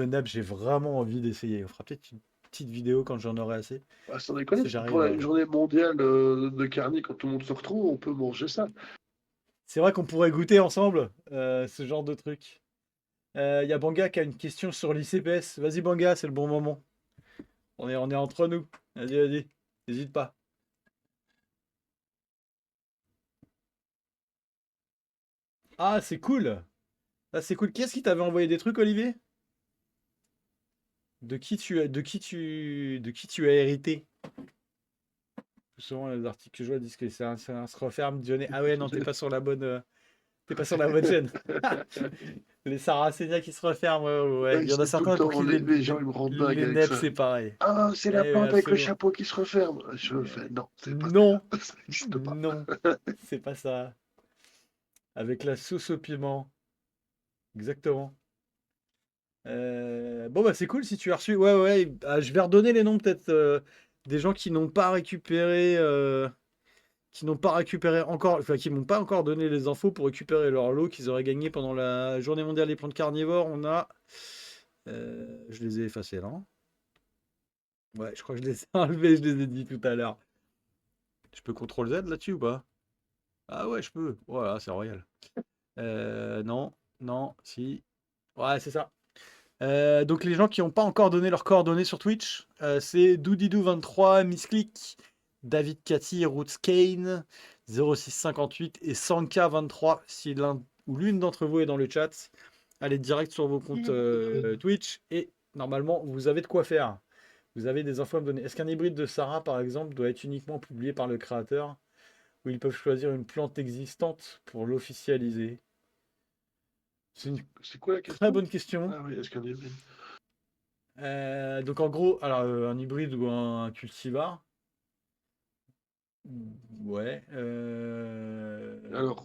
NEP, j'ai vraiment envie d'essayer. On fera peut-être une petite vidéo quand j'en aurai assez. Ah, sans déconner, Si parce que j'arrive pour à. la journée mondiale de Carni, quand tout le monde se retrouve, on peut manger ça. C'est vrai qu'on pourrait goûter ensemble ce genre de truc. Il y a Banga qui a une question sur l'ICPS. Vas-y Banga, c'est le bon moment. On est entre nous. Vas-y, vas-y. N'hésite pas. Ah, c'est cool. Ah, c'est cool. Qui est-ce qui t'avait envoyé des trucs, Olivier? De qui tu as hérité? Souvent, les articles que je vois disent que c'est un se referme. Dionné. Ah ouais, non, t'es pas sur la bonne chaîne. Les Saracenia qui se referment. Ouais, ouais, ouais. Ouais, Il y en a c'est tout le certains pour temps, qui les gens ils me rendent dingue les avec NEPs, ça. c'est pareil. Ah, c'est Eh la oui, plante avec le absolument. chapeau qui se referme. Je Euh, fais, non, c'est pas ça. Non, Ça n'existe pas. non, c'est pas ça. Avec la sauce au piment. Exactement. Bon, bah, c'est cool si tu as reçu. Ouais, ouais. Je vais redonner les noms peut-être des gens qui n'ont pas récupéré encore, enfin, qui m'ont pas encore donné les infos pour récupérer leur lot qu'ils auraient gagné pendant la journée mondiale des plantes carnivores. On a. Je les ai effacés là, hein. Ouais, je crois que je les ai enlevés, je les ai dit tout à l'heure. Je peux CTRL Z là-dessus ou pas? Ah ouais, je peux. Voilà, c'est royal. Non, non, si. Ouais, c'est ça. Donc les gens qui n'ont pas encore donné leurs coordonnées sur Twitch, c'est Doudidou23, Misclick, David Cathy, Roots Kane, 0658 et Sanka23. Si l'un ou l'une d'entre vous est dans le chat, allez direct sur vos comptes Twitch et normalement, vous avez de quoi faire. Vous avez des infos à me donner. Est-ce qu'un hybride de Sarah, par exemple, doit être uniquement publié par le créateur ou ils peuvent choisir une plante existante pour l'officialiser? C'est une C'est quoi la très question? bonne question. Ah oui, est-ce qu'il y en a une? Donc en gros, alors un hybride ou un cultivar? Ouais. Alors,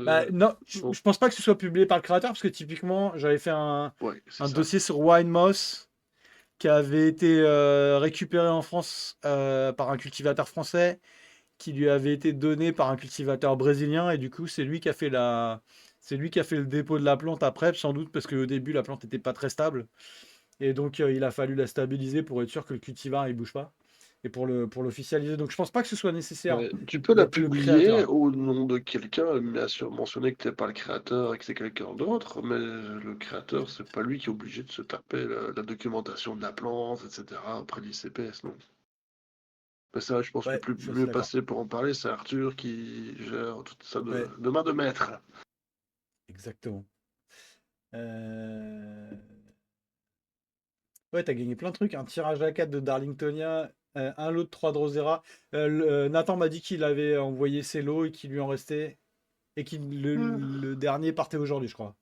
Bah, non, bon, je pense pas que ce soit publié par le créateur parce que typiquement, j'avais fait ouais, c'est un ça. dossier sur Wine Moss qui avait été récupéré en France par un cultivateur français qui lui avait été donné par un cultivateur brésilien et du coup, c'est lui qui a fait le dépôt de la plante après, sans doute parce qu'au début, la plante n'était pas très stable. Et donc, il a fallu la stabiliser pour être sûr que le cultivar il bouge pas et pour l'officialiser. Donc, je pense pas que ce soit nécessaire Tu peux la d'être le publier créateur. au nom de quelqu'un, bien sûr mentionner que t'es pas le créateur et que c'est quelqu'un d'autre, mais le créateur, c'est pas lui qui est obligé de se taper la documentation de la plante, etc. auprès du CPS, non. Mais ça, je pense que le Ouais, plus je suis assez mieux d'accord. passé pour en parler, c'est Arthur qui gère tout ça Ouais, de main de maître. exactement. Euh, Ouais, t'as gagné plein de trucs. Un tirage à 4 de Darlingtonia, un lot de 3 Drosera. Nathan m'a dit qu'il avait envoyé ses lots et qu'il lui en restait. Et que le dernier partait aujourd'hui, je crois.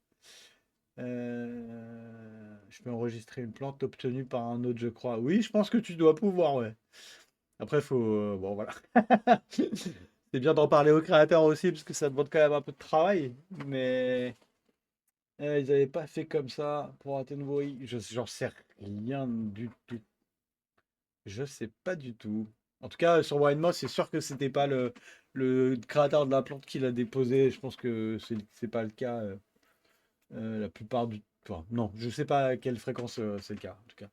Je peux enregistrer une plante obtenue par un autre, je crois. Oui, je pense que tu dois pouvoir, ouais. Après, faut. Bon, voilà. C'est bien d'en parler au créateur aussi, parce que ça demande quand même un peu de travail. Mais. Ils n'avaient pas fait comme ça pour Attenborough. J'en sais rien du tout. Je sais pas du tout. En tout cas, sur Moss, c'est sûr que c'était pas le créateur de la plante qui l'a déposé. Je pense que c'est pas le cas la plupart du. Enfin, non, je sais pas à quelle fréquence c'est le cas, en tout cas.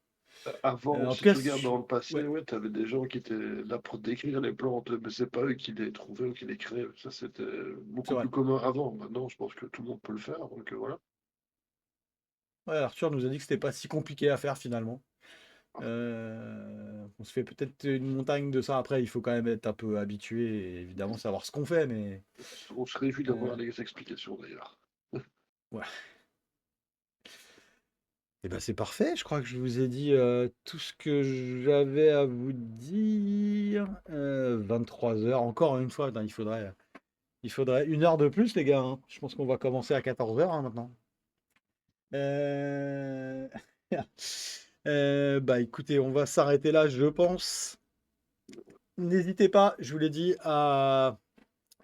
Avant, En tout si cas, tu regardes dans le passé, ouais, ouais, t'avais des gens qui étaient là pour décrire les plantes, mais c'est pas eux qui les trouvaient ou qui les créaient. Ça, c'était c'est beaucoup vrai. plus commun avant. Maintenant, je pense que tout le monde peut le faire, donc voilà. Ouais, Arthur nous a dit que c'était pas si compliqué à faire finalement. On se fait peut-être une montagne de ça. Après, il faut quand même être un peu habitué et évidemment savoir ce qu'on fait, mais On se réjouit euh, d'avoir les explications d'ailleurs. ouais. Eh ben, c'est parfait. Je crois que je vous ai dit tout ce que j'avais à vous dire. 23 heures. Encore une fois, putain, il faudrait 1 heure de plus, les gars, hein. Je pense qu'on va commencer à 14 heures maintenant. Euh, Bah écoutez, on va s'arrêter là, je pense. N'hésitez pas, je vous l'ai dit, à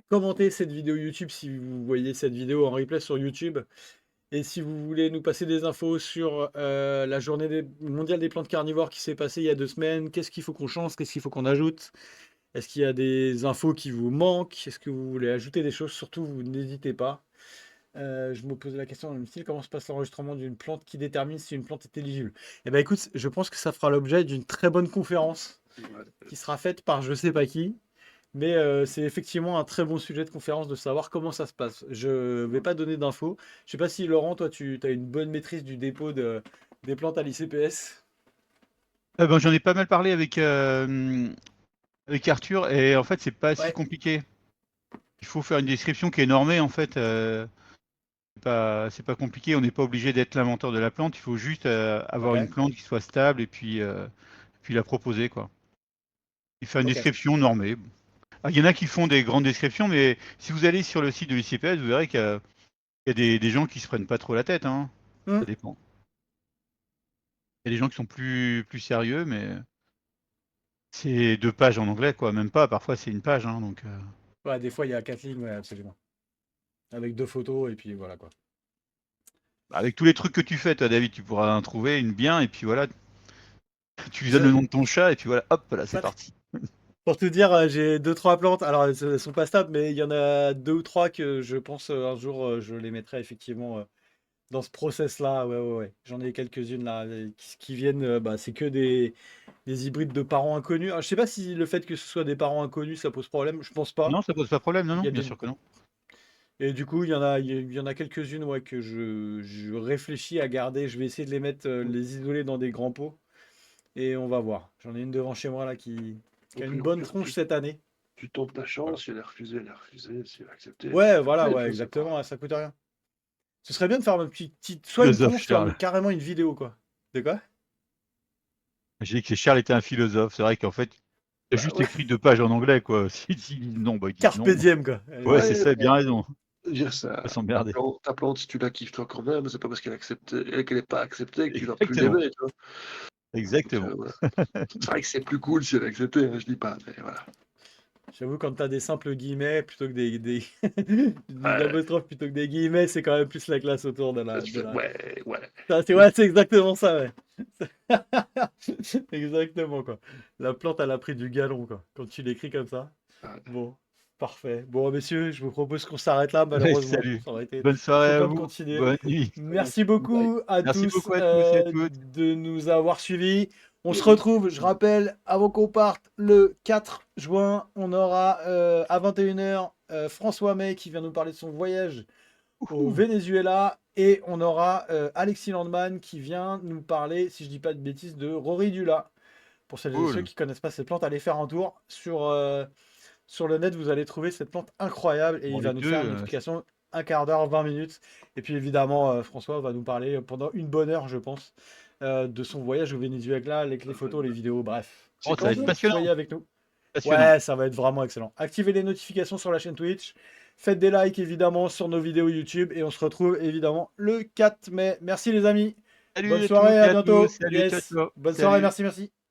commenter cette vidéo YouTube si vous voyez cette vidéo en replay sur YouTube. Et si vous voulez nous passer des infos sur la mondiale des plantes carnivores qui s'est passée il y a 2 semaines, qu'est-ce qu'il faut qu'on change, qu'est-ce qu'il faut qu'on ajoute? Est-ce qu'il y a des infos qui vous manquent? Est-ce que vous voulez ajouter des choses? Surtout, vous n'hésitez pas. Je me posais la question dans le même style, comment se passe l'enregistrement d'une plante qui détermine si une plante est éligible? Eh bien écoute, je pense que ça fera l'objet d'une très bonne conférence Ouais. qui sera faite par je sais pas qui. Mais c'est effectivement un très bon sujet de conférence de savoir comment ça se passe. Je vais pas donner d'infos. Je sais pas si Laurent, toi, tu as une bonne maîtrise du dépôt des plantes à l'ICPS. Ben, j'en ai pas mal parlé avec Arthur, et en fait, c'est pas si Ouais, compliqué. Il faut faire une description qui est normée, en fait. C'est pas compliqué, on n'est pas obligé d'être l'inventeur de la plante, il faut juste avoir une ok, plante qui soit stable et puis la proposer, quoi. Il fait une ok. description normée. Ah, il y en a qui font des grandes descriptions, mais si vous allez sur le site de l'ICPS, vous verrez qu'il y a des gens qui se prennent pas trop la tête, hein. Hmm. Ça dépend. Il y a des gens qui sont plus sérieux, mais c'est 2 pages en anglais, quoi. Même pas, parfois c'est une page, hein, donc. Ouais, des fois, il y a 4 lignes, ouais, absolument. Avec 2 photos, et puis voilà, quoi. Avec tous les trucs que tu fais, toi, David, tu pourras en trouver une bien, et puis voilà, tu lui donnes le Je- nom de ton chat, et puis voilà, hop, là, c'est Pas tr- parti. Pour te dire, j'ai 2, 3 plantes. Alors, elles sont pas stables, mais il y en a 2 ou 3 que je pense un jour, je les mettrai effectivement dans ce process-là. Ouais, ouais, ouais. J'en ai quelques-unes là qui viennent. Bah, c'est que des hybrides de parents inconnus. Alors, je sais pas si le fait que ce soit des parents inconnus, ça pose problème. Je pense pas. Non, ça pose pas de problème, non, Il non, y a bien des... sûr que non. Et du coup, il y en a quelques-unes ouais, que je réfléchis à garder. Je vais essayer de les mettre, les isoler dans des grands pots. Et on va voir. J'en ai une devant chez moi là qui a Donc, une bonne tronche cette année. tu tentes ta Voilà. chance, si elle est refusée, elle est refusée, si elle est acceptée, Ouais, fair voilà, play, ouais, tu vois, c'est exactement, pas... ça coûte rien. Ce serait bien de faire une petite soit une Philosophe, tronche, soit Charles. carrément une vidéo, quoi. De quoi? J'ai dit que Charles était un philosophe. C'est vrai qu'en fait, il a Bah juste ouais, écrit 2 pages en anglais, quoi. S'il dit non, bah, il dit Carpe non. diem, quoi. Ouais, Allez. c'est ouais, ça, bien raison. je veux dire, Pas ça, s'emmerder. ta plante, si tu la kiffes toi quand même, c'est pas parce qu'elle est acceptée, qu'elle est pas acceptée que tu vas plus Exactement, l'aimer, tu vois. Donc, exactement. voilà. C'est vrai que c'est plus cool si elle est acceptée, hein, je dis pas, mais voilà. J'avoue, quand t'as des simples guillemets plutôt que des Ouais, apostrophes plutôt que des guillemets, c'est quand même plus la classe autour de la. tu fais, ouais, ouais. Ouais, c'est exactement ça, ouais. Exactement, quoi. La plante, elle a pris du galon, quoi. Quand tu l'écris comme ça. Ouais. Bon, parfait. Bon, messieurs, je vous propose qu'on s'arrête là, Ouais, malheureusement. salut. Ça aurait été Bonne soirée trop à bien de vous. continuer. Bonne nuit. Merci Bye. beaucoup à Merci tous beaucoup à tous et à toutes. de nous avoir suivis. On se retrouve, je rappelle, avant qu'on parte, le 4 juin. On aura à 21h François May qui vient nous parler de son voyage au Ouhou. Venezuela. Et on aura Alexis Landman qui vient nous parler, si je dis pas de bêtises, de Roridula. Pour celles et ceux Cool. qui connaissent pas cette plante, allez faire un tour sur le net. Vous allez trouver cette plante incroyable et Bon, il les va nous faire une 2, explication un quart d'heure, 20 minutes. Et puis évidemment, François va nous parler pendant une bonne heure, je pense, de son voyage au Venezuela avec les photos, les vidéos, bref. C'est oh, ça va quand être ça? passionnant. Soyez avec nous. Passionnant. Ouais, ça va être vraiment excellent. Activez les notifications sur la chaîne Twitch. Faites des likes évidemment sur nos vidéos YouTube et on se retrouve évidemment le 4 mai. Merci les amis. Bonne Salut à soirée, toutes et à à tous. bientôt. Salut, ciao, Yes. ciao. Bonne soirée, Salut. merci, merci.